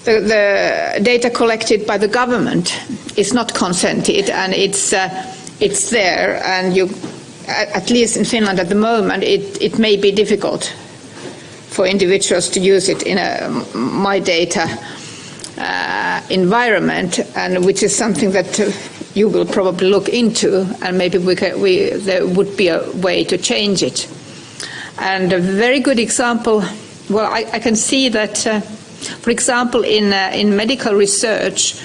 the data collected by the government is not consented, and it's there, and at least in Finland at the moment, it may be difficult for individuals to use it in my data environment, and which is something that you will probably look into, and maybe there would be a way to change it. And a very good example, well, I can see that, for example, in medical research,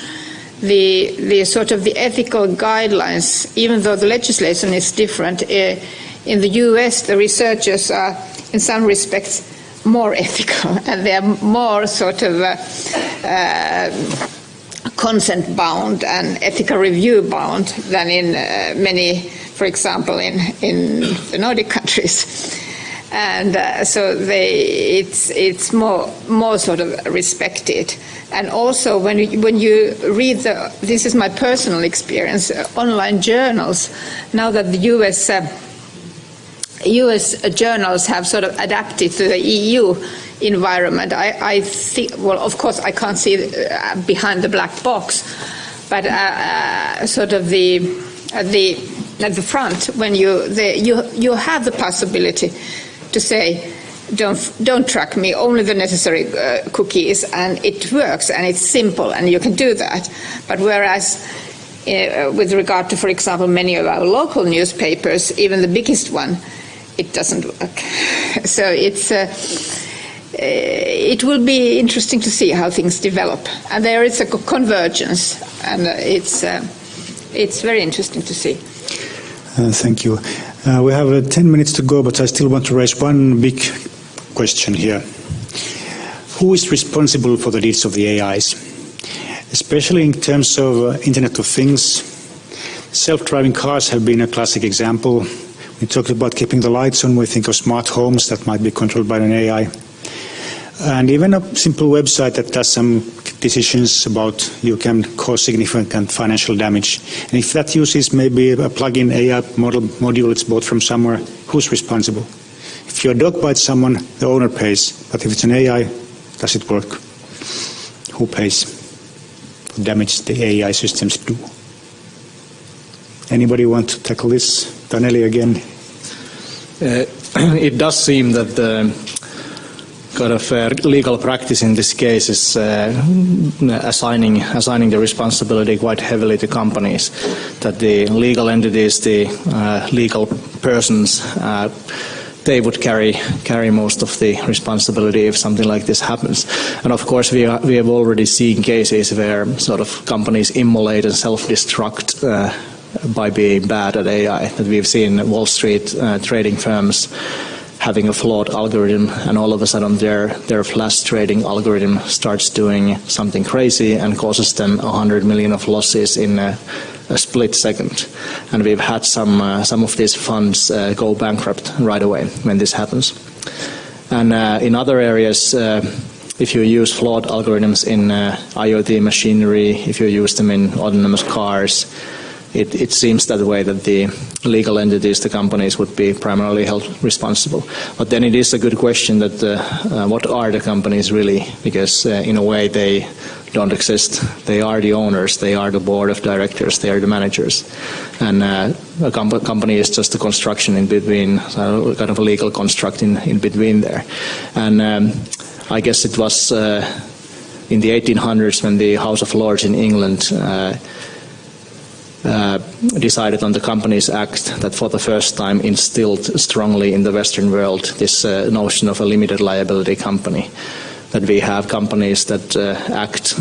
the sort of the ethical guidelines, even though the legislation is different, in the US the researchers are in some respects more ethical, and they are more sort of consent bound and ethical review bound than in many, for example, in the Nordic countries. And so it's more sort of respected. And also when you read this is my personal experience, online journals, now that the US journals have sort of adapted to the EU environment, I think, well, of course I can't see behind the black box, but sort of at the front, when you have the possibility to say, don't track me, only the necessary cookies, and it works, and it's simple, and you can do that. But whereas with regard to, for example, many of our local newspapers, even the biggest one, it doesn't work. So it will be interesting to see how things develop. And there is a convergence, and it's very interesting to see. Thank you. We have 10 minutes to go, but I still want to raise one big question here. Who is responsible for the deeds of the AIs? Especially in terms of Internet of Things. Self-driving cars have been a classic example. We talked about keeping the lights on. We think of smart homes that might be controlled by an AI. And even a simple website that does some decisions about you can cause significant financial damage. And if that uses maybe a plug-in AI module it's bought from somewhere, who's responsible? If your dog bites someone, the owner pays. But if it's an AI, does it work? Who pays for damage the AI systems do? Anybody want to tackle this? Danieli again. It does seem that the kind of legal practice in this case is assigning the responsibility quite heavily to companies. That the legal entities, the legal persons, they would carry most of the responsibility if something like this happens. And of course, we have already seen cases where sort of companies immolate and self-destruct by being bad at AI. That we've seen Wall Street trading firms having a flawed algorithm, and all of a sudden their flash trading algorithm starts doing something crazy and causes them 100 million of losses in a split second. And we've had some of these funds go bankrupt right away when this happens. And in other areas, if you use flawed algorithms in IoT machinery, if you use them in autonomous cars, it seems that way that the legal entities, the companies, would be primarily held responsible. But then it is a good question that what are the companies really? Because in a way they don't exist. They are the owners, they are the board of directors, they are the managers. And a company is just a construction in between, kind of a legal construct in between there. And I guess it was in the 1800s when the House of Lords in England decided on the Companies Act that for the first time instilled strongly in the Western world this notion of a limited liability company. That we have companies that act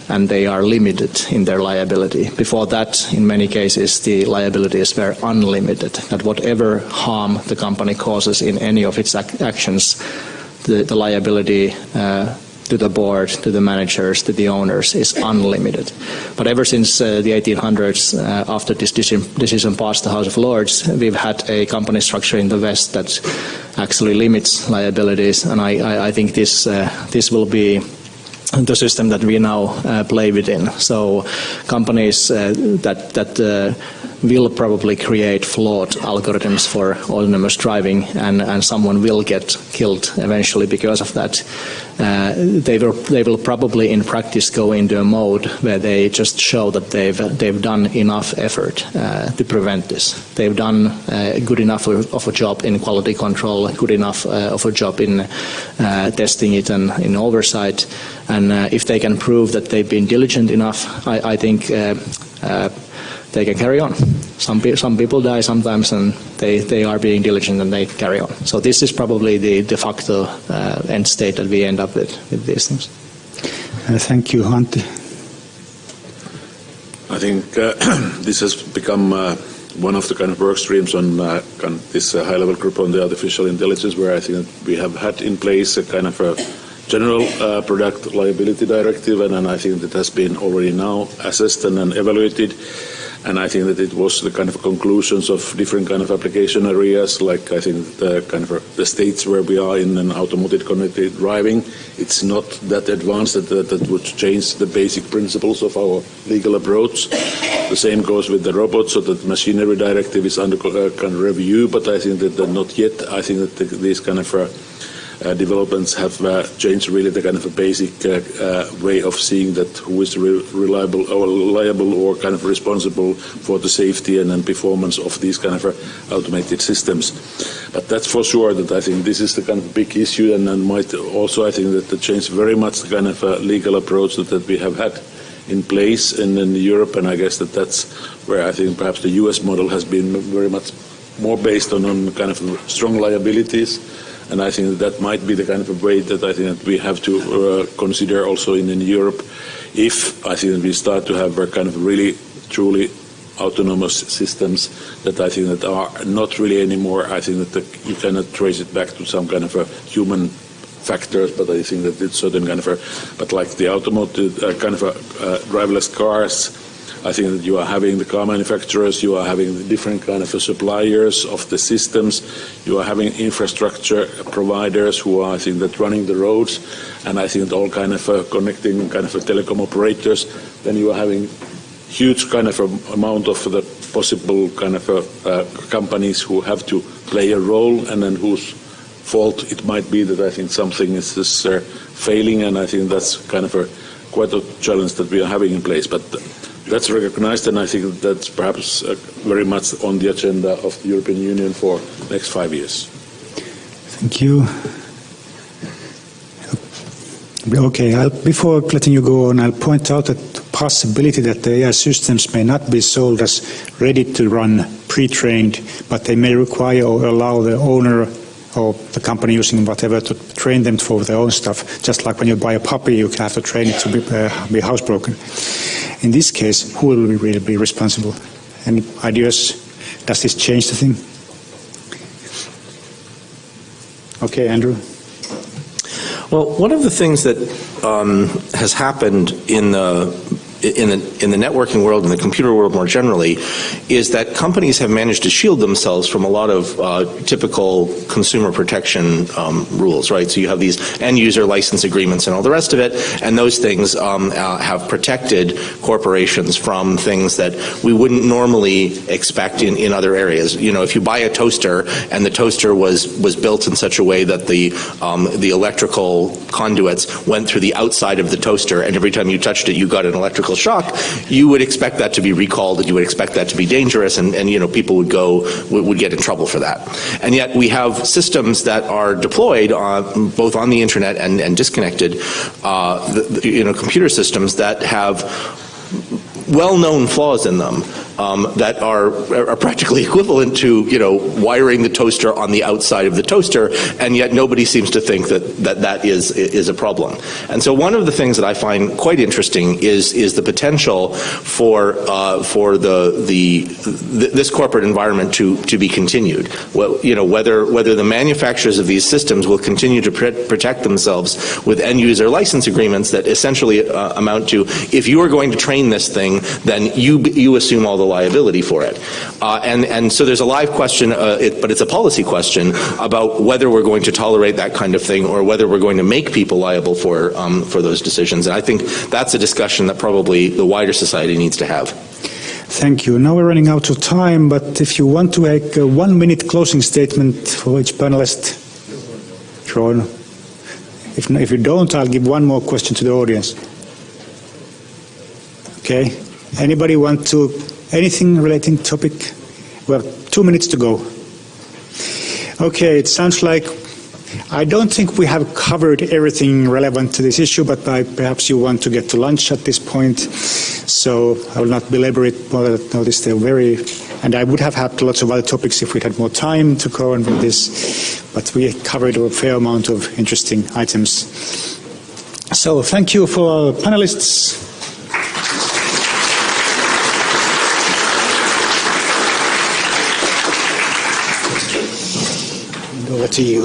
and they are limited in their liability. Before that, in many cases, the liabilities were unlimited. That whatever harm the company causes in any of its actions, the liability to the board, to the managers, to the owners is unlimited. But ever since the 1800s, after this decision passed the House of Lords, we've had a company structure in the West that actually limits liabilities, and I think this will be the system that we now play within. So companies that will probably create flawed algorithms for autonomous driving, and someone will get killed eventually because of that. They will probably in practice go into a mode where they just show that they've done enough effort to prevent this. They've done good enough of a job in quality control, good enough of a job in testing it and in oversight. And if they can prove that they've been diligent enough, I think they can carry on. Some people die sometimes, and they are being diligent and they carry on. So this is probably the de facto end state that we end up with these things. Thank you, Antti. I think this has become one of the kind of work streams on this high-level group on the artificial intelligence, where I think we have had in place a kind of a general product liability directive, and I think that has been already now assessed and then evaluated. And I think that it was the kind of conclusions of different kind of application areas, like I think the kind of the states where we are in an automated connected driving. It's not that advanced that would change the basic principles of our legal approach. The same goes with the robots, so that machinery directive is under kind of review, but I think that not yet. I think that these kind of developments have changed really the kind of a basic way of seeing that who is reliable or liable or kind of responsible for the safety and performance of these kind of automated systems. But that's for sure that I think this is the kind of big issue, and might also I think that change very much the kind of legal approach that we have had in place in Europe, and I guess that's where I think perhaps the US model has been very much more based on kind of strong liabilities. And I think that might be the kind of a way that I think that we have to consider also in Europe, if I think that we start to have a kind of really, truly autonomous systems that I think that are not really anymore. I think that you cannot trace it back to some kind of a human factors, but I think that it's certain kind of but like the automotive kind of driverless cars, I think that you are having the car manufacturers, you are having the different kind of suppliers of the systems, you are having infrastructure providers who are, I think, that running the roads, and I think that all kind of connecting kind of telecom operators. Then you are having huge kind of amount of the possible kind of companies who have to play a role, and then whose fault it might be that I think something is failing, and I think that's kind of quite a challenge that we are having in place. But that's recognized, and I think that's perhaps very much on the agenda of the European Union for the next 5 years. Thank you. Okay, before letting you go on, I'll point out that the possibility that the AI systems may not be sold as ready to run, pre-trained, but they may require or allow the owner or the company using whatever to train them for their own stuff. Just like when you buy a puppy, you have to train it to be housebroken. In this case, who will really be responsible? Any ideas? Does this change the thing? Okay, Andrew. Well, one of the things that has happened in the networking world and the computer world more generally is that companies have managed to shield themselves from a lot of typical consumer protection rules, right? So you have these end-user license agreements and all the rest of it, and those things have protected corporations from things that we wouldn't normally expect in other areas. You know, if you buy a toaster and the toaster was built in such a way that the electrical conduits went through the outside of the toaster, and every time you touched it, you got an electrical shock, you would expect that to be recalled, and you would expect that to be dangerous, and you know, people would get in trouble for that. And yet we have systems that are deployed both on the internet and disconnected, computer systems that have well-known flaws in them that are practically equivalent to, wiring the toaster on the outside of the toaster, and yet nobody seems to think that is a problem. And so one of the things that I find quite interesting is the potential for this corporate environment to be continued. Well, whether the manufacturers of these systems will continue to protect themselves with end-user license agreements that essentially amount to, if you are going to train this thing, then you assume all the liability for it. And so there's a live question, but it's a policy question about whether we're going to tolerate that kind of thing or whether we're going to make people liable for those decisions. And I think that's a discussion that probably the wider society needs to have. Thank you. Now we're running out of time, but if you want to make a 1-minute closing statement for each panelist, go on. If you don't, I'll give one more question to the audience. Okay. Anybody want to, anything relating to topic? Well, 2 minutes to go. Okay, it sounds like I don't think we have covered everything relevant to this issue, but perhaps you want to get to lunch at this point, so I will not belabor it more. Notice they're very, and I would have had lots of other topics if we had more time to go on with this, but we covered a fair amount of interesting items. So thank you for our panelists. Over to you.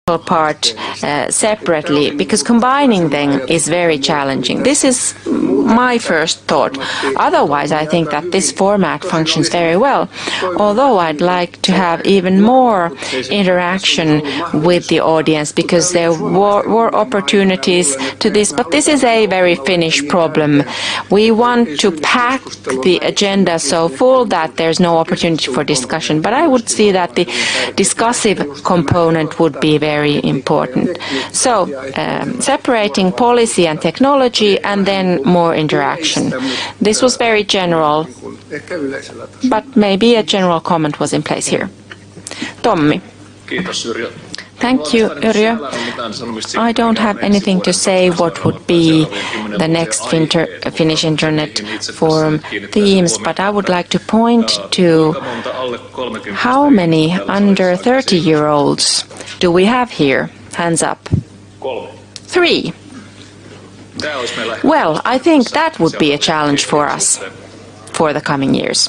part separately, because combining them is very challenging. This is my first thought. Otherwise, I think that this format functions very well, although I'd like to have even more interaction with the audience, because there were opportunities to this, but this is a very Finnish problem. We want to pack the agenda so full that there's no opportunity for discussion, but I would see that the discussive component would be very important. So, separating policy and technology, and then more interaction. This was very general, but maybe a general comment was in place here. Tommi. Thank you, Yrjö. I don't have anything to say what would be the next Finnish Internet Forum themes, but I would like to point to how many under 30-year-olds do we have here? Hands up. 3. Well, I think that would be a challenge for us for the coming years.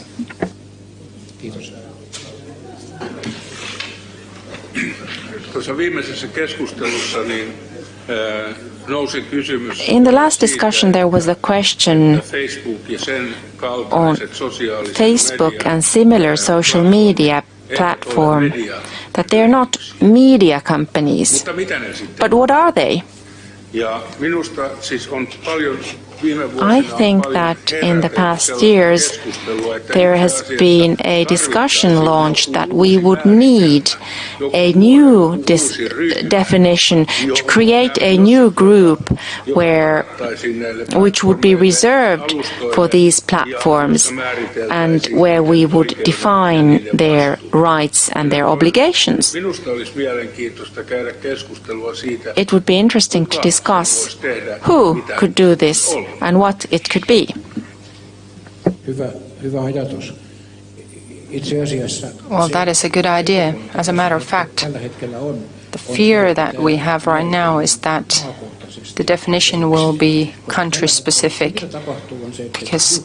In the last discussion, there was a question on Facebook and similar social media platform, that they're not media companies. But what are they? I think that in the past years there has been a discussion launched that we would need a new definition to create a new group which would be reserved for these platforms, and where we would define their rights and their obligations. It would be interesting to discuss who could do this and what it could be. Well, that is a good idea. As a matter of fact, the fear that we have right now is that the definition will be country-specific, because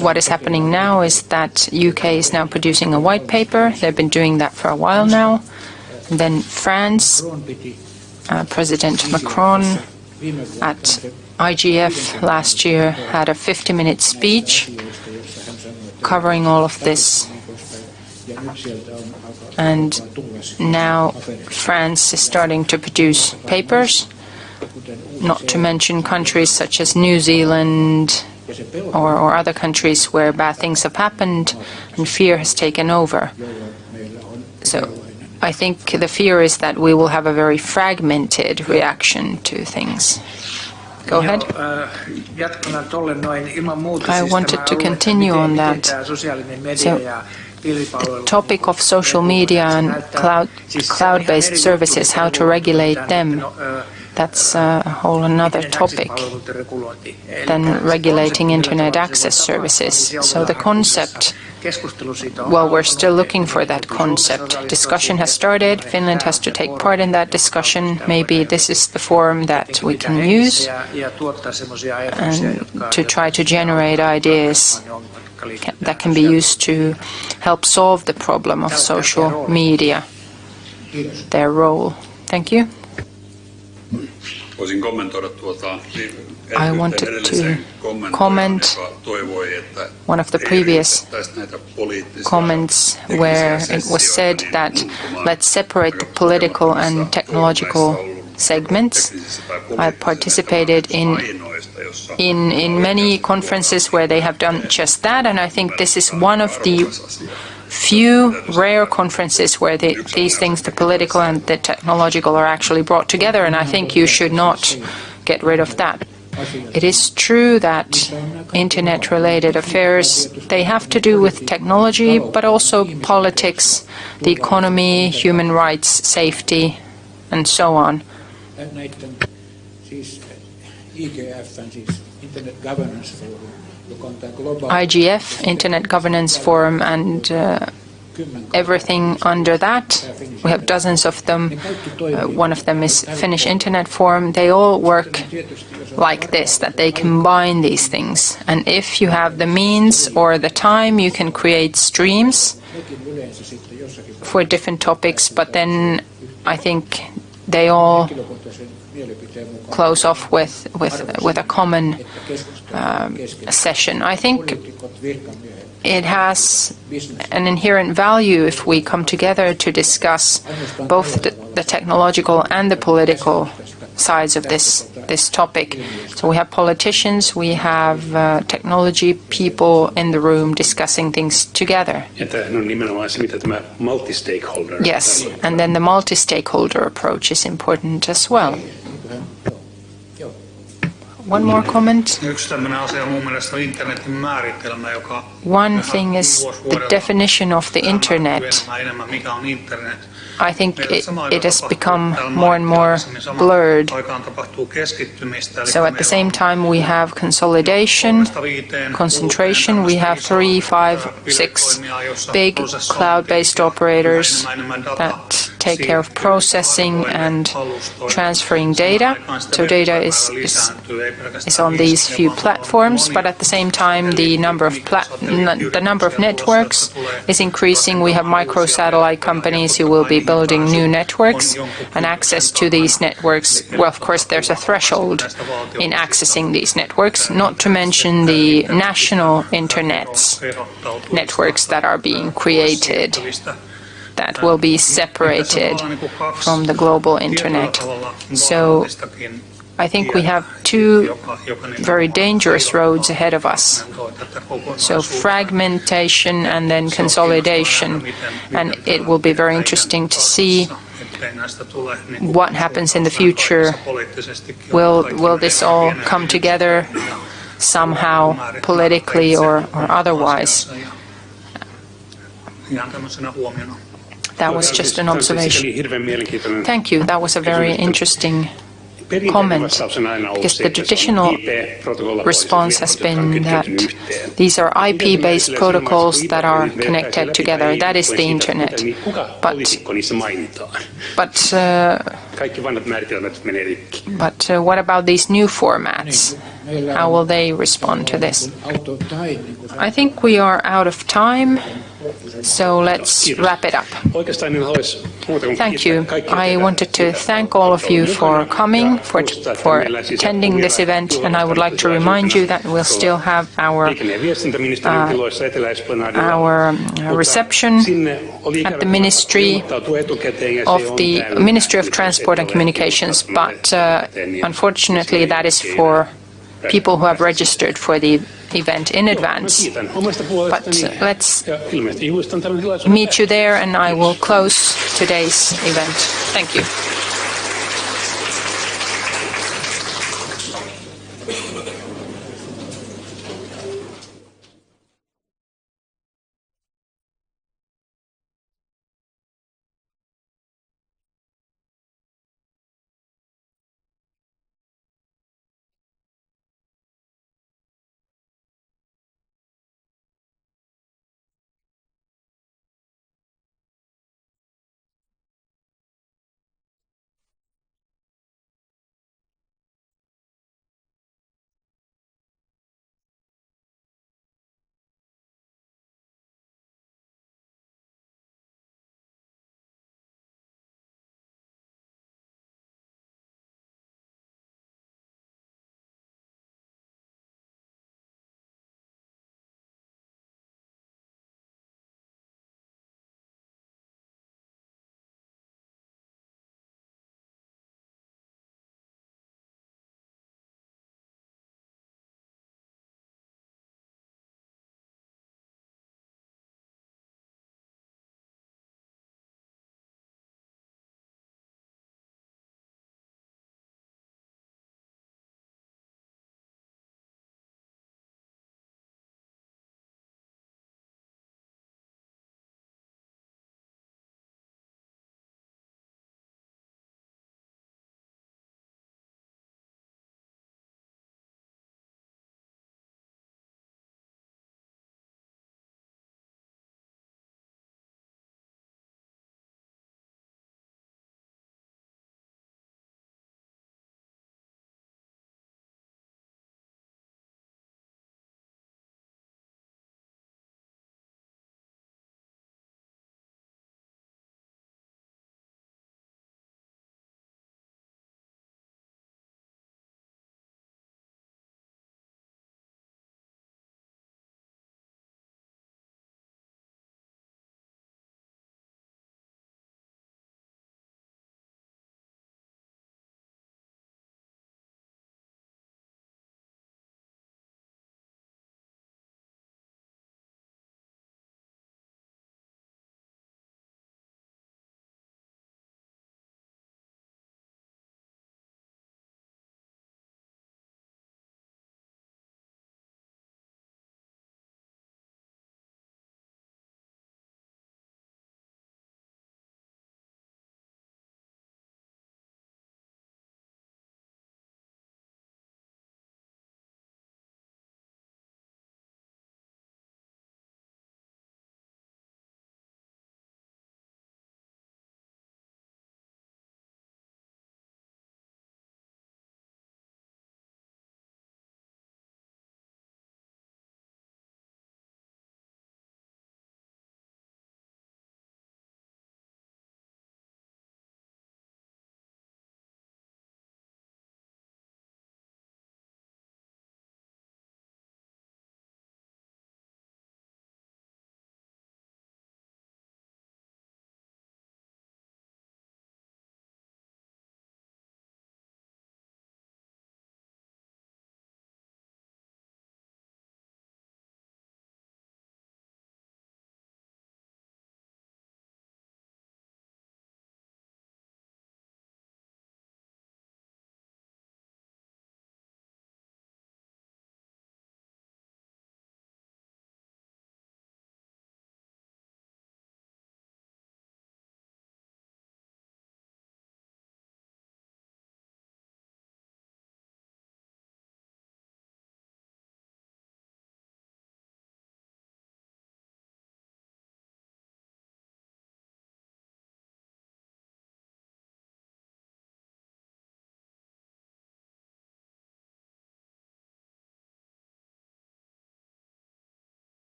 what is happening now is that UK is now producing a white paper. They've been doing that for a while now. And then France, President Macron at IGF last year had a 50-minute speech covering all of this, and now France is starting to produce papers, not to mention countries such as New Zealand or other countries where bad things have happened and fear has taken over. So I think the fear is that we will have a very fragmented reaction to things. Go ahead. I wanted to continue on that. So, the topic of social media and cloud-based services, how to regulate them, that's a whole another topic than regulating internet access services. So the concept, well, we're still looking for that concept. Discussion has started. Finland has to take part in that discussion. Maybe this is the forum that we can use and to try to generate ideas that can be used to help solve the problem of social media, their role. Thank you. I wanted to comment one of the previous comments where it was said that let's separate the political and technological segments. I participated in many conferences where they have done just that, and I think this is one of the few rare conferences where these things, the political and the technological, are actually brought together, and I think you should not get rid of that. It is true that internet-related affairs, they have to do with technology, but also politics, the economy, human rights, safety, and so on. IGF, Internet Governance Forum, and everything under that. We have dozens of them. One of them is Finnish Internet Forum. They all work like this, that they combine these things. And if you have the means or the time, you can create streams for different topics, but then I think they all close off with a common session. I think it has an inherent value if we come together to discuss both the technological and the political sides of this topic. So we have politicians, we have technology people in the room discussing things together. Yes, and then the multi-stakeholder approach is important as well. One more comment. One thing is the definition of the Internet. I think it has become more and more blurred. So at the same time we have consolidation, concentration, we have 3, 5, 6 big cloud-based operators that take care of processing and transferring data. So data is on these few platforms, but at the same time the number of networks is increasing. We have micro-satellite companies who will be building new networks, and access to these networks, well, of course there's a threshold in accessing these networks, not to mention the national networks that are being created that will be separated from the global internet. So I think we have two very dangerous roads ahead of us. So fragmentation and then consolidation, and it will be very interesting to see what happens in the future. Will this all come together somehow politically or otherwise? That was just an observation. Thank you. That was a very interesting comment, because the traditional response has been that these are IP-based protocols that are connected together. That is the Internet. But what about these new formats? How will they respond to this? I think we are out of time, so let's wrap it up. Thank you. I wanted to thank all of you for coming, for attending this event, and I would like to remind you that we'll still have our reception at the Ministry of Transport and Communications, but unfortunately that is for people who have registered for the event in advance. But let's meet you there, and I will close today's event. Thank you.